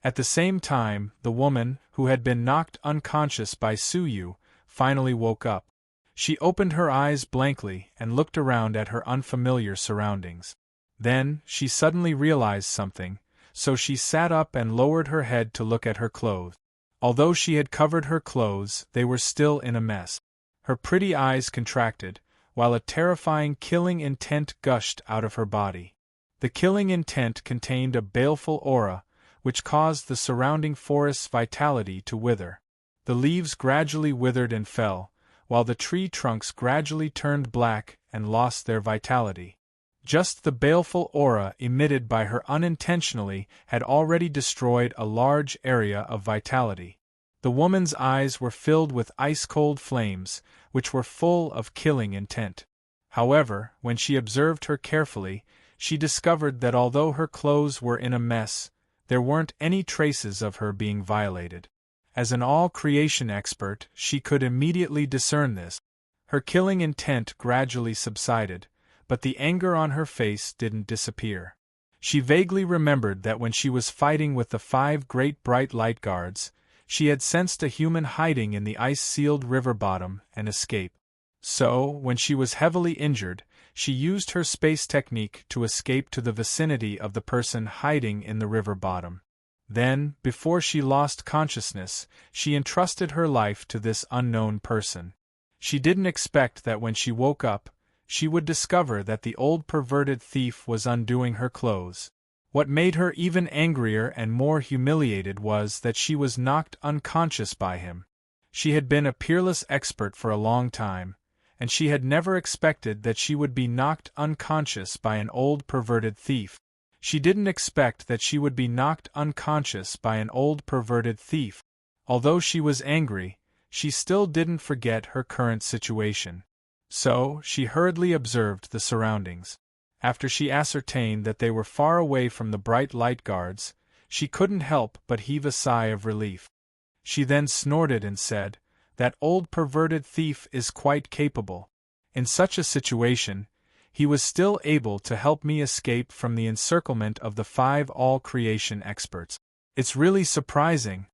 At the same time, the woman, who had been knocked unconscious by Suyu, finally woke up. She opened her eyes blankly and looked around at her unfamiliar surroundings. Then, she suddenly realized something, so she sat up and lowered her head to look at her clothes. Although she had covered her clothes, they were still in a mess. Her pretty eyes contracted, while a terrifying killing intent gushed out of her body. The killing intent contained a baleful aura, which caused the surrounding forest's vitality to wither. The leaves gradually withered and fell, while the tree trunks gradually turned black and lost their vitality. Just the baleful aura emitted by her unintentionally had already destroyed a large area of vitality. The woman's eyes were filled with ice-cold flames, which were full of killing intent. However, when she observed her carefully, she discovered that although her clothes were in a mess, there weren't any traces of her being violated. As an all-creation expert, she could immediately discern this. Her killing intent gradually subsided, but the anger on her face didn't disappear. She vaguely remembered that when she was fighting with the 5 great bright light guards, she had sensed a human hiding in the ice-sealed river bottom and escape. So, when she was heavily injured, she used her space technique to escape to the vicinity of the person hiding in the river bottom. Then, before she lost consciousness, she entrusted her life to this unknown person. She didn't expect that when she woke up, she would discover that the old perverted thief was undoing her clothes. What made her even angrier and more humiliated was that she was knocked unconscious by him. She had been a peerless expert for a long time, and she had never expected that she would be knocked unconscious by an old perverted thief. She didn't expect that she would be knocked unconscious by an old perverted thief. Although she was angry, she still didn't forget her current situation. So, she hurriedly observed the surroundings. After she ascertained that they were far away from the bright light guards, she couldn't help but heave a sigh of relief. She then snorted and said, "That old perverted thief is quite capable. In such a situation, he was still able to help me escape from the encirclement of the 5 all-creation experts. It's really surprising."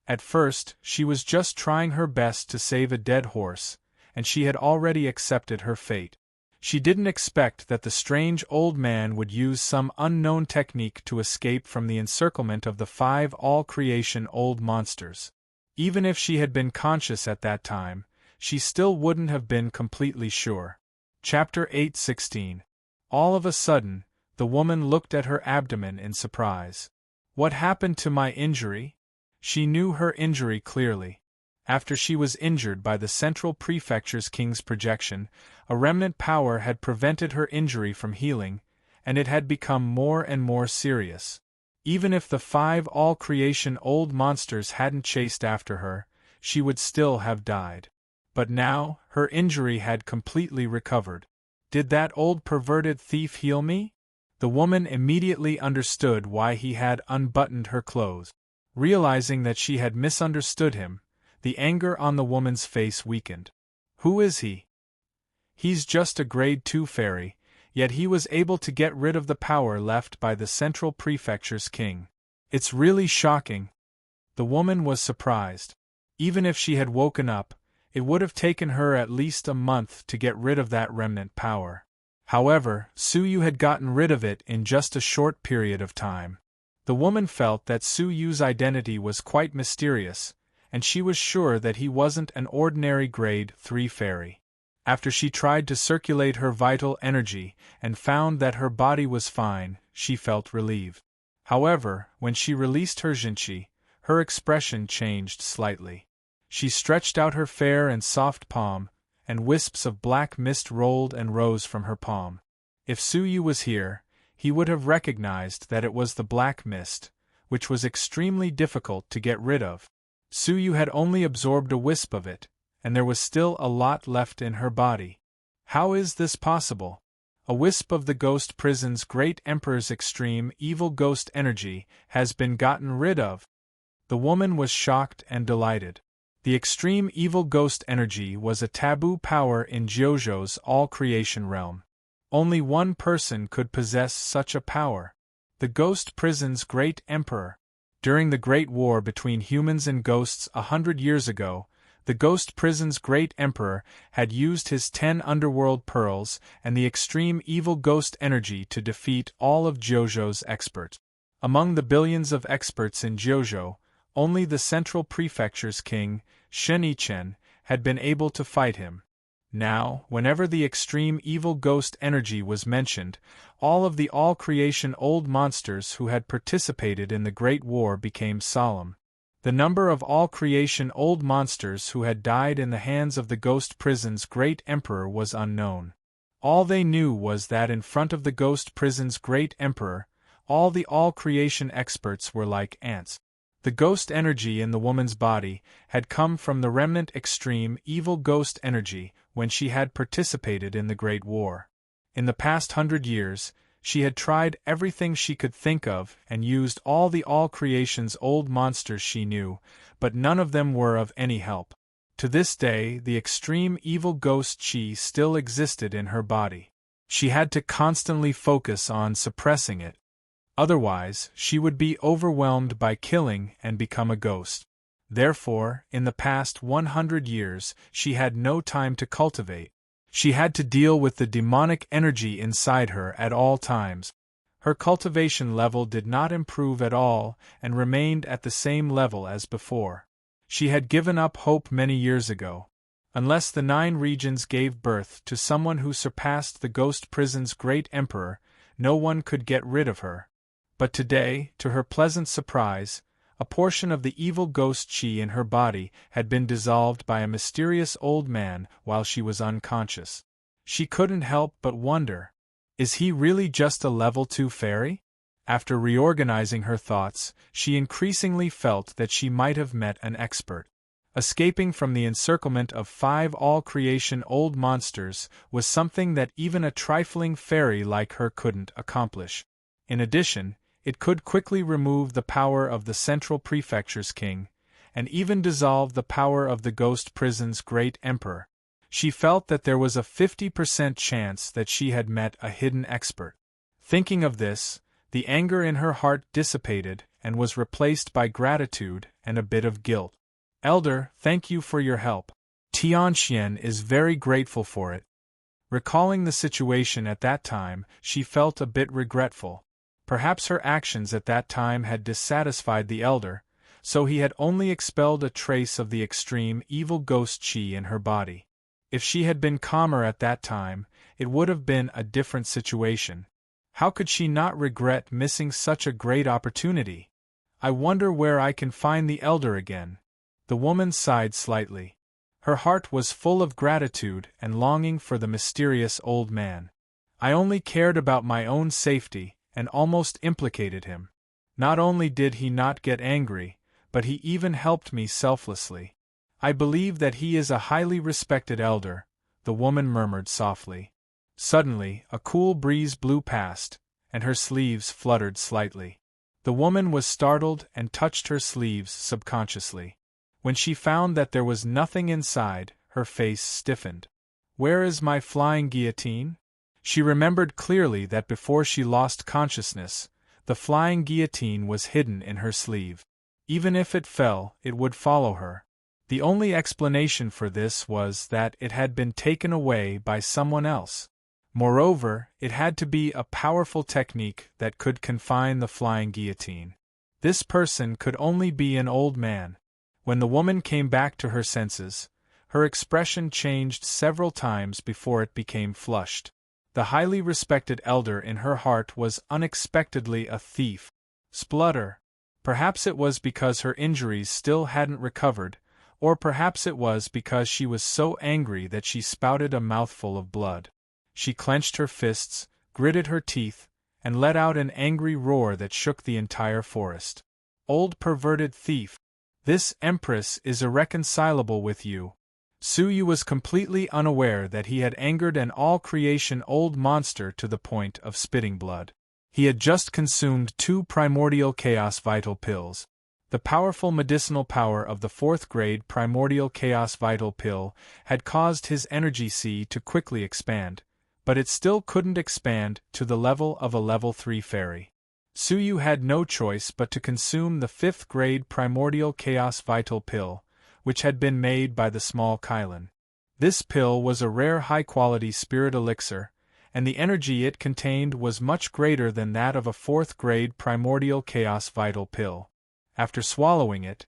At first, she was just trying her best to save a dead horse, and she had already accepted her fate. She didn't expect that the strange old man would use some unknown technique to escape from the encirclement of the 5 all-creation old monsters. Even if she had been conscious at that time, she still wouldn't have been completely sure. Chapter 8:16. All of a sudden, the woman looked at her abdomen in surprise. What happened to my injury? She knew her injury clearly. After she was injured by the Central Prefecture's King's projection, a remnant power had prevented her injury from healing, and it had become more and more serious. Even if the 5 all-creation old monsters hadn't chased after her, she would still have died. But now, her injury had completely recovered. Did that old perverted thief heal me? The woman immediately understood why he had unbuttoned her clothes. Realizing that she had misunderstood him, the anger on the woman's face weakened. Who is he? He's just a grade 2 fairy, yet he was able to get rid of the power left by the Central Prefecture's king. It's really shocking. The woman was surprised. Even if she had woken up, it would have taken her at least a month to get rid of that remnant power. However, Suyu had gotten rid of it in just a short period of time. The woman felt that Suyu's identity was quite mysterious, and she was sure that he wasn't an ordinary grade 3 fairy. After she tried to circulate her vital energy and found that her body was fine, she felt relieved. However, when she released her jinchi, her expression changed slightly. She stretched out her fair and soft palm, and wisps of black mist rolled and rose from her palm. If Suyu was here, he would have recognized that it was the black mist, which was extremely difficult to get rid of. Suyu had only absorbed a wisp of it, and there was still a lot left in her body. How is this possible? A wisp of the ghost prison's great emperor's extreme evil ghost energy has been gotten rid of. The woman was shocked and delighted. The extreme evil ghost energy was a taboo power in JoJo's all-creation realm. Only one person could possess such a power. The ghost prison's great emperor. During the Great War between humans and ghosts 100 years ago, the ghost prison's great emperor had used his 10 underworld pearls and the extreme evil ghost energy to defeat all of JoJo's experts. Among the billions of experts in JoJo, only the Central Prefecture's king, Shinichen, had been able to fight him. Now, whenever the extreme evil ghost energy was mentioned, all of the all-creation old monsters who had participated in the Great War became solemn. The number of all-creation old monsters who had died in the hands of the ghost prison's great emperor was unknown. All they knew was that in front of the ghost prison's great emperor, all the all-creation experts were like ants. The ghost energy in the woman's body had come from the remnant extreme evil ghost energy when she had participated in the Great War. In the past 100 years, she had tried everything she could think of and used all the all-creation's old monsters she knew, but none of them were of any help. To this day, the extreme evil ghost chi still existed in her body. She had to constantly focus on suppressing it. Otherwise, she would be overwhelmed by killing and become a ghost. Therefore, in the past 100 years, she had no time to cultivate. She had to deal with the demonic energy inside her at all times. Her cultivation level did not improve at all and remained at the same level as before. She had given up hope many years ago. Unless the 9 regions gave birth to someone who surpassed the ghost prison's great emperor, no one could get rid of her. But today, to her pleasant surprise, a portion of the evil ghost chi in her body had been dissolved by a mysterious old man while she was unconscious. She couldn't help but wonder, is he really just a level 2 fairy? After reorganizing her thoughts, she increasingly felt that she might have met an expert. Escaping from the encirclement of 5 all-creation old monsters was something that even a trifling fairy like her couldn't accomplish. In addition, it could quickly remove the power of the Central Prefecture's king, and even dissolve the power of the ghost prison's great emperor. She felt that there was a 50% chance that she had met a hidden expert. Thinking of this, the anger in her heart dissipated and was replaced by gratitude and a bit of guilt. Elder, thank you for your help. Tianxian is very grateful for it. Recalling the situation at that time, she felt a bit regretful. Perhaps her actions at that time had dissatisfied the elder, so he had only expelled a trace of the extreme evil ghost chi in her body. If she had been calmer at that time, it would have been a different situation. How could she not regret missing such a great opportunity? I wonder where I can find the elder again. The woman sighed slightly. Her heart was full of gratitude and longing for the mysterious old man. I only cared about my own safety, and almost implicated him. Not only did he not get angry, but he even helped me selflessly. I believe that he is a highly respected elder, the woman murmured softly. Suddenly, a cool breeze blew past, and her sleeves fluttered slightly. The woman was startled and touched her sleeves subconsciously. When she found that there was nothing inside, her face stiffened. Where is my flying guillotine? She remembered clearly that before she lost consciousness, the flying guillotine was hidden in her sleeve. Even if it fell, it would follow her. The only explanation for this was that it had been taken away by someone else. Moreover, it had to be a powerful technique that could confine the flying guillotine. This person could only be an old man. When the woman came back to her senses, her expression changed several times before it became flushed. The highly respected elder in her heart was unexpectedly a thief. Splutter. Perhaps it was because her injuries still hadn't recovered, or perhaps it was because she was so angry that she spouted a mouthful of blood. She clenched her fists, gritted her teeth, and let out an angry roar that shook the entire forest. Old perverted thief! This empress is irreconcilable with you. Suyu was completely unaware that he had angered an all-creation old monster to the point of spitting blood. He had just consumed 2 primordial chaos vital pills. The powerful medicinal power of the 4th grade primordial chaos vital pill had caused his energy sea to quickly expand, but it still couldn't expand to the level of a level 3 fairy. Suyu had no choice but to consume the 5th grade primordial chaos vital pill, which had been made by the small Kylan. This pill was a rare high-quality spirit elixir, and the energy it contained was much greater than that of a 4th grade primordial chaos vital pill. After swallowing it,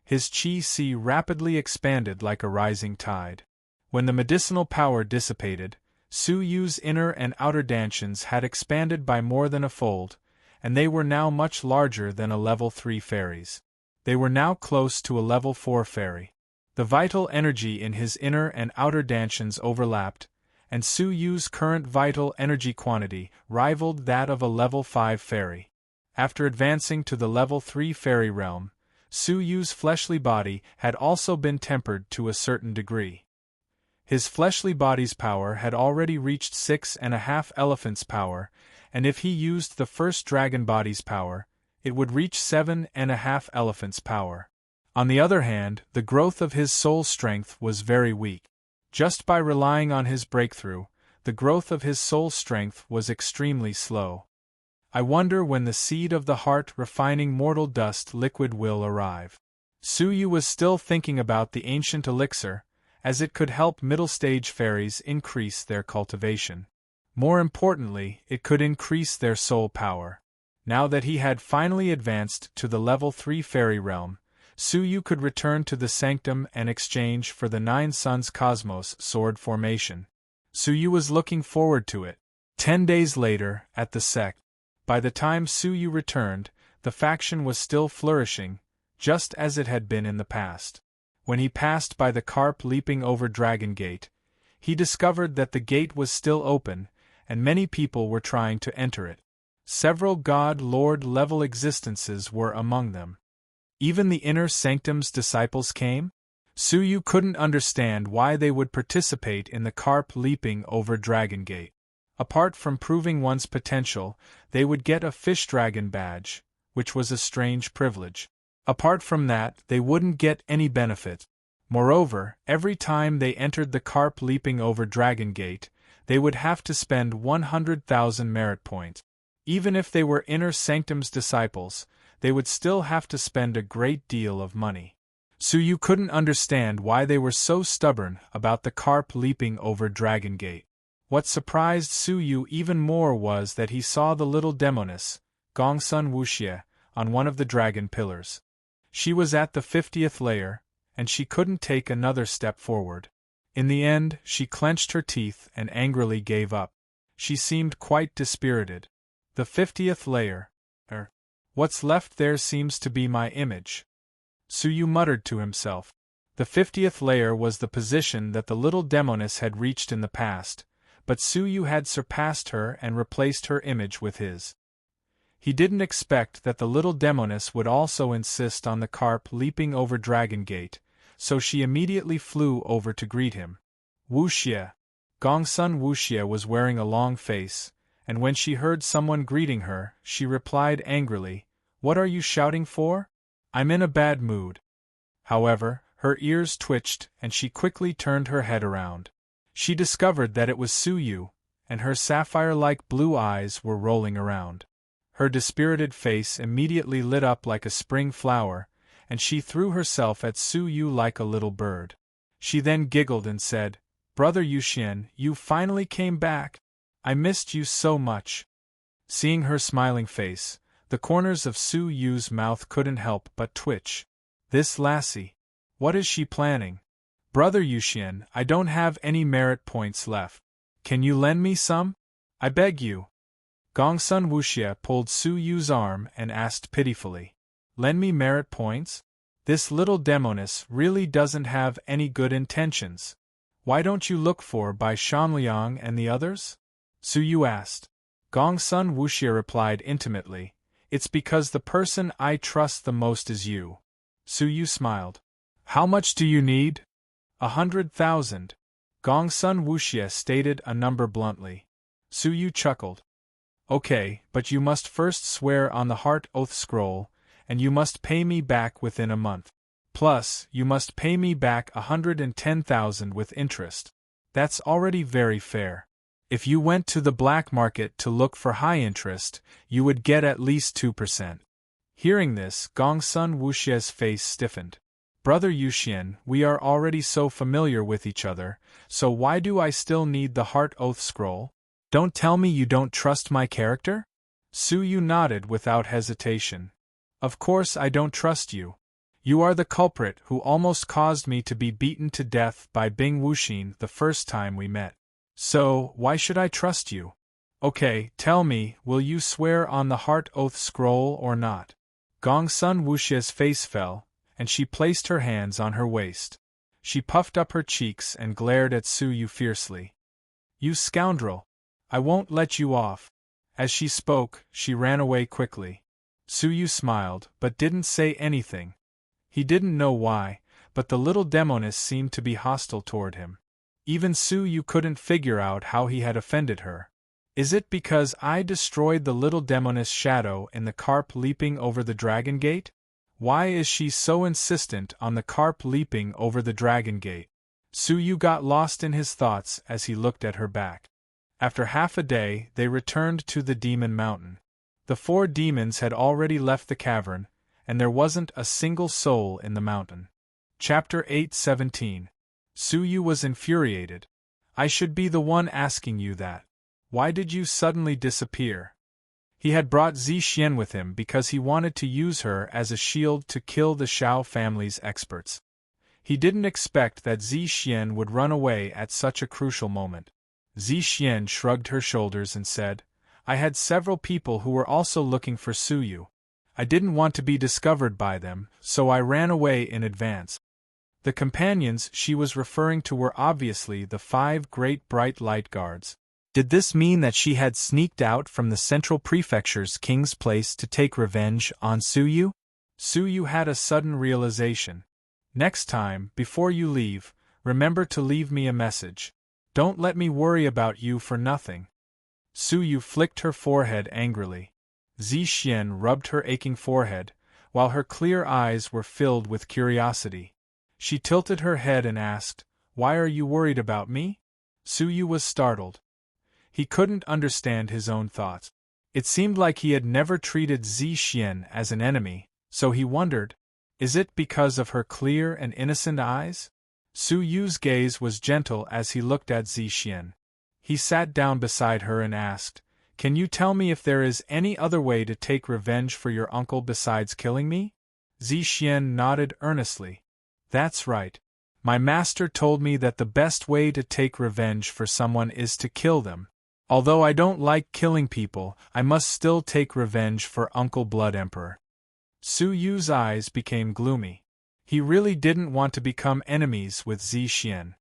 his chi sea rapidly expanded like a rising tide. When the medicinal power dissipated, Suyu's inner and outer dantians had expanded by more than a fold, and they were now much larger than a level 3 fairy's. They were now close to a level 4 fairy. The vital energy in his inner and outer dantians overlapped, and Suyu's current vital energy quantity rivaled that of a level 5 fairy. After advancing to the level 3 fairy realm, Suyu's fleshly body had also been tempered to a certain degree. His fleshly body's power had already reached 6.5 elephants' power, and if he used the first dragon body's power, it would reach 7.5 elephants' power. On the other hand, the growth of his soul strength was very weak. Just by relying on his breakthrough, the growth of his soul strength was extremely slow. I wonder when the seed of the heart refining mortal dust liquid will arrive. Suyu was still thinking about the ancient elixir, as it could help middle-stage fairies increase their cultivation. More importantly, it could increase their soul power. Now that he had finally advanced to the level 3 fairy realm, Suyu could return to the sanctum and exchange for the 9 Suns Cosmos sword formation. Suyu was looking forward to it. 10 days later, at the sect. By the time Suyu returned, the faction was still flourishing, just as it had been in the past. When he passed by the carp leaping over Dragon Gate, he discovered that the gate was still open, and many people were trying to enter it. Several God-Lord level existences were among them. Even the inner sanctum's disciples came? Suyu couldn't understand why they would participate in the carp leaping over Dragon Gate. Apart from proving one's potential, they would get a fish dragon badge, which was a strange privilege. Apart from that, they wouldn't get any benefit. Moreover, every time they entered the carp leaping over Dragon Gate, they would have to spend 100,000 merit points. Even if they were Inner Sanctum's disciples, they would still have to spend a great deal of money. Suyu couldn't understand why they were so stubborn about the carp leaping over Dragon Gate. What surprised Suyu even more was that he saw the little demoness, Gongsun Wuxie, on one of the dragon pillars. She was at the 50th layer, and she couldn't take another step forward. In the end, she clenched her teeth and angrily gave up. She seemed quite dispirited. The 50th layer. What's left there seems to be my image. Suyu muttered to himself. The 50th layer was the position that the little demoness had reached in the past, but Suyu had surpassed her and replaced her image with his. He didn't expect that the little demoness would also insist on the carp leaping over Dragon Gate, so she immediately flew over to greet him. Wuxie. Gongsun Wuxie was wearing a long face, and when she heard someone greeting her, she replied angrily, "What are you shouting for? I'm in a bad mood." However, her ears twitched and she quickly turned her head around. She discovered that it was Suyu, and her sapphire-like blue eyes were rolling around. Her dispirited face immediately lit up like a spring flower, and she threw herself at Suyu like a little bird. She then giggled and said, "Brother Yuxian, you finally came back. I missed you so much." Seeing her smiling face, the corners of Suyu's mouth couldn't help but twitch. This lassie. What is she planning? "Brother Yuxian, I don't have any merit points left. Can you lend me some? I beg you." Gongsun Wuxie pulled Suyu's arm and asked pitifully, "Lend me merit points? This little demoness really doesn't have any good intentions. Why don't you look for Bai Shanliang and the others?" Suyu asked. Gongsun Wuxie replied intimately, "It's because the person I trust the most is you." Suyu smiled. "How much do you need?" 100,000. Gongsun Wuxie stated a number bluntly. Suyu chuckled. "Okay, but you must first swear on the Heart Oath Scroll, and you must pay me back within a month. Plus, you must pay me back 110,000 with interest. That's already very fair. If you went to the black market to look for high interest, you would get at least 2%. Hearing this, Gongsun Wuxie's face stiffened. "Brother Yuxian, we are already so familiar with each other, so why do I still need the Heart Oath Scroll? Don't tell me you don't trust my character?" Suyu nodded without hesitation. "Of course I don't trust you. You are the culprit who almost caused me to be beaten to death by Bing Wuxin the first time we met. So, why should I trust you? Okay, tell me, will you swear on the Heart Oath Scroll or not?" Gongsun Wuxie's face fell, and she placed her hands on her waist. She puffed up her cheeks and glared at Suyu fiercely. "You scoundrel! I won't let you off." As she spoke, she ran away quickly. Suyu smiled, but didn't say anything. He didn't know why, but the little demoness seemed to be hostile toward him. Even Suyu couldn't figure out how he had offended her. Is it because I destroyed the little demoness shadow in the carp leaping over the Dragon Gate? Why is she so insistent on the carp leaping over the Dragon Gate? Suyu got lost in his thoughts as he looked at her back. After half a day, they returned to the Demon Mountain. The 4 demons had already left the cavern, and there wasn't a single soul in the mountain. Chapter 8:17. Su Yu was infuriated. I should be the one asking you that. Why did you suddenly disappear? He had brought Zixian with him because he wanted to use her as a shield to kill the Shao family's experts. He didn't expect that Zixian would run away at such a crucial moment. Zixian shrugged her shoulders and said, I had several people who were also looking for Su Yu. I didn't want to be discovered by them, so I ran away in advance. The companions she was referring to were obviously the 5 great bright light guards. Did this mean that she had sneaked out from the central prefecture's king's place to take revenge on Su Yu? Su Yu had a sudden realization. Next time, before you leave, remember to leave me a message. Don't let me worry about you for nothing. Su Yu flicked her forehead angrily. Zixian rubbed her aching forehead, while her clear eyes were filled with curiosity. She tilted her head and asked, Why are you worried about me? Su Yu was startled. He couldn't understand his own thoughts. It seemed like he had never treated Zixian as an enemy, so he wondered, is it because of her clear and innocent eyes? Su Yu's gaze was gentle as he looked at Zixian. He sat down beside her and asked, Can you tell me if there is any other way to take revenge for your uncle besides killing me? Zixian nodded earnestly. That's right. My master told me that the best way to take revenge for someone is to kill them. Although I don't like killing people, I must still take revenge for Uncle Blood Emperor. Su Yu's eyes became gloomy. He really didn't want to become enemies with Zixian.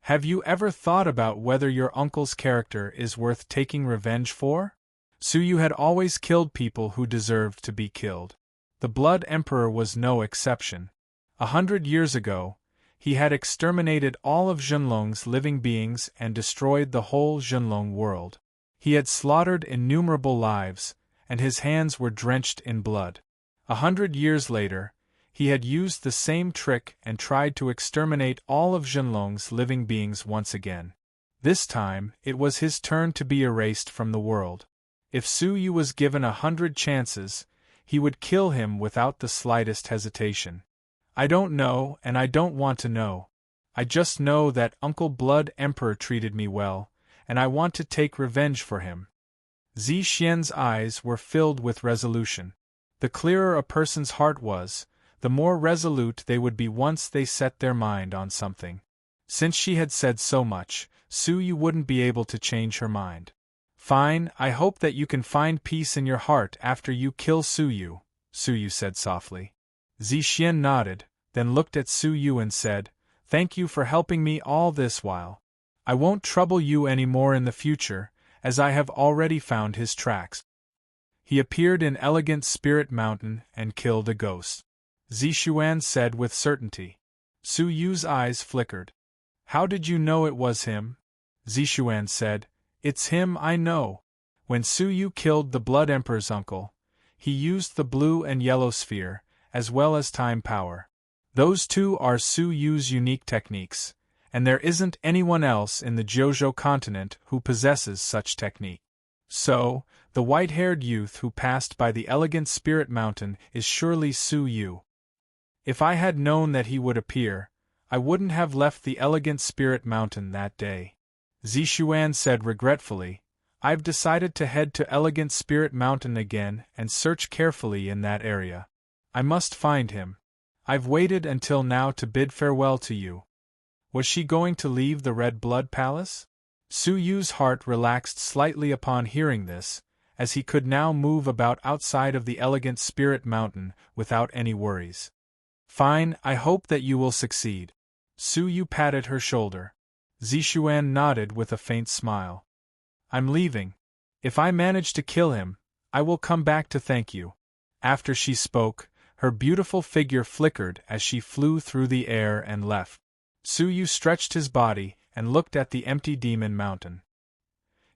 Have you ever thought about whether your uncle's character is worth taking revenge for? Su Yu had always killed people who deserved to be killed. The Blood Emperor was no exception. 100 years ago, he had exterminated all of Zhenlong's living beings and destroyed the whole Zhenlong world. He had slaughtered innumerable lives, and his hands were drenched in blood. 100 years later, he had used the same trick and tried to exterminate all of Zhenlong's living beings once again. This time, it was his turn to be erased from the world. If Su Yu was given 100 chances, he would kill him without the slightest hesitation. I don't know, and I don't want to know. I just know that Uncle Blood Emperor treated me well, and I want to take revenge for him. Zixian's eyes were filled with resolution. The clearer a person's heart was, the more resolute they would be once they set their mind on something. Since she had said so much, Su Yu wouldn't be able to change her mind. Fine, I hope that you can find peace in your heart after you kill Su Yu, Su Yu said softly. Zixian nodded, then looked at Su Yu and said, Thank you for helping me all this while. I won't trouble you any more in the future, as I have already found his tracks. He appeared in Elegant Spirit Mountain and killed a ghost. Zixian said with certainty. Su Yu's eyes flickered. How did you know it was him? Zixian said, It's him I know. When Su Yu killed the Blood Emperor's uncle, he used the blue and yellow sphere, as well as time power. Those two are Su Yu's unique techniques, and there isn't anyone else in the Jojo continent who possesses such technique. So, the white-haired youth who passed by the Elegant Spirit Mountain is surely Su Yu. If I had known that he would appear, I wouldn't have left the Elegant Spirit Mountain that day. Zixian said regretfully, I've decided to head to Elegant Spirit Mountain again and search carefully in that area. I must find him. I've waited until now to bid farewell to you. Was she going to leave the Red Blood Palace? Su Yu's heart relaxed slightly upon hearing this, as he could now move about outside of the Elegant Spirit Mountain without any worries. Fine, I hope that you will succeed. Su Yu patted her shoulder. Zixian nodded with a faint smile. I'm leaving. If I manage to kill him, I will come back to thank you. After she spoke, her beautiful figure flickered as she flew through the air and left. Su Yu stretched his body and looked at the empty Demon Mountain.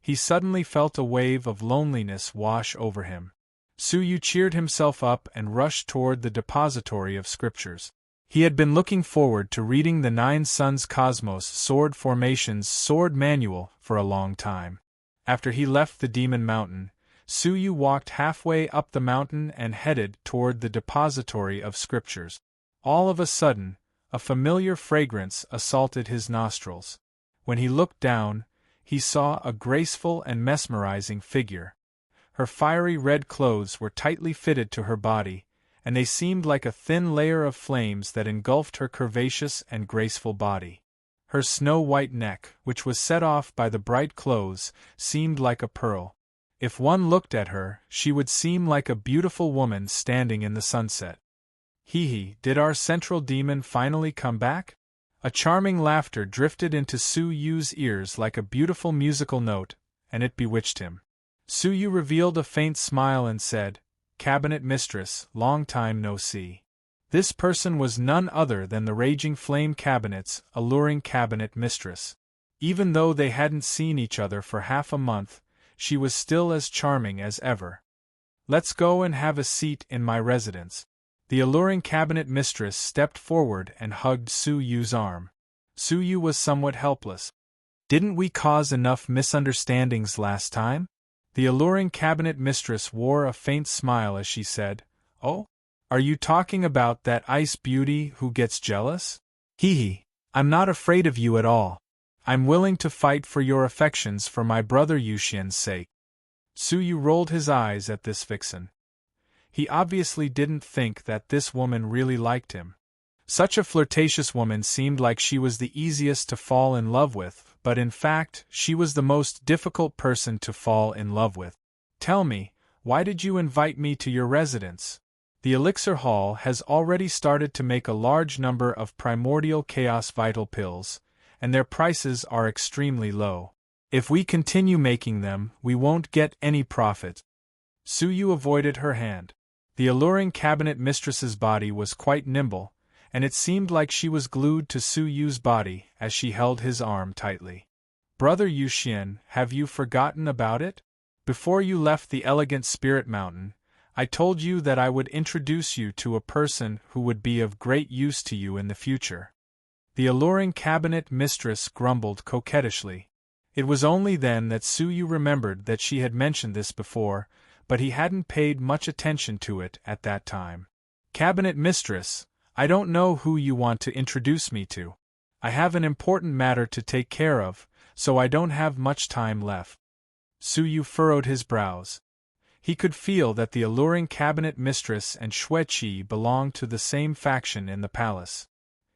He suddenly felt a wave of loneliness wash over him. Su Yu cheered himself up and rushed toward the depository of scriptures. He had been looking forward to reading the Nine Suns Cosmos Sword Formations Sword Manual for a long time. After he left the Demon Mountain, Su Yu walked halfway up the mountain and headed toward the depository of scriptures. All of a sudden, A familiar fragrance assaulted his nostrils. When he looked down, he saw a graceful and mesmerizing figure. Her fiery red clothes were tightly fitted to her body, and they seemed like a thin layer of flames that engulfed her curvaceous and graceful body. Her snow-white neck, which was set off by the bright clothes, seemed like a pearl. If one looked at her, she would seem like a beautiful woman standing in the sunset. Hee, did our central demon finally come back? A charming laughter drifted into Su Yu's ears like a beautiful musical note, and it bewitched him. Su Yu revealed a faint smile and said, "Cabinet Mistress, long time no see." This person was none other than the Raging Flame Cabinet's alluring cabinet mistress. Even though they hadn't seen each other for half a month, she was still as charming as ever. "Let's go and have a seat in my residence." The alluring cabinet mistress stepped forward and hugged Su Yu's arm. Su Yu was somewhat helpless. "Didn't we cause enough misunderstandings last time?" The alluring cabinet mistress wore a faint smile as she said, "Oh? Are you talking about that ice beauty who gets jealous? I'm not afraid of you at all. I'm willing to fight for your affections for my brother Yuxian's sake." Su Yu rolled his eyes at this vixen. He obviously didn't think that this woman really liked him. Such a flirtatious woman seemed like she was the easiest to fall in love with, but in fact, she was the most difficult person to fall in love with. "Tell me, why did you invite me to your residence? The Elixir Hall has already started to make a large number of primordial chaos vital pills, and their prices are extremely low. If we continue making them, we won't get any profit." Su Yu avoided her hand. The alluring cabinet mistress's body was quite nimble, and it seemed like she was glued to Su Yu's body as she held his arm tightly. "Brother Yuxian, have you forgotten about it? Before you left the elegant Spirit Mountain, I told you that I would introduce you to a person who would be of great use to you in the future." The alluring cabinet mistress grumbled coquettishly. It was only then that Su Yu remembered that she had mentioned this before, but he hadn't paid much attention to it at that time. "Cabinet mistress, I don't know who you want to introduce me to. I have an important matter to take care of, so I don't have much time left." Su Yu furrowed his brows. He could feel that the alluring cabinet mistress and Xueqi belonged to the same faction in the palace.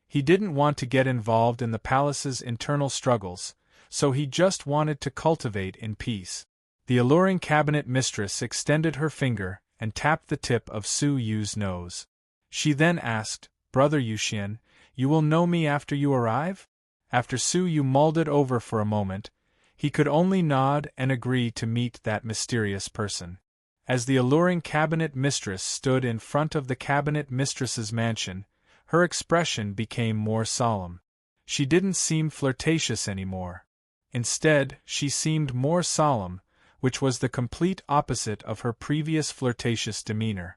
He didn't want to get involved in the palace's internal struggles, so he just wanted to cultivate in peace. The alluring cabinet mistress extended her finger and tapped the tip of Su Yu's nose. She then asked, "Brother Yuxian, you will know me after you arrive?" After Su Yu mulled it over for a moment, he could only nod and agree to meet that mysterious person. As the alluring cabinet mistress stood in front of the cabinet mistress's mansion, her expression became more solemn. She didn't seem flirtatious anymore. Instead, she seemed more solemn, which was the complete opposite of her previous flirtatious demeanor.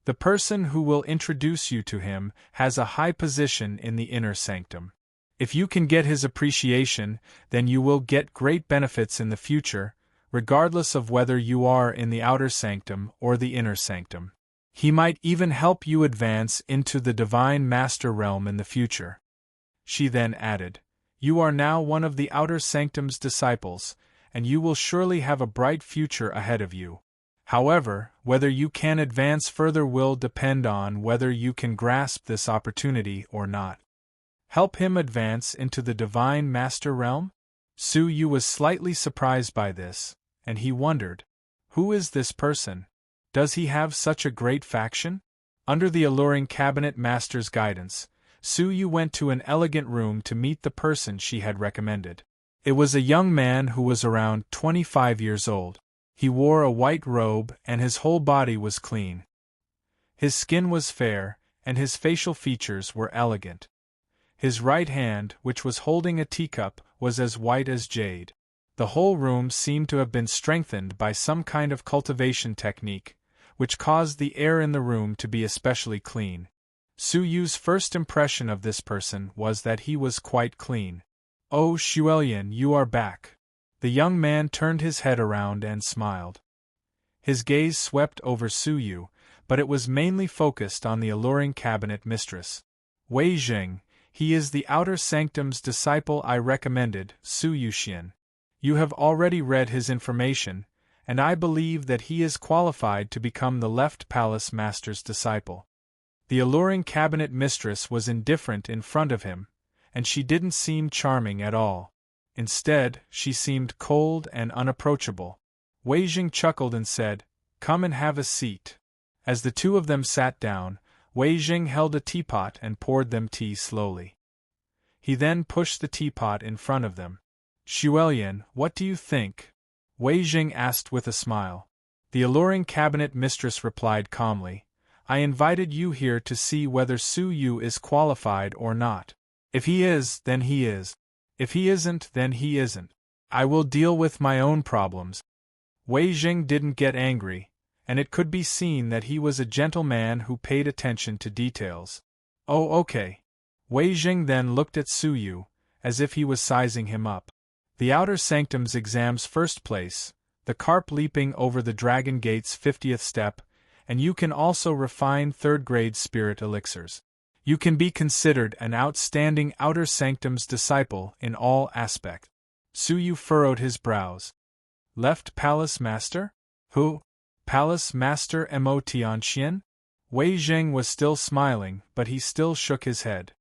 "The person who will introduce you to him has a high position in the inner sanctum. If you can get his appreciation, then you will get great benefits in the future, regardless of whether you are in the outer sanctum or the inner sanctum. He might even help you advance into the Divine Master Realm in the future." She then added, "You are now one of the outer sanctum's disciples, and you will surely have a bright future ahead of you. However, whether you can advance further will depend on whether you can grasp this opportunity or not." Help him advance into the Divine Master Realm? Su Yu was slightly surprised by this, and he wondered, who is this person? Does he have such a great faction? Under the alluring cabinet master's guidance, Su Yu went to an elegant room to meet the person she had recommended. It was a young man who was around 25 years old. He wore a white robe and his whole body was clean. His skin was fair, and his facial features were elegant. His right hand, which was holding a teacup, was as white as jade. The whole room seemed to have been strengthened by some kind of cultivation technique, which caused the air in the room to be especially clean. Su Yu's first impression of this person was that he was quite clean. "Oh, Xuelian, you are back." The young man turned his head around and smiled. His gaze swept over Su Yu, but it was mainly focused on the alluring cabinet mistress. "Wei Jing, He is the outer sanctum's disciple I recommended, Su Yuxian. You have already read his information, and I believe that he is qualified to become the left palace master's disciple. The alluring cabinet mistress was indifferent in front of him, and she didn't seem charming at all. Instead, she seemed cold and unapproachable. Wei Jing chuckled and said, "Come and have a seat." As the two of them sat down, Wei Jing held a teapot and poured them tea slowly. He then pushed the teapot in front of them. "Xuelian, what do you think?" Wei Jing asked with a smile. The alluring cabinet mistress replied calmly, "I invited you here to see whether Su Yu is qualified or not. If he is, then he is. If he isn't, then he isn't. I will deal with my own problems." Wei Jing didn't get angry, and it could be seen that he was a gentleman who paid attention to details. "Oh, okay." Wei Jing then looked at Su Yu, as if he was sizing him up. The outer sanctum's exam's first place, the carp leaping over the dragon gate's 50th step, and you can also refine third-grade spirit elixirs. You can be considered an outstanding outer sanctum's disciple in all aspects. Su Yu furrowed his brows. Left Palace Master? Who? Palace Master Mo Tianxian? Wei Jing was still smiling, but he still shook his head.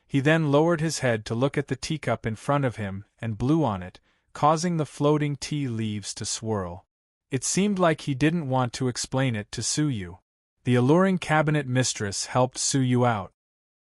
He then lowered his head to look at the teacup in front of him and blew on it, causing the floating tea leaves to swirl. It seemed like he didn't want to explain it to Su Yu. The alluring cabinet mistress helped Su Yu out.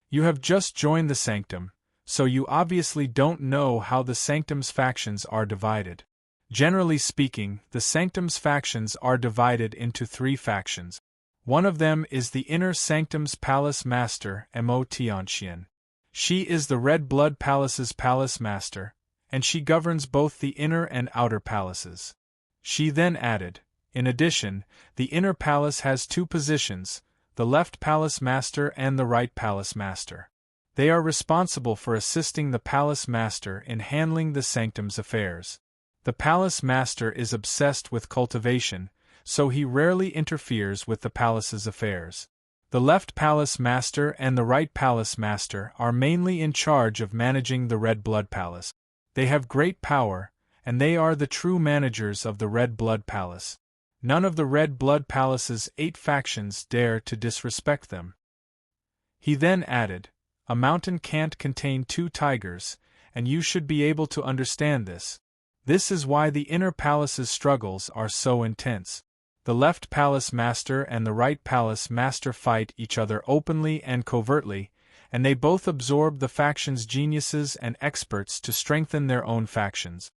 "You have just joined the sanctum, so you obviously don't know how the sanctum's factions are divided. Generally speaking, the sanctum's factions are divided into 3 factions. One of them is the inner sanctum's palace master, Mo Tianxian. She is the Red Blood Palace's palace master, and she governs both the inner and outer palaces." She then added, "In addition, the inner palace has 2 positions, the left palace master and the right palace master. They are responsible for assisting the palace master in handling the sanctum's affairs. The palace master is obsessed with cultivation, so he rarely interferes with the palace's affairs. The left palace master and the right palace master are mainly in charge of managing the Red Blood Palace. They have great power, and they are the true managers of the Red Blood Palace. None of the Red Blood Palace's 8 factions dare to disrespect them." He then added, "A mountain can't contain 2 tigers, and you should be able to understand this. This is why the inner palace's struggles are so intense. The left palace master and the right palace master fight each other openly and covertly, and they both absorb the faction's geniuses and experts to strengthen their own factions."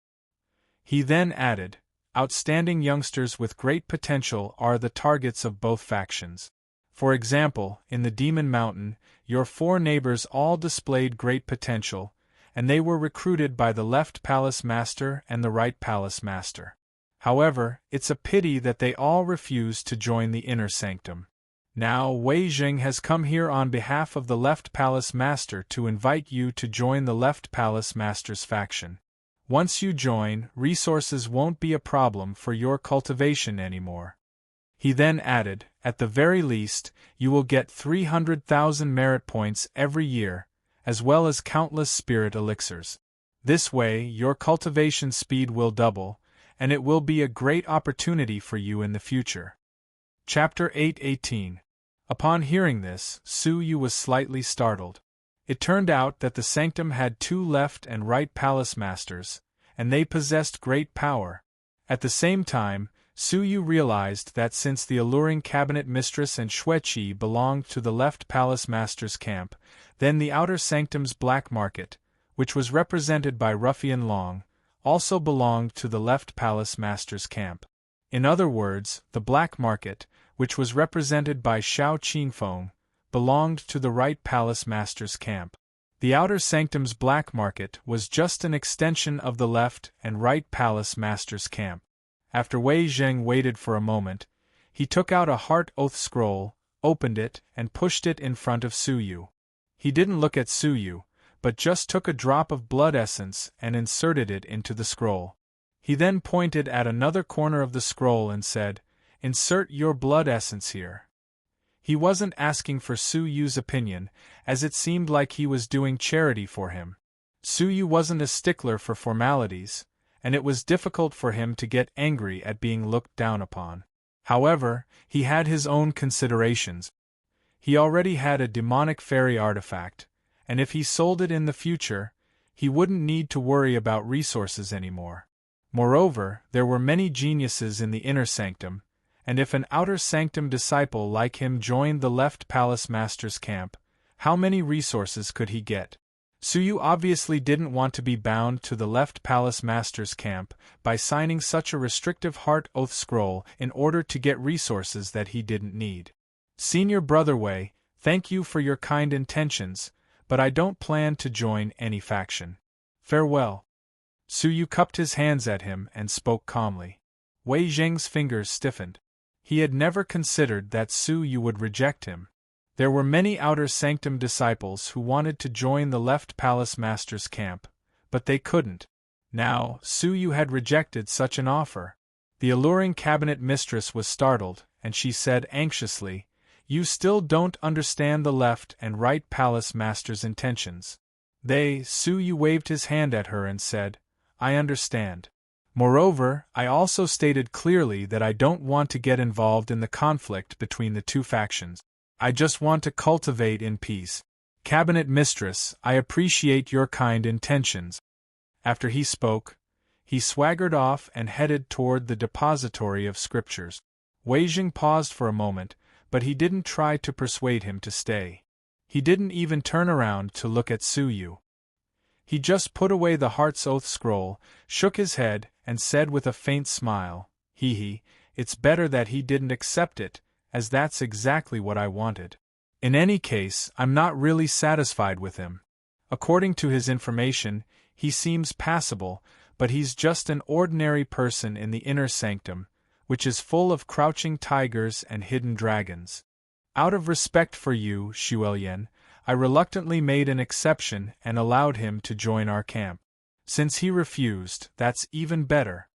He then added, "Outstanding youngsters with great potential are the targets of both factions. For example, in the Demon Mountain, your 4 neighbors all displayed great potential, and they were recruited by the left palace master and the right palace master. However, it's a pity that they all refused to join the inner sanctum. Now Wei Jing has come here on behalf of the left palace master to invite you to join the left palace master's faction. Once you join, resources won't be a problem for your cultivation anymore." He then added, "At the very least, you will get 300,000 merit points every year, as well as countless spirit elixirs. This way, your cultivation speed will double, and it will be a great opportunity for you in the future." Chapter 8:18. Upon hearing this, Su Yu was slightly startled. It turned out that the sanctum had 2 left and right palace masters, and they possessed great power. At the same time, Su Yu realized that since the alluring cabinet mistress and Xueqi belonged to the left palace master's camp, then the outer sanctum's black market, which was represented by Ruffian Long, also belonged to the left palace master's camp. In other words, the black market, which was represented by Xiao Qingfeng, belonged to the right palace master's camp. The outer sanctum's black market was just an extension of the left and right palace master's camp. After Wei Jing waited for a moment, he took out a heart oath scroll, opened it, and pushed it in front of Su Yu. He didn't look at Su Yu, but just took a drop of blood essence and inserted it into the scroll. He then pointed at another corner of the scroll and said, "Insert your blood essence here." He wasn't asking for Su Yu's opinion, as it seemed like he was doing charity for him. Su Yu wasn't a stickler for formalities, and it was difficult for him to get angry at being looked down upon. However, he had his own considerations. He already had a demonic fairy artifact, and if he sold it in the future, he wouldn't need to worry about resources anymore. Moreover, there were many geniuses in the inner sanctum, and if an outer sanctum disciple like him joined the Left Palace Master's camp, how many resources could he get? Su Yu obviously didn't want to be bound to the Left Palace Master's camp by signing such a restrictive heart oath scroll in order to get resources that he didn't need. Senior Brother Wei, thank you for your kind intentions, but I don't plan to join any faction. Farewell. Su Yu cupped his hands at him and spoke calmly. Wei Zheng's fingers stiffened. He had never considered that Su Yu would reject him. There were many Outer Sanctum disciples who wanted to join the Left Palace Master's camp, but they couldn't. Now, Su Yu had rejected such an offer. The alluring cabinet mistress was startled, and she said anxiously, "You still don't understand the Left and Right Palace Master's intentions." Su Yu waved his hand at her and said, "I understand. Moreover, I also stated clearly that I don't want to get involved in the conflict between the two factions. I just want to cultivate in peace. Cabinet Mistress, I appreciate your kind intentions." After he spoke, he swaggered off and headed toward the depository of scriptures. Wei Jing paused for a moment, but he didn't try to persuade him to stay. He didn't even turn around to look at Su Yu. He just put away the Heart's Oath scroll, shook his head, and said with a faint smile, "It's better that he didn't accept it, as that's exactly what I wanted. In any case, I'm not really satisfied with him. According to his information, he seems passable, but he's just an ordinary person in the inner sanctum, which is full of crouching tigers and hidden dragons. Out of respect for you, Xuelian, I reluctantly made an exception and allowed him to join our camp. Since he refused, that's even better."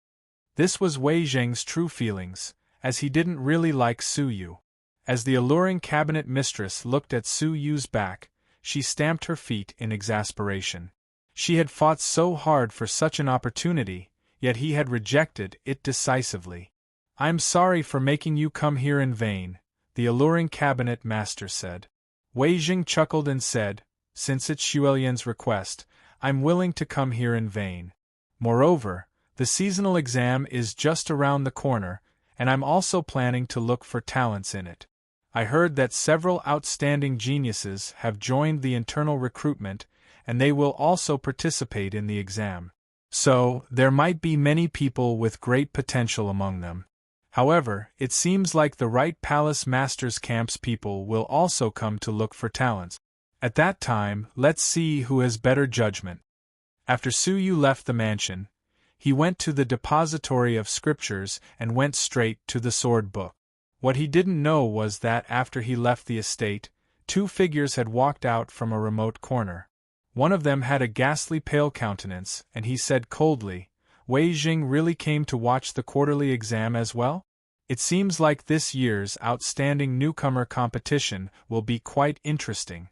This was Wei Zheng's true feelings, as he didn't really like Su Yu. As the alluring cabinet mistress looked at Su Yu's back, she stamped her feet in exasperation. She had fought so hard for such an opportunity, yet he had rejected it decisively. "I'm sorry for making you come here in vain," the alluring cabinet master said. Wei Jing chuckled and said, "Since it's Xuelian's request, I'm willing to come here in vain. Moreover, the seasonal exam is just around the corner, and I'm also planning to look for talents in it. I heard that several outstanding geniuses have joined the internal recruitment, and they will also participate in the exam. So, there might be many people with great potential among them. However, it seems like the Right Palace Master's camp's people will also come to look for talents. At that time, let's see who has better judgment." After Su Yu left the mansion, he went to the depository of scriptures and went straight to the sword book. What he didn't know was that after he left the estate, two figures had walked out from a remote corner. One of them had a ghastly pale countenance, and he said coldly, "Wei Jing really came to watch the quarterly exam as well? It seems like this year's outstanding newcomer competition will be quite interesting."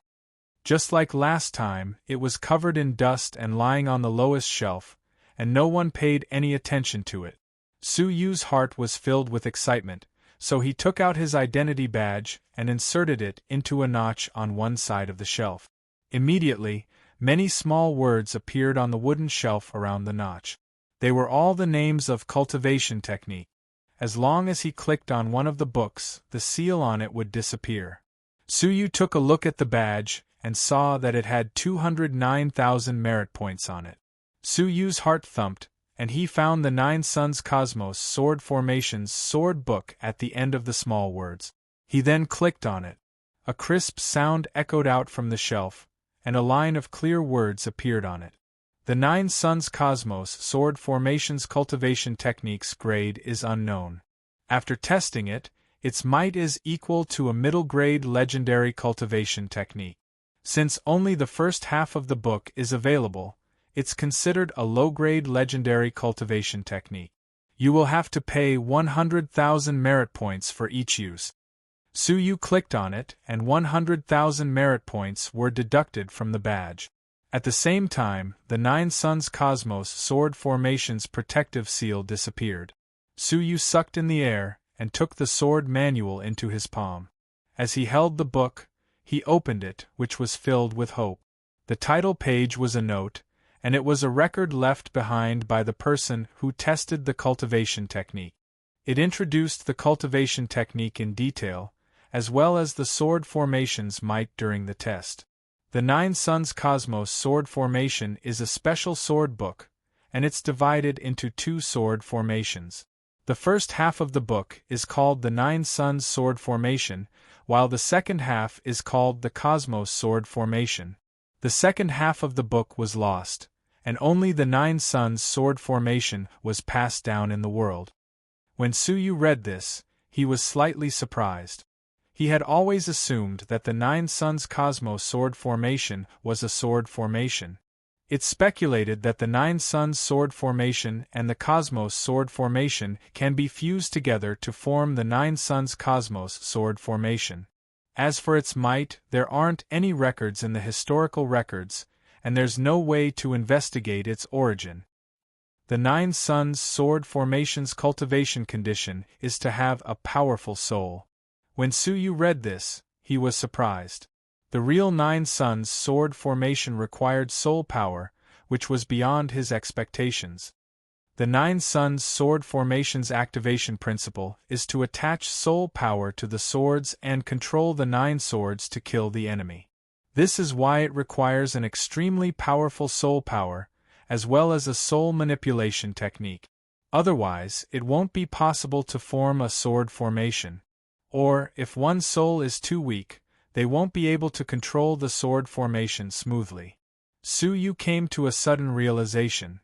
Just like last time, it was covered in dust and lying on the lowest shelf, and no one paid any attention to it. Su Yu's heart was filled with excitement, so he took out his identity badge and inserted it into a notch on one side of the shelf. Immediately, many small words appeared on the wooden shelf around the notch. They were all the names of cultivation technique. As long as he clicked on one of the books, the seal on it would disappear. Su Yu took a look at the badge and saw that it had 209,000 merit points on it. Su Yu's heart thumped, and he found the 9 Suns Cosmos Sword Formations sword book at the end of the small words. He then clicked on it. A crisp sound echoed out from the shelf, and a line of clear words appeared on it. The 9 Suns Cosmos Sword Formations Cultivation Techniques grade is unknown. After testing it, its might is equal to a middle-grade legendary cultivation technique. Since only the first half of the book is available, it's considered a low-grade legendary cultivation technique. You will have to pay 100,000 merit points for each use. Suyu clicked on it, and 100,000 merit points were deducted from the badge. At the same time, the Nine Suns Cosmos Sword Formation's protective seal disappeared. Suyu sucked in the air and took the sword manual into his palm. As he held the book, he opened it, which was filled with hope. The title page was a note, and it was a record left behind by the person who tested the cultivation technique. It introduced the cultivation technique in detail, as well as the sword formation's might during the test. The Nine Suns Cosmos Sword Formation is a special sword book, and it's divided into 2 sword formations. The first half of the book is called the Nine Suns Sword Formation, while the second half is called the Cosmos Sword Formation. The second half of the book was lost, and only the Nine Suns Sword Formation was passed down in the world. When Suyu read this, he was slightly surprised. He had always assumed that the Nine Suns Cosmos Sword Formation was a sword formation. It's speculated that the Nine Suns Sword Formation and the Cosmos Sword Formation can be fused together to form the Nine Suns Cosmos Sword Formation. As for its might, there aren't any records in the historical records, and there's no way to investigate its origin. The Nine Suns Sword Formation's cultivation condition is to have a powerful soul. When Suyu read this, he was surprised. The real Nine Suns Sword Formation required soul power, which was beyond his expectations. The Nine Suns Sword Formation's activation principle is to attach soul power to the swords and control the 9 swords to kill the enemy. This is why it requires an extremely powerful soul power, as well as a soul manipulation technique. Otherwise, it won't be possible to form a sword formation. Or, if one soul is too weak, they won't be able to control the sword formation smoothly. Suyu came to a sudden realization.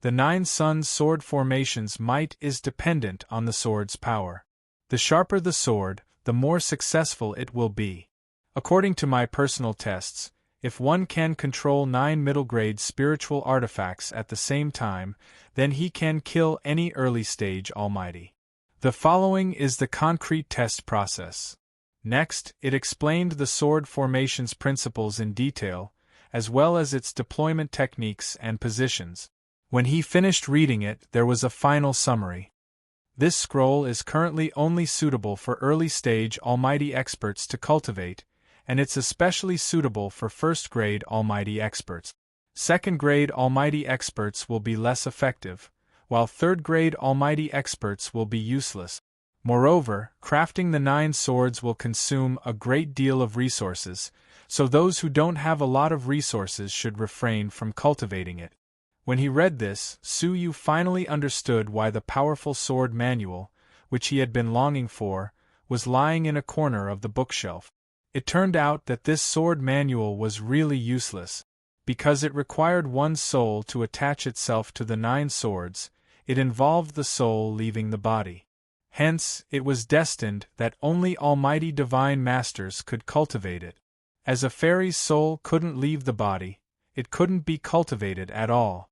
The Nine Suns Sword Formation's might is dependent on the sword's power. The sharper the sword, the more successful it will be. According to my personal tests, if one can control 9 middle-grade spiritual artifacts at the same time, then he can kill any early-stage almighty. The following is the concrete test process. Next, it explained the sword formation's principles in detail, as well as its deployment techniques and positions. When he finished reading it, there was a final summary. This scroll is currently only suitable for early-stage almighty experts to cultivate, and it's especially suitable for first-grade almighty experts. Second-grade almighty experts will be less effective, while third-grade almighty experts will be useless. Moreover, crafting the 9 swords will consume a great deal of resources, so those who don't have a lot of resources should refrain from cultivating it. When he read this, Suyu finally understood why the powerful sword manual, which he had been longing for, was lying in a corner of the bookshelf. It turned out that this sword manual was really useless. Because it required one soul to attach itself to the 9 swords, it involved the soul leaving the body. Hence, it was destined that only almighty divine masters could cultivate it. As a fairy's soul couldn't leave the body, it couldn't be cultivated at all.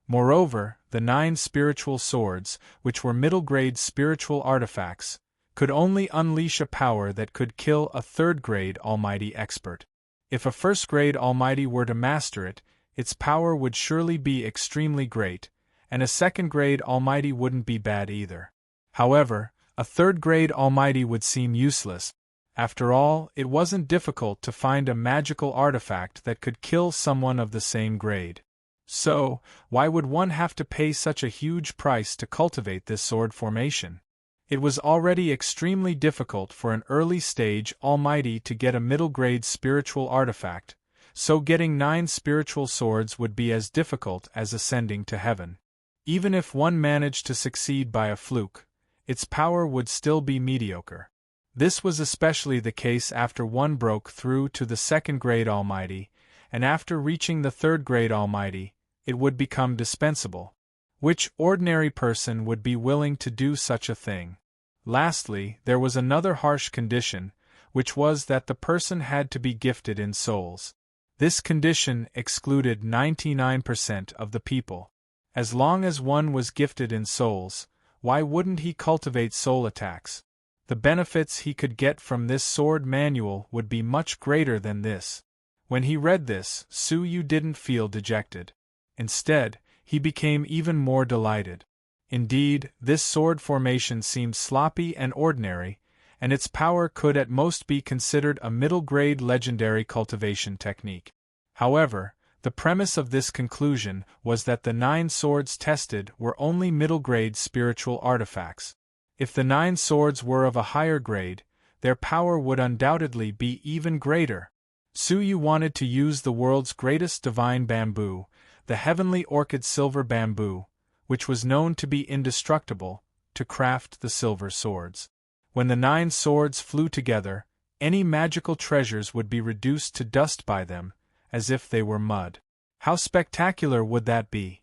Moreover, the 9 spiritual swords, which were middle-grade spiritual artifacts, could only unleash a power that could kill a third-grade almighty expert. If a first-grade almighty were to master it, its power would surely be extremely great, and a second-grade almighty wouldn't be bad either. However, a third-grade almighty would seem useless. After all, it wasn't difficult to find a magical artifact that could kill someone of the same grade. So, why would one have to pay such a huge price to cultivate this sword formation? It was already extremely difficult for an early-stage almighty to get a middle-grade spiritual artifact, so getting 9 spiritual swords would be as difficult as ascending to heaven. Even if one managed to succeed by a fluke, its power would still be mediocre. This was especially the case after one broke through to the second-grade almighty, and after reaching the third-grade almighty, it would become dispensable. Which ordinary person would be willing to do such a thing? Lastly, there was another harsh condition, which was that the person had to be gifted in souls. This condition excluded 99% of the people. As long as one was gifted in souls, why wouldn't he cultivate soul attacks? The benefits he could get from this sword manual would be much greater than this. When he read this, Su Yu didn't feel dejected. Instead, he became even more delighted. Indeed, this sword formation seemed sloppy and ordinary, and its power could at most be considered a middle-grade legendary cultivation technique. However, the premise of this conclusion was that the 9 swords tested were only middle-grade spiritual artifacts. If the 9 swords were of a higher grade, their power would undoubtedly be even greater. Su Yu wanted to use the world's greatest divine bamboo, the heavenly orchid silver bamboo, which was known to be indestructible, to craft the silver swords. When the 9 swords flew together, any magical treasures would be reduced to dust by them, as if they were mud. How spectacular would that be?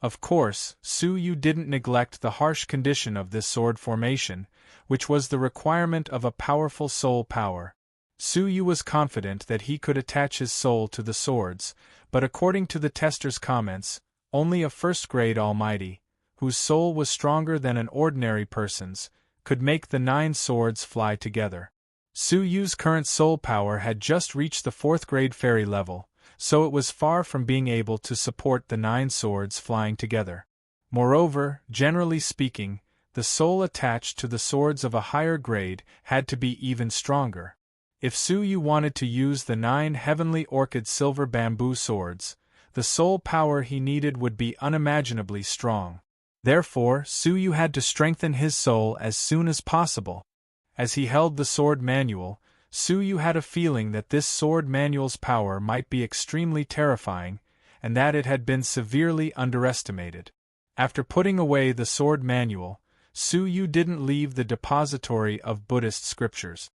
Of course, Su Yu didn't neglect the harsh condition of this sword formation, which was the requirement of a powerful soul power. Su Yu was confident that he could attach his soul to the swords, but according to the tester's comments, only a first-grade almighty, whose soul was stronger than an ordinary person's, could make the 9 swords fly together. Su Yu's current soul power had just reached the 4th-grade fairy level, so it was far from being able to support the 9 swords flying together. Moreover, generally speaking, the soul attached to the swords of a higher grade had to be even stronger. If Su Yu wanted to use the 9 heavenly orchid silver bamboo swords, the soul power he needed would be unimaginably strong. Therefore, Su Yu had to strengthen his soul as soon as possible. As he held the sword manual, Su Yu had a feeling that this sword manual's power might be extremely terrifying, and that it had been severely underestimated. After putting away the sword manual, Su Yu didn't leave the depository of Buddhist scriptures.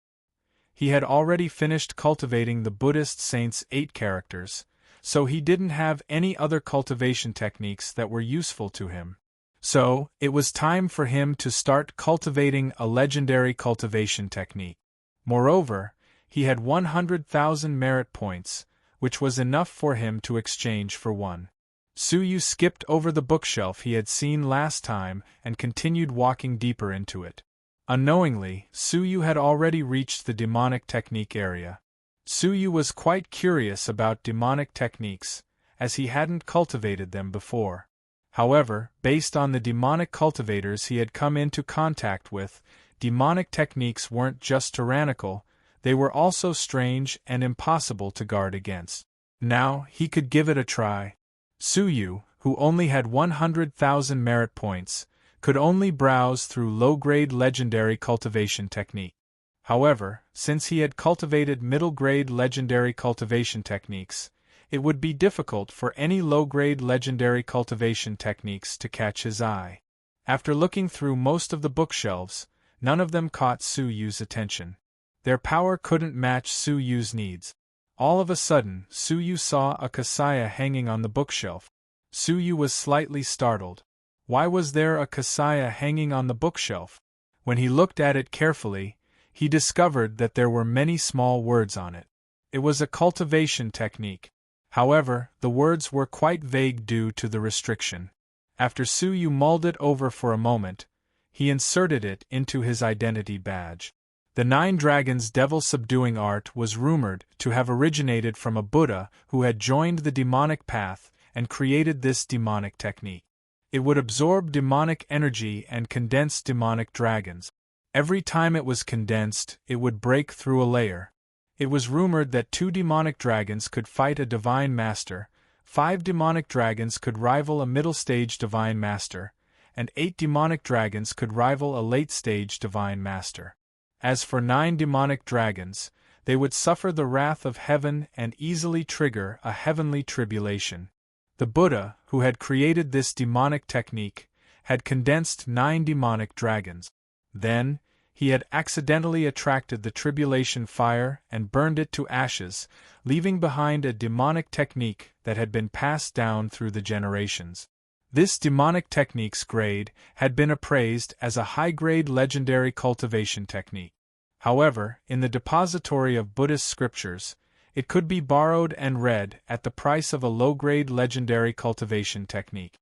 He had already finished cultivating the Buddhist saints' 8 characters, so he didn't have any other cultivation techniques that were useful to him. So, it was time for him to start cultivating a legendary cultivation technique. Moreover, he had 100,000 merit points, which was enough for him to exchange for one. Su Yu skipped over the bookshelf he had seen last time and continued walking deeper into it. Unknowingly, Su Yu had already reached the demonic technique area. Su Yu was quite curious about demonic techniques, as he hadn't cultivated them before. However, based on the demonic cultivators he had come into contact with, demonic techniques weren't just tyrannical, they were also strange and impossible to guard against. Now, he could give it a try. Su Yu, who only had 100,000 merit points, could only browse through low-grade legendary cultivation technique. However, since he had cultivated middle-grade legendary cultivation techniques, it would be difficult for any low-grade legendary cultivation techniques to catch his eye. After looking through most of the bookshelves, none of them caught Su Yu's attention. Their power couldn't match Su Yu's needs. All of a sudden, Su Yu saw a kasaya hanging on the bookshelf. Su Yu was slightly startled. Why was there a kasaya hanging on the bookshelf? When he looked at it carefully, he discovered that there were many small words on it. It was a cultivation technique. However, the words were quite vague due to the restriction. After Su Yu mulled it over for a moment, he inserted it into his identity badge. The 9 Dragons devil-subduing art was rumored to have originated from a Buddha who had joined the demonic path and created this demonic technique. It would absorb demonic energy and condense demonic dragons. Every time it was condensed, it would break through a layer. It was rumored that 2 demonic dragons could fight a divine master, 5 demonic dragons could rival a middle-stage divine master, and 8 demonic dragons could rival a late-stage divine master. As for 9 demonic dragons, they would suffer the wrath of heaven and easily trigger a heavenly tribulation. The Buddha, who had created this demonic technique, had condensed 9 demonic dragons. Then, he had accidentally attracted the tribulation fire and burned it to ashes, leaving behind a demonic technique that had been passed down through the generations. This demonic technique's grade had been appraised as a high-grade legendary cultivation technique. However, in the depository of Buddhist scriptures, it could be borrowed and read at the price of a low-grade legendary cultivation technique.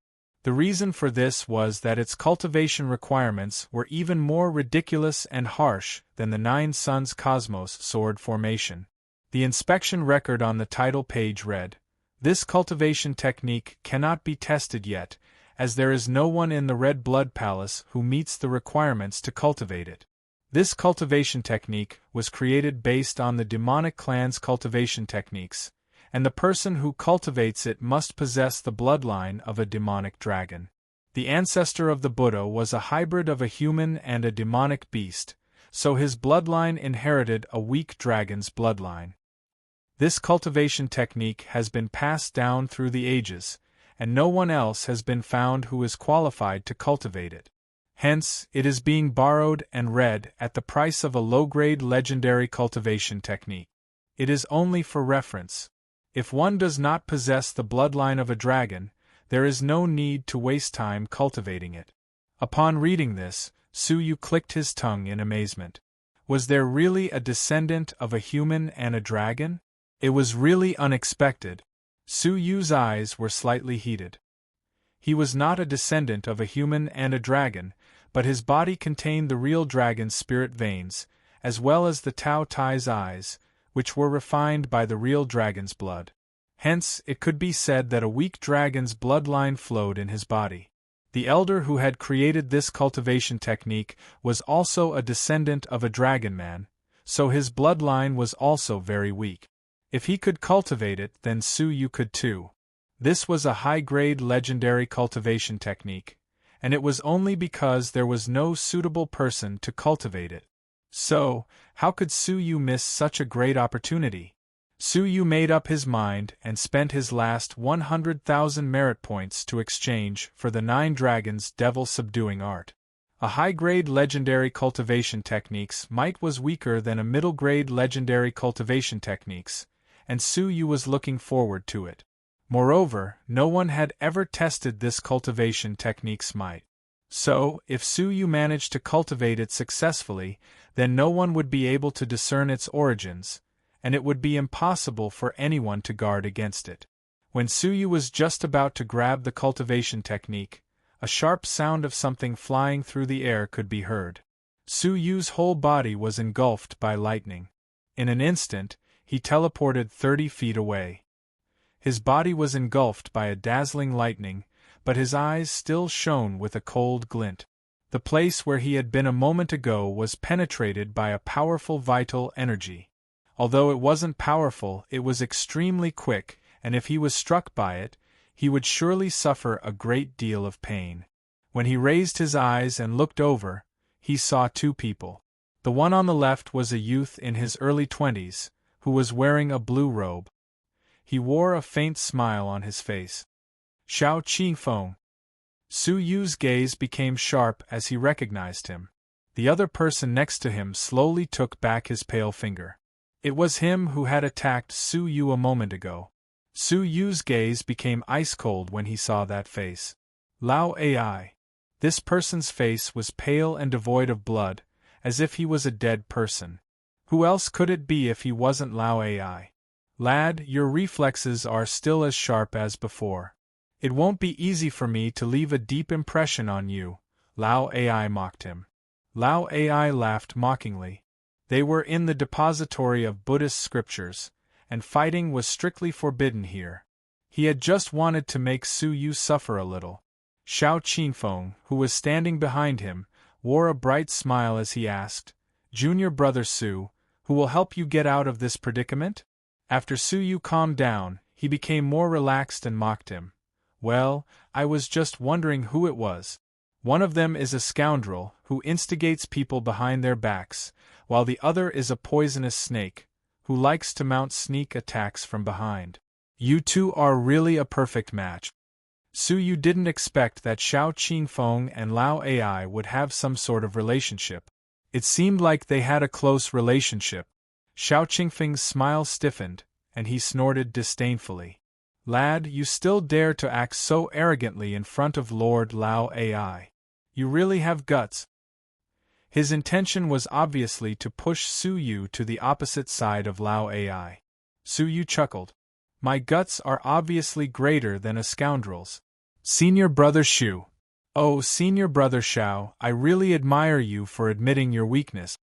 The reason for this was that its cultivation requirements were even more ridiculous and harsh than the Nine Suns Cosmos sword formation. The inspection record on the title page read, "This cultivation technique cannot be tested yet, as there is no one in the Red Blood Palace who meets the requirements to cultivate it. This cultivation technique was created based on the demonic clan's cultivation techniques, and the person who cultivates it must possess the bloodline of a demonic dragon. The ancestor of the Buddha was a hybrid of a human and a demonic beast, so his bloodline inherited a weak dragon's bloodline. This cultivation technique has been passed down through the ages, and no one else has been found who is qualified to cultivate it. Hence, it is being borrowed and read at the price of a low-grade legendary cultivation technique. It is only for reference. If one does not possess the bloodline of a dragon, there is no need to waste time cultivating it." Upon reading this, Suyu clicked his tongue in amazement. Was there really a descendant of a human and a dragon? It was really unexpected. Suyu's eyes were slightly heated. He was not a descendant of a human and a dragon, but his body contained the real dragon's spirit veins, as well as the Tao Tai's eyes, which were refined by the real dragon's blood. Hence, it could be said that a weak dragon's bloodline flowed in his body. The elder who had created this cultivation technique was also a descendant of a dragon man, so his bloodline was also very weak. If he could cultivate it, then Suyu could too. This was a high-grade legendary cultivation technique, and it was only because there was no suitable person to cultivate it. So, how could Suyu miss such a great opportunity? Suyu made up his mind and spent his last 100,000 merit points to exchange for the 9 Dragons' devil-subduing art. A high-grade legendary cultivation techniques might was weaker than a middle-grade legendary cultivation techniques, and Suyu was looking forward to it. Moreover, no one had ever tested this cultivation technique's might. So, if Suyu managed to cultivate it successfully, then no one would be able to discern its origins, and it would be impossible for anyone to guard against it. When Suyu was just about to grab the cultivation technique, a sharp sound of something flying through the air could be heard. Suyu's whole body was engulfed by lightning. In an instant, he teleported 30 feet away. His body was engulfed by a dazzling lightning, but his eyes still shone with a cold glint. The place where he had been a moment ago was penetrated by a powerful vital energy. Although it wasn't powerful, it was extremely quick, and if he was struck by it, he would surely suffer a great deal of pain. When he raised his eyes and looked over, he saw 2 people. The one on the left was a youth in his early 20s, who was wearing a blue robe. He wore a faint smile on his face. Xiao Qingfeng. Suyu's gaze became sharp as he recognized him. The other person next to him slowly took back his pale finger. It was him who had attacked Suyu a moment ago. Suyu's gaze became ice-cold when he saw that face. Lao Ai. This person's face was pale and devoid of blood, as if he was a dead person. Who else could it be if he wasn't Lao Ai? Lad, your reflexes are still as sharp as before. It won't be easy for me to leave a deep impression on you, Lao Ai mocked him. Lao Ai laughed mockingly. They were in the depository of Buddhist scriptures, and fighting was strictly forbidden here. He had just wanted to make Suyu suffer a little. Xiao Qingfeng, who was standing behind him, wore a bright smile as he asked, "Junior brother Su, who will help you get out of this predicament?" After Suyu calmed down, he became more relaxed and mocked him. "Well, I was just wondering who it was. One of them is a scoundrel who instigates people behind their backs, while the other is a poisonous snake, who likes to mount sneak attacks from behind. You two are really a perfect match." Suyu didn't expect that Xiao Qingfeng and Lao Ai would have some sort of relationship. It seemed like they had a close relationship. Xiao Qingfeng's smile stiffened, and he snorted disdainfully. "Lad, you still dare to act so arrogantly in front of Lord Lao Ai. You really have guts." His intention was obviously to push Suyu to the opposite side of Lao Ai. Suyu chuckled. "My guts are obviously greater than a scoundrel's." Senior Brother Shu. Oh, Senior Brother Xiao, I really admire you for admitting your weakness.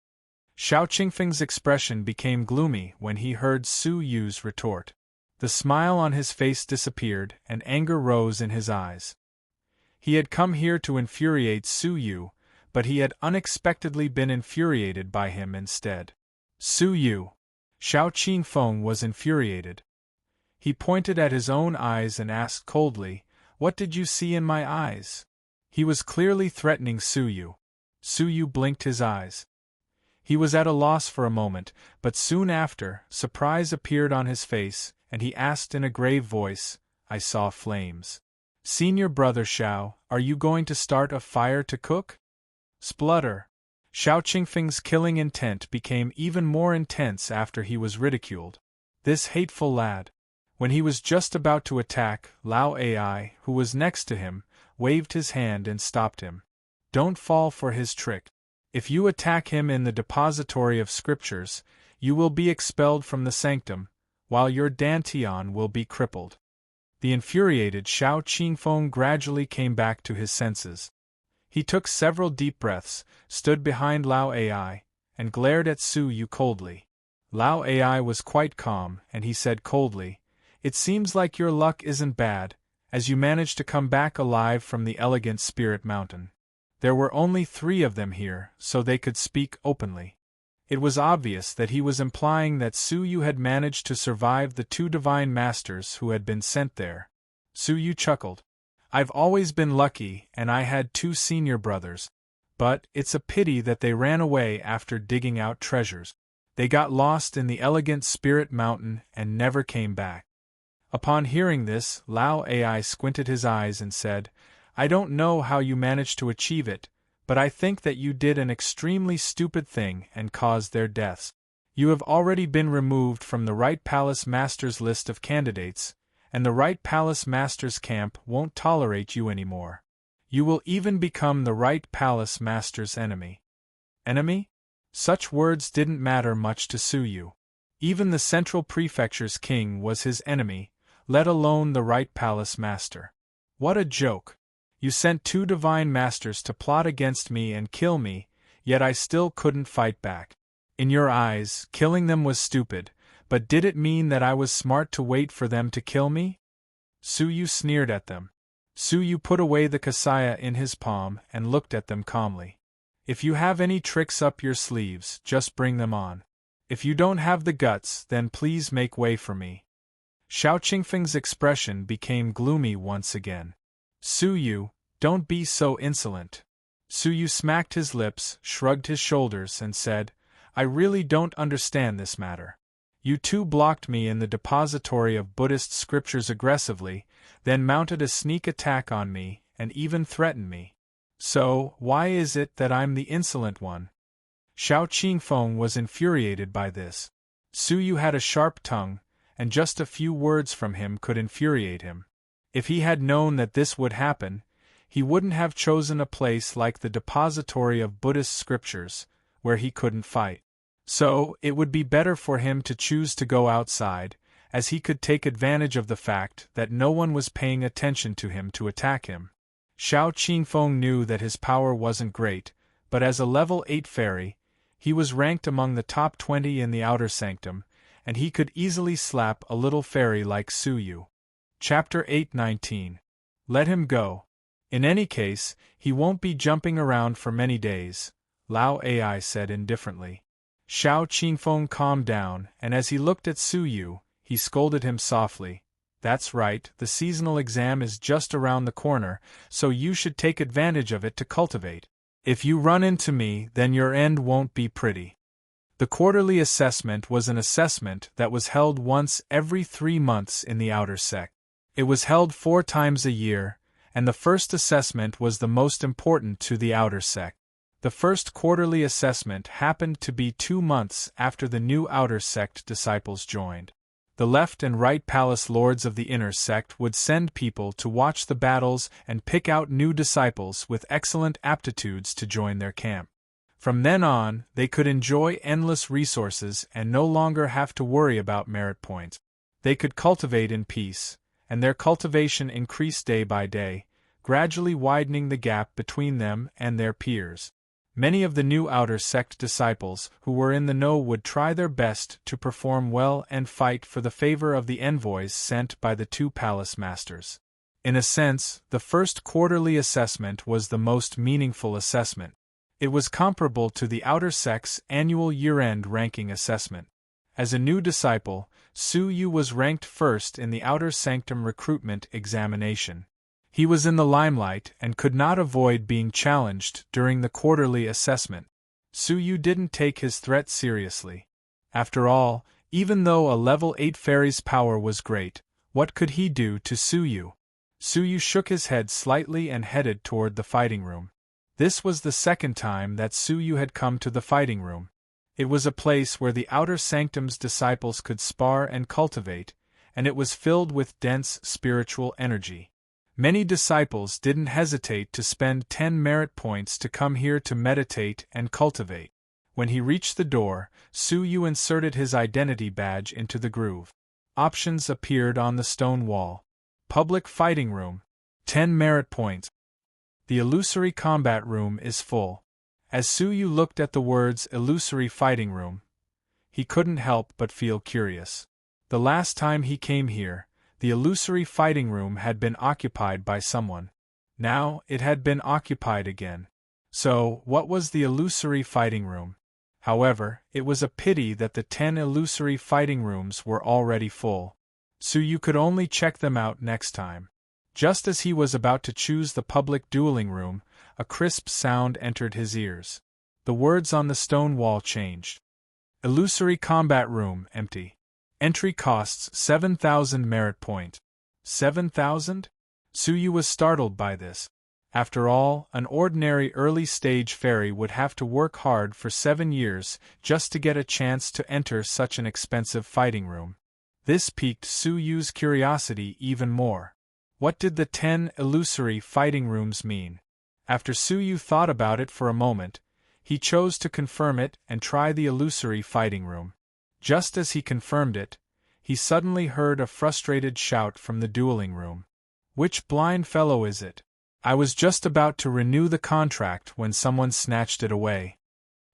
Xiao Qingfeng's expression became gloomy when he heard Su Yu's retort. The smile on his face disappeared and anger rose in his eyes. He had come here to infuriate Su Yu, but he had unexpectedly been infuriated by him instead. Su Yu. Xiao Qingfeng was infuriated. He pointed at his own eyes and asked coldly, "What did you see in my eyes?" He was clearly threatening Su Yu. Su Yu blinked his eyes. He was at a loss for a moment, but soon after, surprise appeared on his face, and he asked in a grave voice, "I saw flames. Senior Brother Xiao, are you going to start a fire to cook?" Splutter. Xiao Qingfeng's killing intent became even more intense after he was ridiculed. This hateful lad. When he was just about to attack, Lao Ai, who was next to him, waved his hand and stopped him. Don't fall for his trick. If you attack him in the depository of scriptures, you will be expelled from the sanctum, while your dantian will be crippled. The infuriated Xiao Qingfeng gradually came back to his senses. He took several deep breaths, stood behind Lao Ai, and glared at Su Yu coldly. Lao Ai was quite calm, and he said coldly, "It seems like your luck isn't bad, as you managed to come back alive from the elegant Spirit Mountain. There were only 3 of them here, so they could speak openly." It was obvious that he was implying that Su Yu had managed to survive the 2 divine masters who had been sent there. Su Yu chuckled. "I've always been lucky, and I had 2 senior brothers. But it's a pity that they ran away after digging out treasures. They got lost in the elegant Spirit Mountain and never came back." Upon hearing this, Lao Ai squinted his eyes and said, "I don't know how you managed to achieve it, but I think that you did an extremely stupid thing and caused their deaths. You have already been removed from the Right Palace Master's list of candidates, and the Right Palace Master's camp won't tolerate you anymore. You will even become the Right Palace Master's enemy." Enemy? Such words didn't matter much to Su Yu. Even the Central Prefecture's king was his enemy, let alone the Right Palace Master. What a joke! You sent 2 divine masters to plot against me and kill me, yet I still couldn't fight back. In your eyes, killing them was stupid, but did it mean that I was smart to wait for them to kill me? Su Yu sneered at them. Su Yu put away the kasaya in his palm and looked at them calmly. "If you have any tricks up your sleeves, just bring them on. If you don't have the guts, then please make way for me." Xiao Qingfeng's expression became gloomy once again. "Su Yu, don't be so insolent." Su Yu smacked his lips, shrugged his shoulders, and said, "I really don't understand this matter. You 2 blocked me in the depository of Buddhist scriptures aggressively, then mounted a sneak attack on me, and even threatened me. So, why is it that I'm the insolent one?" Xiao Qingfeng was infuriated by this. Su Yu had a sharp tongue, and just a few words from him could infuriate him. If he had known that this would happen, he wouldn't have chosen a place like the depository of Buddhist scriptures, where he couldn't fight. So, it would be better for him to choose to go outside, as he could take advantage of the fact that no one was paying attention to him to attack him. Xiao Qingfeng knew that his power wasn't great, but as a level 8 fairy, he was ranked among the top 20 in the outer sanctum, and he could easily slap a little fairy like Su Yu. Chapter 8:19. Let him go. In any case, he won't be jumping around for many days, Lao Ai said indifferently. Xiao Qingfeng calmed down, and as he looked at Su Yu, he scolded him softly. "That's right, the seasonal exam is just around the corner, so you should take advantage of it to cultivate. If you run into me, then your end won't be pretty." The quarterly assessment was an assessment that was held once every 3 months in the outer sect. It was held 4 times a year, and the first assessment was the most important to the outer sect. The first quarterly assessment happened to be 2 months after the new outer sect disciples joined. The left and right palace lords of the inner sect would send people to watch the battles and pick out new disciples with excellent aptitudes to join their camp. From then on, they could enjoy endless resources and no longer have to worry about merit points. They could cultivate in peace, and their cultivation increased day by day, gradually widening the gap between them and their peers. Many of the new outer sect disciples who were in the know would try their best to perform well and fight for the favor of the envoys sent by the two palace masters. In a sense, the first quarterly assessment was the most meaningful assessment. It was comparable to the outer sect's annual year-end ranking assessment. As a new disciple, Su Yu was ranked first in the outer sanctum recruitment examination. He was in the limelight and could not avoid being challenged during the quarterly assessment. Su Yu didn't take his threat seriously. After all, even though a level 8 fairy's power was great, what could he do to Su Yu? Su Yu shook his head slightly and headed toward the fighting room. This was the second time that Su Yu had come to the fighting room. It was a place where the outer sanctum's disciples could spar and cultivate, and it was filled with dense spiritual energy. Many disciples didn't hesitate to spend 10 merit points to come here to meditate and cultivate. When he reached the door, Su Yu inserted his identity badge into the groove. Options appeared on the stone wall. Public fighting room. 10 merit points. The illusory combat room is full. As Su Yu looked at the words illusory fighting room, he couldn't help but feel curious. The last time he came here, the illusory fighting room had been occupied by someone. Now it had been occupied again. So, what was the illusory fighting room? However, it was a pity that the 10 illusory fighting rooms were already full. So you could only check them out next time. Just as he was about to choose the public dueling room, a crisp sound entered his ears. The words on the stone wall changed. Illusory combat room, empty. Entry costs 7,000 merit point. 7,000? Su Yu was startled by this. After all, an ordinary early-stage fairy would have to work hard for 7 years just to get a chance to enter such an expensive fighting room. This piqued Su Yu's curiosity even more. What did the 10 illusory fighting rooms mean? After Su Yu thought about it for a moment, he chose to confirm it and try the illusory fighting room. Just as he confirmed it, he suddenly heard a frustrated shout from the dueling room. "Which blind fellow is it? I was just about to renew the contract when someone snatched it away."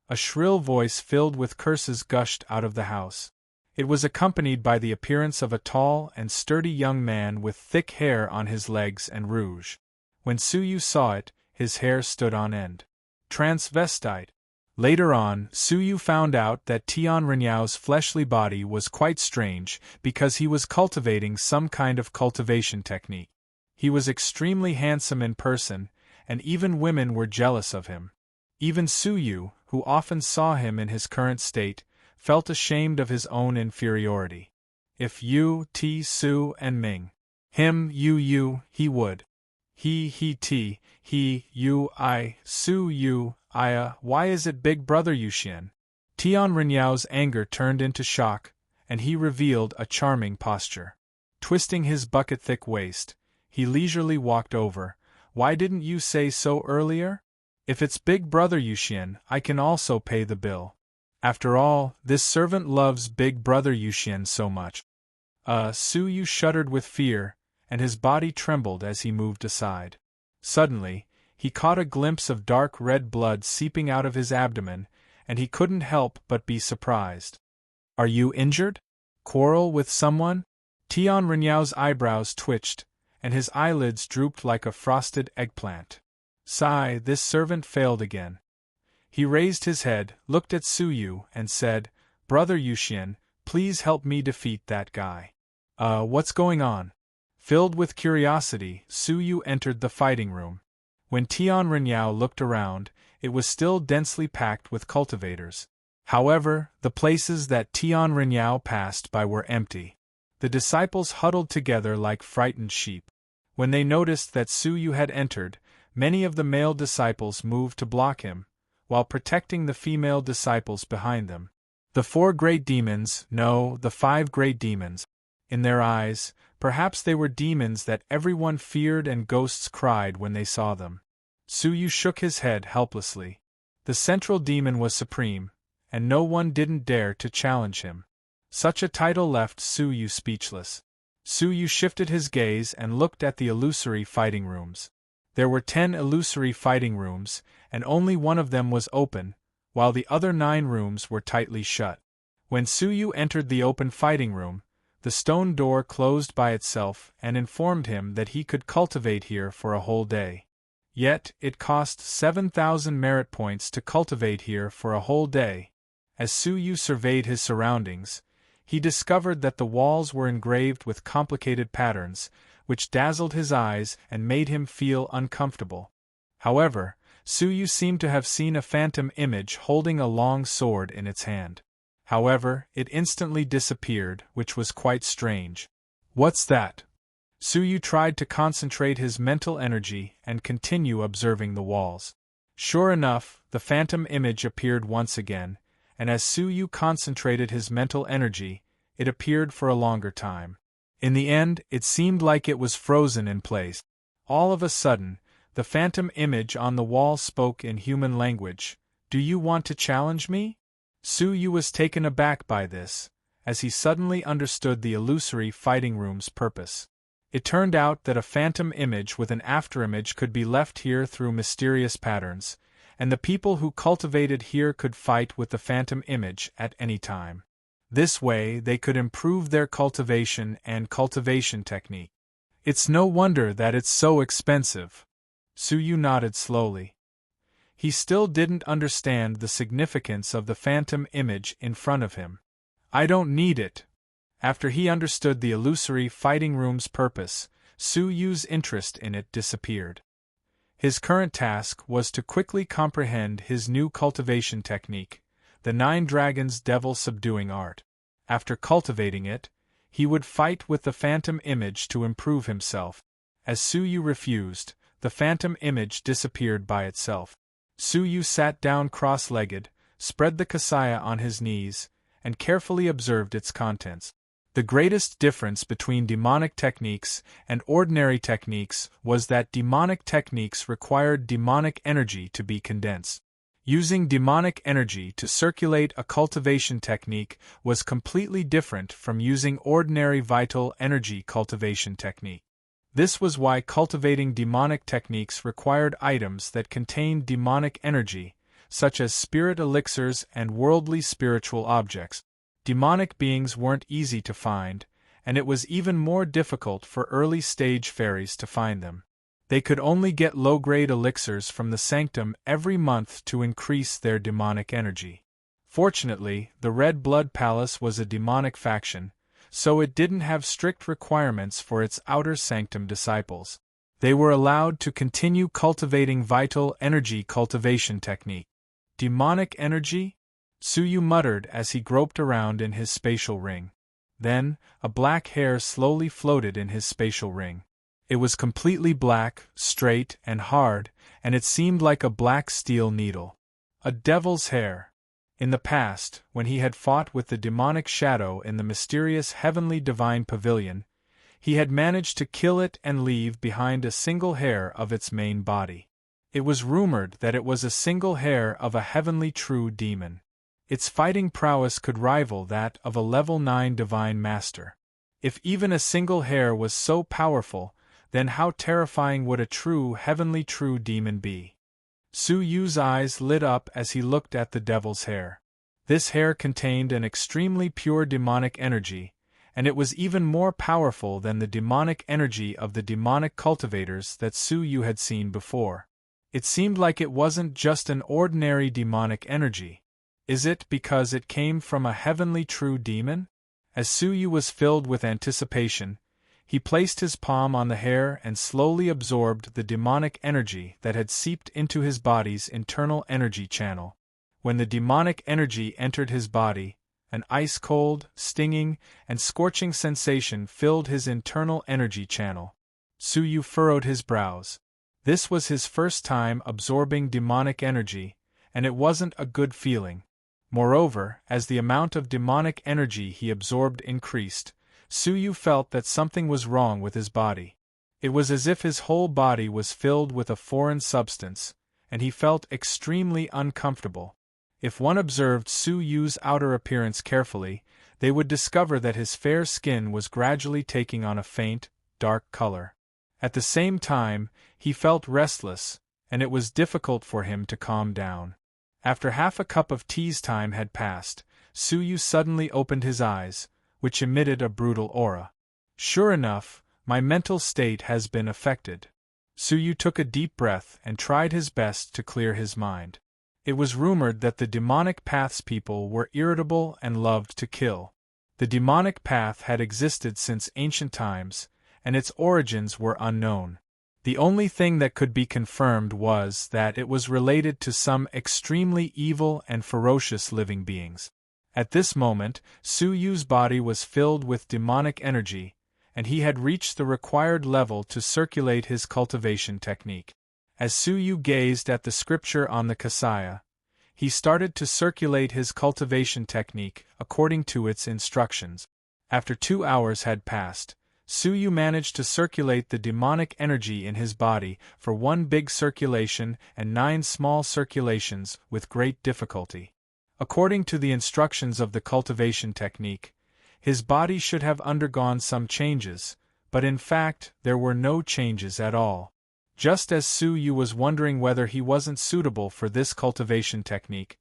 A shrill voice filled with curses gushed out of the house. It was accompanied by the appearance of a tall and sturdy young man with thick hair on his legs and rouge. When Su Yu saw it, his hair stood on end. Transvestite. Later on, Su Yu found out that Tian Renyao's fleshly body was quite strange because he was cultivating some kind of cultivation technique. He was extremely handsome in person, and even women were jealous of him. Even Su Yu, who often saw him in his current state, felt ashamed of his own inferiority. If Yu, Ti, Su, and Ming. Him, Yu, he would. He, Ti, he, Yu, I, Su, Yu, Aya, why is it Big Brother Yuxian? Tian Renyao's anger turned into shock, and he revealed a charming posture. Twisting his bucket-thick waist, he leisurely walked over. "Why didn't you say so earlier? If it's Big Brother Yuxian, I can also pay the bill. After all, this servant loves Big Brother Yuxian so much." Su Yu shuddered with fear, and his body trembled as he moved aside. Suddenly, he caught a glimpse of dark red blood seeping out of his abdomen, and he couldn't help but be surprised. "Are you injured? Quarrel with someone?" Tian Renyao's eyebrows twitched, and his eyelids drooped like a frosted eggplant. Sigh, this servant failed again. He raised his head, looked at Su Yu, and said, "Brother Yuxian, please help me defeat that guy." What's going on?" Filled with curiosity, Su Yu entered the fighting room. When Tian Renyao looked around, it was still densely packed with cultivators. However, the places that Tian Renyao passed by were empty. The disciples huddled together like frightened sheep. When they noticed that Su Yu had entered, many of the male disciples moved to block him, while protecting the female disciples behind them. The 4 great demons, no, the 5 great demons. In their eyes, perhaps they were demons that everyone feared and ghosts cried when they saw them. Su Yu shook his head helplessly. The central demon was supreme, and no one didn't dare to challenge him. Such a title left Su Yu speechless. Su Yu shifted his gaze and looked at the illusory fighting rooms. There were 10 illusory fighting rooms, and only one of them was open, while the other 9 rooms were tightly shut. When Suyu entered the open fighting room, the stone door closed by itself and informed him that he could cultivate here for a whole day. Yet, it cost 7,000 merit points to cultivate here for a whole day. As Suyu surveyed his surroundings, he discovered that the walls were engraved with complicated patterns, which dazzled his eyes and made him feel uncomfortable. However, Suyu seemed to have seen a phantom image holding a long sword in its hand. However, it instantly disappeared, which was quite strange. What's that? Suyu tried to concentrate his mental energy and continue observing the walls. Sure enough, the phantom image appeared once again, and as Suyu concentrated his mental energy, it appeared for a longer time. In the end, it seemed like it was frozen in place. All of a sudden, the phantom image on the wall spoke in human language. "Do you want to challenge me?" Suyu was taken aback by this, as he suddenly understood the illusory fighting room's purpose. It turned out that a phantom image with an afterimage could be left here through mysterious patterns, and the people who cultivated here could fight with the phantom image at any time. This way they could improve their cultivation and cultivation technique. It's no wonder that it's so expensive. Suyu nodded slowly. He still didn't understand the significance of the phantom image in front of him. I don't need it. After he understood the illusory fighting room's purpose, Suyu's interest in it disappeared. His current task was to quickly comprehend his new cultivation technique, the 9 Dragons Devil Subduing Art. After cultivating it, he would fight with the phantom image to improve himself. As Suyu refused, the phantom image disappeared by itself. Suyu sat down cross-legged, spread the kasaya on his knees, and carefully observed its contents. The greatest difference between demonic techniques and ordinary techniques was that demonic techniques required demonic energy to be condensed. Using demonic energy to circulate a cultivation technique was completely different from using ordinary vital energy cultivation technique. This was why cultivating demonic techniques required items that contained demonic energy, such as spirit elixirs and worldly spiritual objects. Demonic beings weren't easy to find, and it was even more difficult for early-stage fairies to find them. They could only get low-grade elixirs from the sanctum every month to increase their demonic energy. Fortunately, the Red Blood Palace was a demonic faction, so it didn't have strict requirements for its outer sanctum disciples. They were allowed to continue cultivating vital energy cultivation technique. Demonic energy? Suyu muttered as he groped around in his spatial ring. Then, a black hair slowly floated in his spatial ring. It was completely black, straight, and hard, and it seemed like a black steel needle. A devil's hair. In the past, when he had fought with the demonic shadow in the mysterious heavenly divine pavilion, he had managed to kill it and leave behind a single hair of its main body. It was rumored that it was a single hair of a heavenly true demon. Its fighting prowess could rival that of a level 9 divine master. If even a single hair was so powerful, then how terrifying would a true heavenly true demon be? Suyu's eyes lit up as he looked at the devil's hair. This hair contained an extremely pure demonic energy, and it was even more powerful than the demonic energy of the demonic cultivators that Suyu had seen before. It seemed like it wasn't just an ordinary demonic energy. Is it because it came from a heavenly true demon? As Suyu was filled with anticipation, he placed his palm on the hair and slowly absorbed the demonic energy that had seeped into his body's internal energy channel. When the demonic energy entered his body, an ice-cold, stinging, and scorching sensation filled his internal energy channel. Suyu furrowed his brows. This was his first time absorbing demonic energy, and it wasn't a good feeling. Moreover, as the amount of demonic energy he absorbed increased, Suyu felt that something was wrong with his body. It was as if his whole body was filled with a foreign substance, and he felt extremely uncomfortable. If one observed Suyu's outer appearance carefully, they would discover that his fair skin was gradually taking on a faint, dark color. At the same time, he felt restless, and it was difficult for him to calm down. After half a cup of tea's time had passed, Suyu suddenly opened his eyes, which emitted a brutal aura. Sure enough, my mental state has been affected. Suyu took a deep breath and tried his best to clear his mind. It was rumored that the demonic path's people were irritable and loved to kill. The demonic path had existed since ancient times, and its origins were unknown. The only thing that could be confirmed was that it was related to some extremely evil and ferocious living beings. At this moment, Suyu's body was filled with demonic energy, and he had reached the required level to circulate his cultivation technique. As Suyu gazed at the scripture on the Kasaya, he started to circulate his cultivation technique according to its instructions. After 2 hours had passed, Suyu managed to circulate the demonic energy in his body for 1 big circulation and 9 small circulations with great difficulty. According to the instructions of the cultivation technique, his body should have undergone some changes, but in fact there were no changes at all. Just as Suyu was wondering whether he wasn't suitable for this cultivation technique,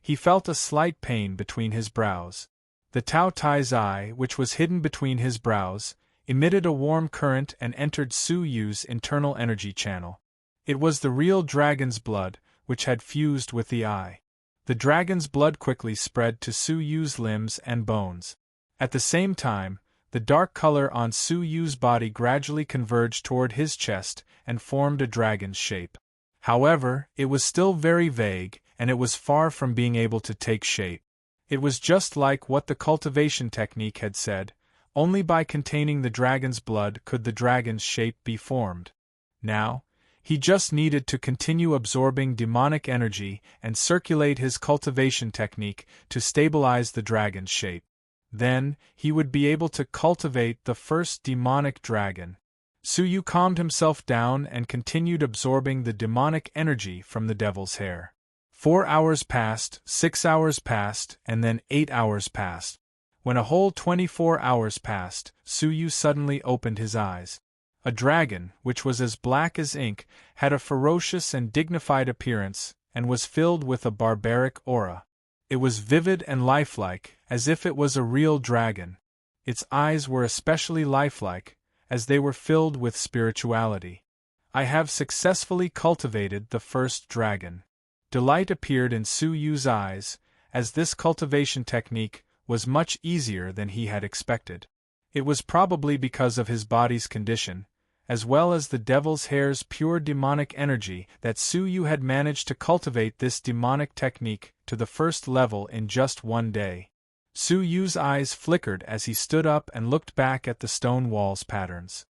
he felt a slight pain between his brows. The Tao Tai's eye, which was hidden between his brows, emitted a warm current and entered Suyu's internal energy channel. It was the real dragon's blood, which had fused with the eye. The dragon's blood quickly spread to Suyu's limbs and bones. At the same time, the dark color on Suyu's body gradually converged toward his chest and formed a dragon's shape. However, it was still very vague, and it was far from being able to take shape. It was just like what the cultivation technique had said, only by containing the dragon's blood could the dragon's shape be formed. Now, he just needed to continue absorbing demonic energy and circulate his cultivation technique to stabilize the dragon's shape. Then, he would be able to cultivate the first demonic dragon. Suyu calmed himself down and continued absorbing the demonic energy from the devil's hair. 4 hours passed, 6 hours passed, and then 8 hours passed. When a whole 24 hours passed, Suyu suddenly opened his eyes. A dragon, which was as black as ink, had a ferocious and dignified appearance, and was filled with a barbaric aura. It was vivid and lifelike, as if it was a real dragon. Its eyes were especially lifelike, as they were filled with spirituality. I have successfully cultivated the first dragon. Delight appeared in Suyu's eyes, as this cultivation technique was much easier than he had expected. It was probably because of his body's condition, as well as the devil's hair's pure demonic energy, that Suyu had managed to cultivate this demonic technique to the first level in just 1 day. Suyu's eyes flickered as he stood up and looked back at the stone wall's patterns.